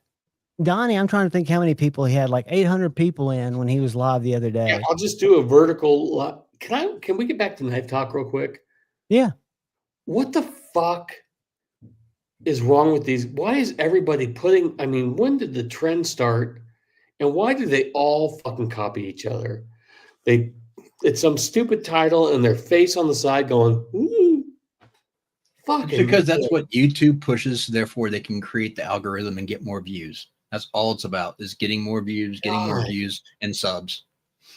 Donnie, I'm trying to think how many people he had. Like 800 people in when he was live the other day. Yeah, I'll just do a vertical. Can we get back to knife talk real quick? Yeah. What the fuck is wrong with these? Why is everybody putting? I mean, when did the trend start? And why do they all fucking copy each other? It's some stupid title and their face on the side going, ooh, fucking. Because that's what YouTube pushes. Therefore, they can create the algorithm and get more views. That's all it's about, is getting more views, and subs.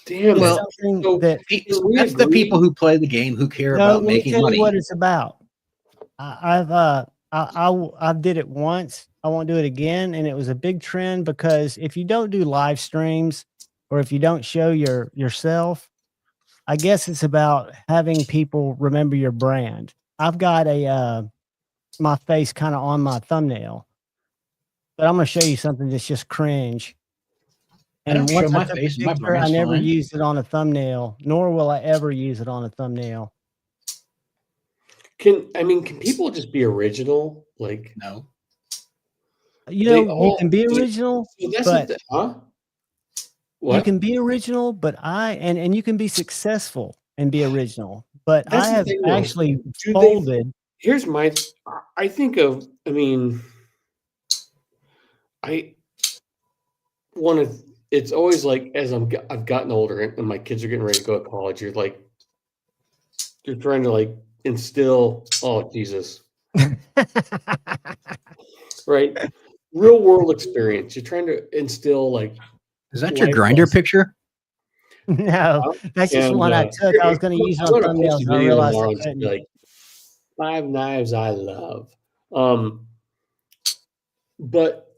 Damn. Well, that's the people who play the game who care about making money. What it's about. I did it once. I won't do it again, and it was a big trend because if you don't do live streams or if you don't show yourself, I guess it's about having people remember your brand. I've got my face kind of on my thumbnail, but I'm going to show you something that's just cringe. And once I took a picture, I never used it on a thumbnail, nor will I ever use it on a thumbnail. Can people just be original? Like, no. You can be original, but What? you can be original, but and you can be successful and be original. But I have actually folded. Here's my. I think of. I mean, I want to. It's always like as I've gotten older and my kids are getting ready to go to college. You're trying to like instill. Oh Jesus! Right, real world experience. You're trying to instill like. Is that your grinder picture? No, that's just one I took. I was going to use it on thumbnails. I realized I couldn't. Like 5 knives I love, but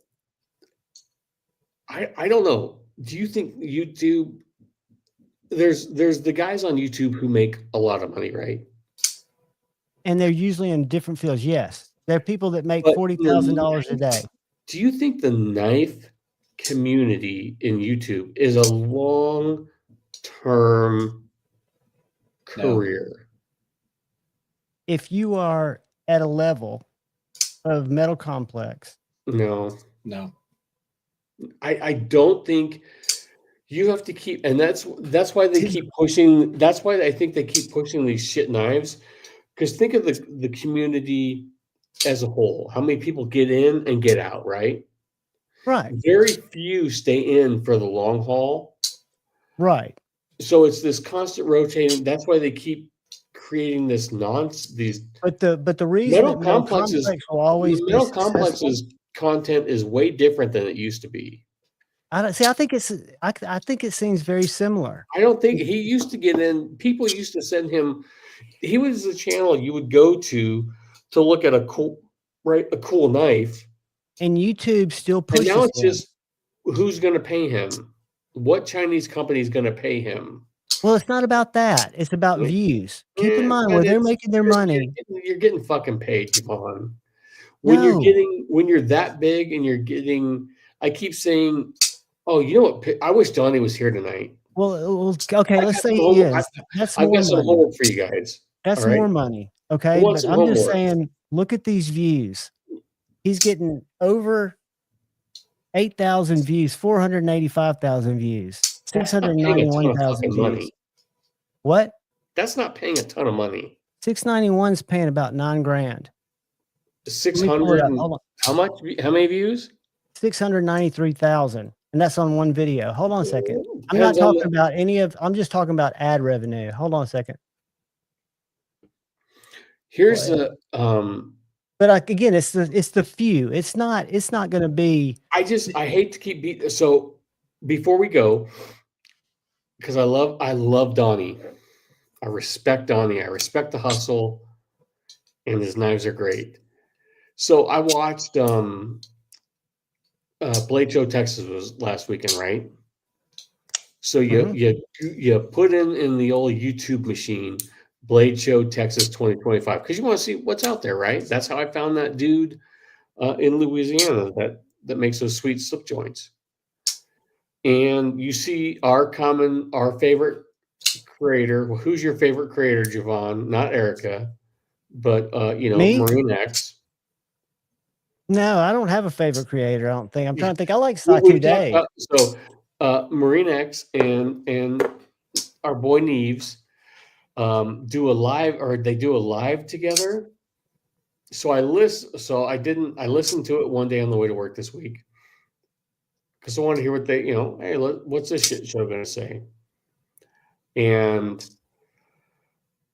I don't know. Do you think YouTube? There's the guys on YouTube who make a lot of money, right? And they're usually in different fields. Yes, there are people that make $40,000 a day. Do you think the knife community in YouTube is a long-term career? If you are at a level of Metal Complex, no. I don't think you have to keep, and that's why they keep pushing. That's why I think they keep pushing these shit knives. Because think of the community as a whole. How many people get in and get out, right? Right. Very few stay in for the long haul. Right. So it's this constant rotating. That's why they keep creating this nonsense. But the reason Metal Complexes will always be Metal Complexes content is way different than it used to be. I think it seems very similar. I don't think he used to get in. People used to send him. He was the channel you would go to look at a cool knife. And YouTube still pushes. And now it's just who's going to pay him? What Chinese company is going to pay him? Well, it's not about that. It's about views. Keep in mind where they're making their money. You're getting fucking paid, Javon. When you're that big and you're getting, I keep saying, oh, you know what? I wish Donnie was here tonight. Well, okay, let's say he is. I've got some homework for you guys. That's more money. Okay. But I'm just saying, look at these views. He's getting over 8,000 views, 485,000 views, 691,000 views. What? That's not paying a ton of money. 691 is paying about $9,000. 600. How much? How many views? 693,000, and that's on one video. Hold on a second. I'm not talking about I'm just talking about ad revenue. Hold on a second. Here's But again, it's the few. It's not going to be. I hate to keep beating. So before we go, because I love Donnie. I respect Donnie. I respect the hustle, and his knives are great. So I watched Blade Show Texas was last weekend, right? So you put in the old YouTube machine, Blade Show Texas 2025, because you want to see what's out there, right? That's how I found that dude in Louisiana that makes those sweet slip joints. And you see our favorite creator. Well, who's your favorite creator, Javon? Not Erica, but Me? Marine X. No, I don't have a favorite creator. I don't think. I'm trying to think. I like Satu Day. Marine X and our boy Neves do a live together. So I listened to it one day on the way to work this week because I wanted to hear what they, hey, what's this shit show going to say? And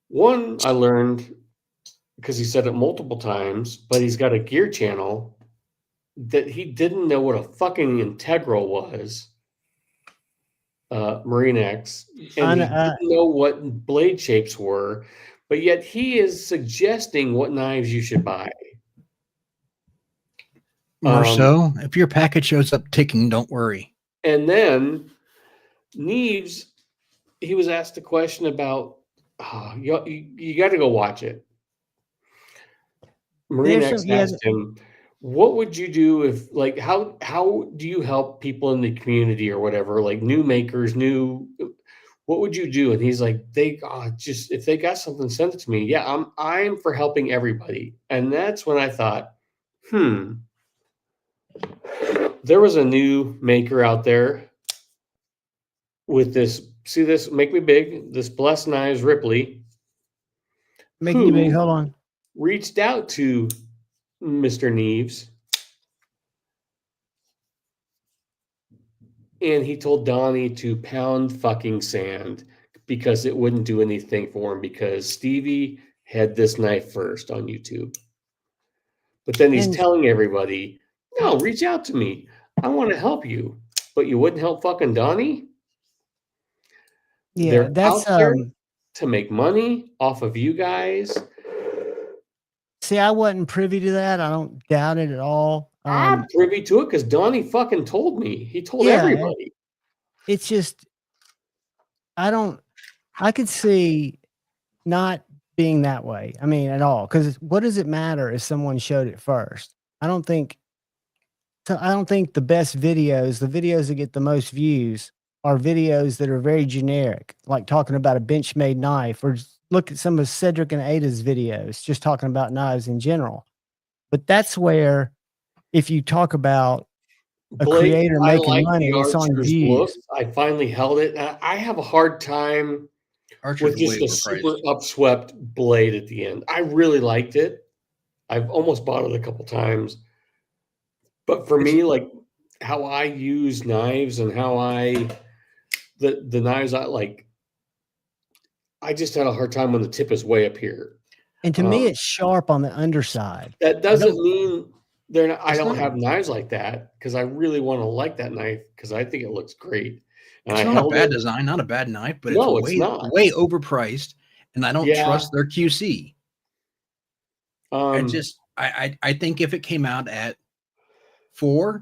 one, I learned because he said it multiple times, but he's got a gear channel that he didn't know what a fucking integral was. Marine X, and he didn't know what blade shapes were, but yet he is suggesting what knives you should buy. Marceau, if your package shows up ticking, don't worry. And then Neves, he was asked a question about, you got to go watch it. Marine X asked him, what would you do if, like, how do you help people in the community or whatever, like new makers, what would you do? And he's like, just if they got something, send it to me. Yeah, I'm for helping everybody. And that's when I thought, there was a new maker out there with this. See this? Make me big. This Blessed Knives Ripley. Make me big. Hold on. Reached out to Mr. Neves, and he told Donnie to pound fucking sand because it wouldn't do anything for him because Stevie had this knife first on YouTube. But then he's telling everybody, no, reach out to me. I want to help you. But you wouldn't help fucking Donnie? Yeah, that's out there to make money off of you guys. See, I wasn't privy to that. I don't doubt it at all. I'm privy to it because Donnie fucking told me. He told everybody. It's just, I could see not being that way. I mean, at all. Because what does it matter if someone showed it first? I don't think the best videos, the videos that get the most views, are videos that are very generic, like talking about a Benchmade knife, or look at some of Cedric and Ada's videos, just talking about knives in general. But that's where, if you talk about a creator making money, it's on views. I finally held it. I have a hard time with just a super upswept blade at the end. I really liked it. I've almost bought it a couple times. But for me, like how I use knives and how the knives I like, I just had a hard time when the tip is way up here. And to me, it's sharp on the underside. That doesn't mean I don't have knives like that, because I really want to like that knife because I think it looks great. And it's not a bad design, not a bad knife, but it's way overpriced, and I don't trust their QC. I think if it came out at $4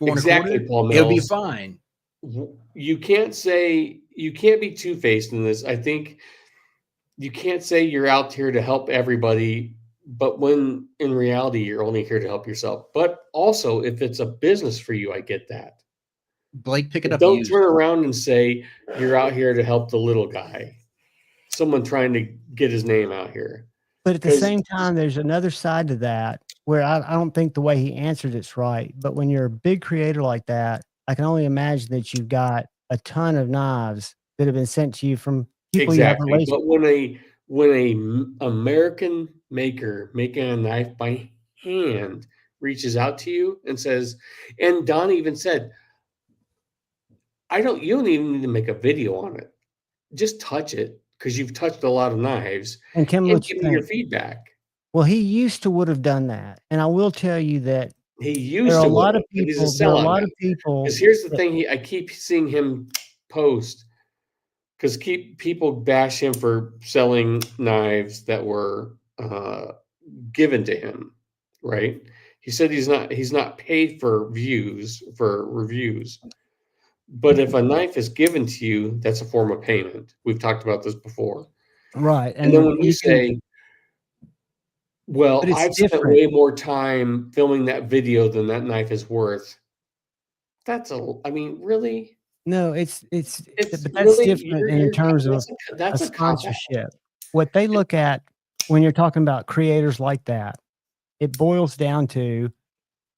exactly, Paul Mills, it'll be fine. You can't be two-faced in this. I think you can't say you're out here to help everybody, but when in reality you're only here to help yourself. But also, if it's a business for you, I get that. Blake, pick it up. Don't turn around and say you're out here to help the little guy, someone trying to get his name out here. But at the same time, there's another side to that where I don't think the way he answered it's right. But when you're a big creator like that, I can only imagine that you've got a ton of knives that have been sent to you from people you have a relationship. But when a American maker making a knife by hand reaches out to you and says, and Don even said, you don't even need to make a video on it. Just touch it, because you've touched a lot of knives, and give me your feedback. Well, he used to would have done that. And I will tell you that he used to. There are a lot of people. Because here's the thing, I keep seeing him post, because people bash him for selling knives that were given to him, right? He said he's not paid for reviews. But if a knife is given to you, that's a form of payment. We've talked about this before. Right. And then when you say, well, I've spent way more time filming that video than that knife is worth. I mean, really? No, it's but that's really, different in terms of that's a a cop-out. sponsorship. What they look at when you're talking about creators like that, it boils down to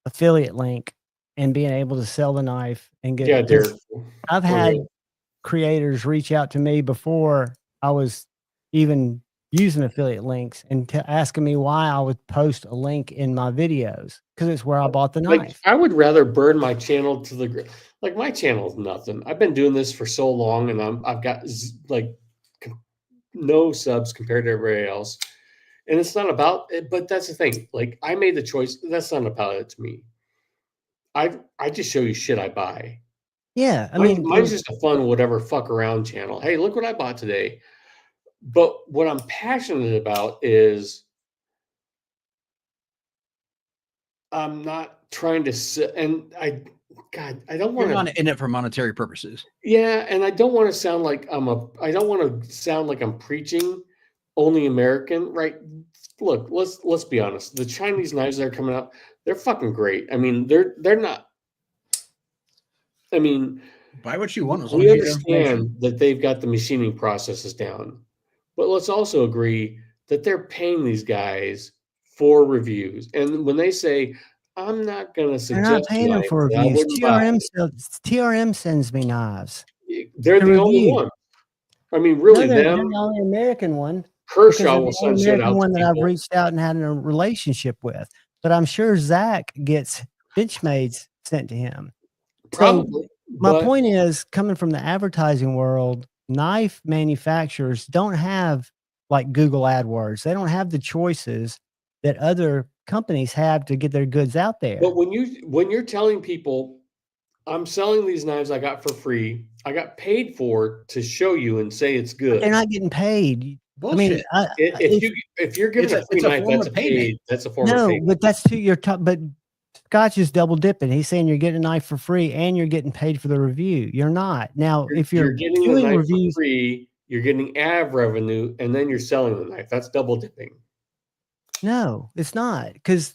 affiliate link and being able to sell the knife and get. Yeah, Derek. I've had creators reach out to me before I was even using affiliate links and asking me why I would post a link in my videos because it's where I bought the knife. I would rather burn my channel to the ground. Like my channel is nothing. I've been doing this for so long, and I've got like no subs compared to everybody else. And it's not about it, but that's the thing. Like I made the choice. That's not about it to me. I just show you shit I buy. Yeah, I mean, mine's just a fun whatever fuck around channel. Hey, look what I bought today. But what I'm passionate about is I'm not trying to sit and I don't want to in it for monetary purposes. Yeah, and I don't want to sound like I don't want to sound like I'm preaching only American, right? Look, let's be honest. The Chinese knives that are coming out, they're fucking great. I mean, they're not. I mean, buy what you want. We understand that they've got the machining processes down, but let's also agree that they're paying these guys for reviews. And when they say, "I'm not going to suggest," they're not paying them for reviews. TRM sends me knives. They're the only one. I mean, really, they're the only American one. Kershaw will send shit out. One that I've reached out and had a relationship with, but I'm sure Zach gets Benchmades sent to him. Probably. So my point is, coming from the advertising world, knife manufacturers don't have like Google AdWords. They don't have the choices that other companies have to get their goods out there. But when you're telling people, I'm selling these knives I got for free, I got paid for to show you and say it's good. But they're not getting paid. Bullshit. I mean, if you're giving a free knife, that's a payment. That's a form of payment. No, but that's to your top. But Scotch is double dipping. He's saying you're getting a knife for free and you're getting paid for the review. You're not. Now, if you're getting doing the knife reviews for free, you're getting ad revenue, and then you're selling the knife. That's double dipping. No, it's not. Because,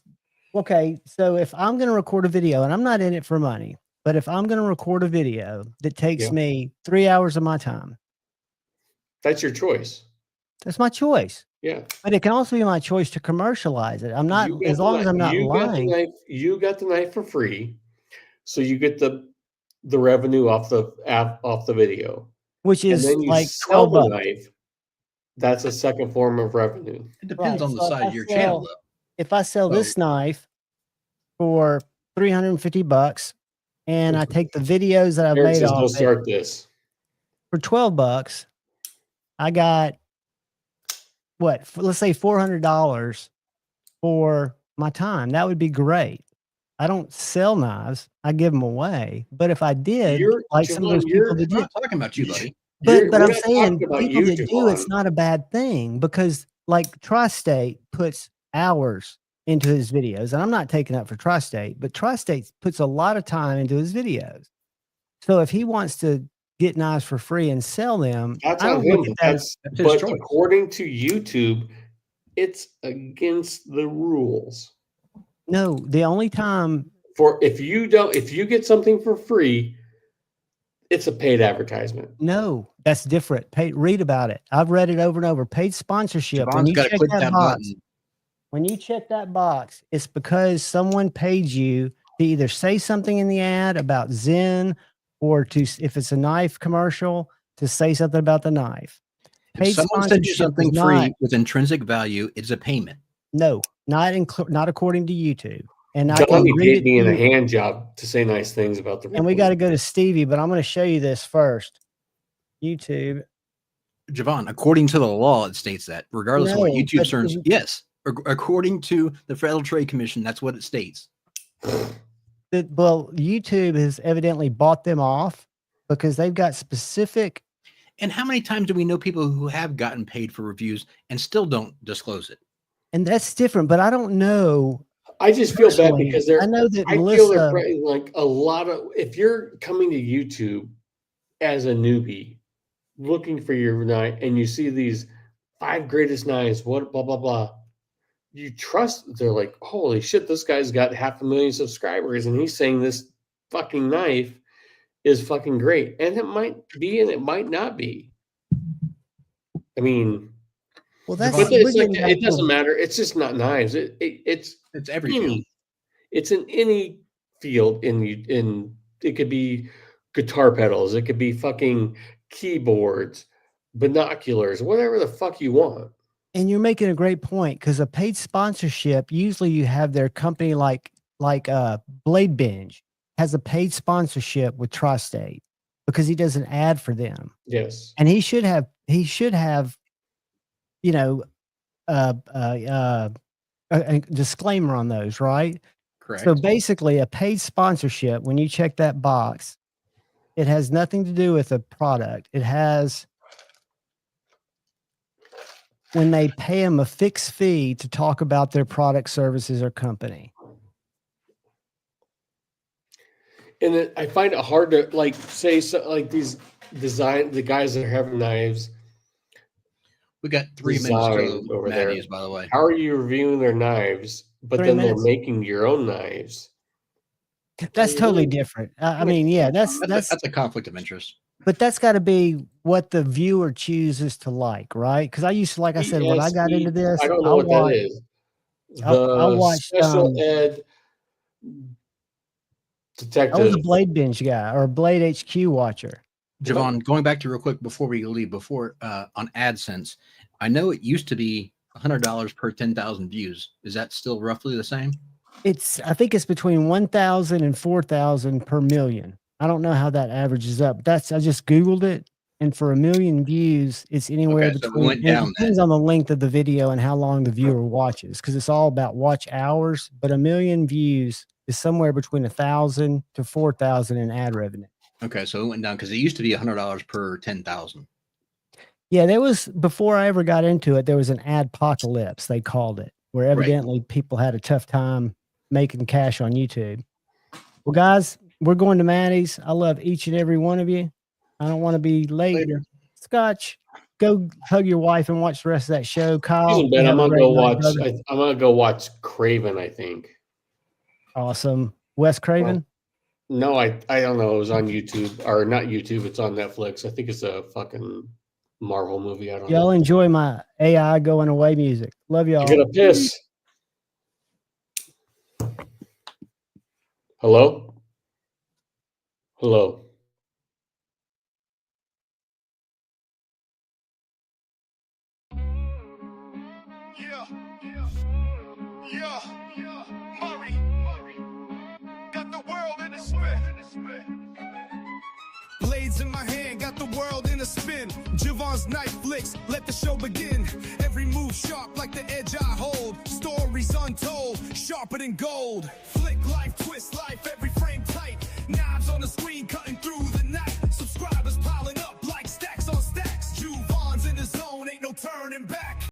okay, so if I'm going to record a video, and I'm not in it for money, but if I'm going to record a video that takes me 3 hours of my time, that's your choice. That's my choice. Yeah. But it can also be my choice to commercialize it. I'm not, as long as I'm not lying. You got the knife for free, so you get the revenue off the video, which is and then you like sell the $12. knife. That's a second form of revenue. It depends on the side of your channel, though. If I sell this knife for $350, and I take the videos that I've made off start this for $12, I got what? Let's say $400 for my time. That would be great. I don't sell knives; I give them away. But if I did, some of those people that do, talking about you, buddy. But I'm saying people that do, it's not a bad thing because like Tri-State puts hours into his videos, and I'm not taking up for Tri-State, but Tri-State puts a lot of time into his videos. So if he wants to get knives for free and sell them, that's on him. But according to YouTube, it's against the rules. No, the only time if you get something for free, it's a paid advertisement. No, that's different. Read about it. I've read it over and over. Paid sponsorship. When you check that box, when you check that box, it's because someone paid you to either say something in the ad about Zen, or to, if it's a knife commercial, to say something about the knife. If someone sends you something free with intrinsic value, it's a payment. No, not according to YouTube. And Johnny paid me in a hand job to say nice things about the. And we got to go to Stevie, but I'm going to show you this first. YouTube. Javon, according to the law, it states that regardless of what YouTube serves. Yes, according to the Federal Trade Commission, that's what it states. Well, YouTube has evidently bought them off because they've got specific. And how many times do we know people who have gotten paid for reviews and still don't disclose it? And that's different, but I don't know. I just feel bad because I know that I Melissa, feel they're like a lot of. If you're coming to YouTube as a newbie, looking for your knife, and you see these 5 greatest knives, what blah blah blah, you trust. They're like, holy shit, this guy's got 500,000 subscribers, and he's saying this fucking knife is fucking great, and it might be, and it might not be. I mean. Well, that's but it doesn't matter. It's just not knives. It's every field. It's in any field. In it could be guitar pedals. It could be fucking keyboards, binoculars, whatever the fuck you want. And you're making a great point, because a paid sponsorship, usually you have their company like Blade Binge has a paid sponsorship with Tri-State because he does an ad for them. Yes, and he should have. You know, a disclaimer on those, right? Correct. So basically, a paid sponsorship, when you check that box, it has nothing to do with the product. It has when they pay them a fixed fee to talk about their product, services, or company. And I find it hard to say like these the guys that are having knives. We got 3 minutes over Maddie's, by the way. How are you reviewing their knives, but then they're making your own knives? That's totally different. I mean, yeah, that's a conflict of interest. But that's got to be what the viewer chooses to like, right? Because I used to, like I said, when I got into this, I don't know what that is. I watched special ed detective. I was a Blade Binge guy or a Blade HQ watcher. Javon, going back to real quick before we leave, on AdSense, I know it used to be $100 per 10,000 views. Is that still roughly the same? I think it's between 1,000 and 4,000 per million. I don't know how that averages up. I just Googled it, and for 1 million views, it's anywhere between. It depends on the length of the video and how long the viewer watches, because it's all about watch hours. But 1 million views is somewhere between 1,000 to 4,000 in ad revenue. Okay, so it went down because it used to be $100 per 10,000. Yeah, there was, before I ever got into it, there was an adpocalypse, they called it, where evidently people had a tough time making cash on YouTube. Well, guys, we're going to Maddie's. I love each and every one of you. I don't want to be late. Later. Scotch, go hug your wife and watch the rest of that show. Kyle, I'm gonna go watch Craven, I think. Awesome. Wes Craven? No, I don't know. It was on YouTube, or not YouTube. It's on Netflix. I think it's a fucking Marvel movie. I don't know. Y'all enjoy my AI going away music. Love y'all. You're gonna piss. Hello? Hello? Blades in my hand, got the world in a spin. Javon's knife flicks, let the show begin. Every move sharp like the edge I hold. Stories untold, sharper than gold.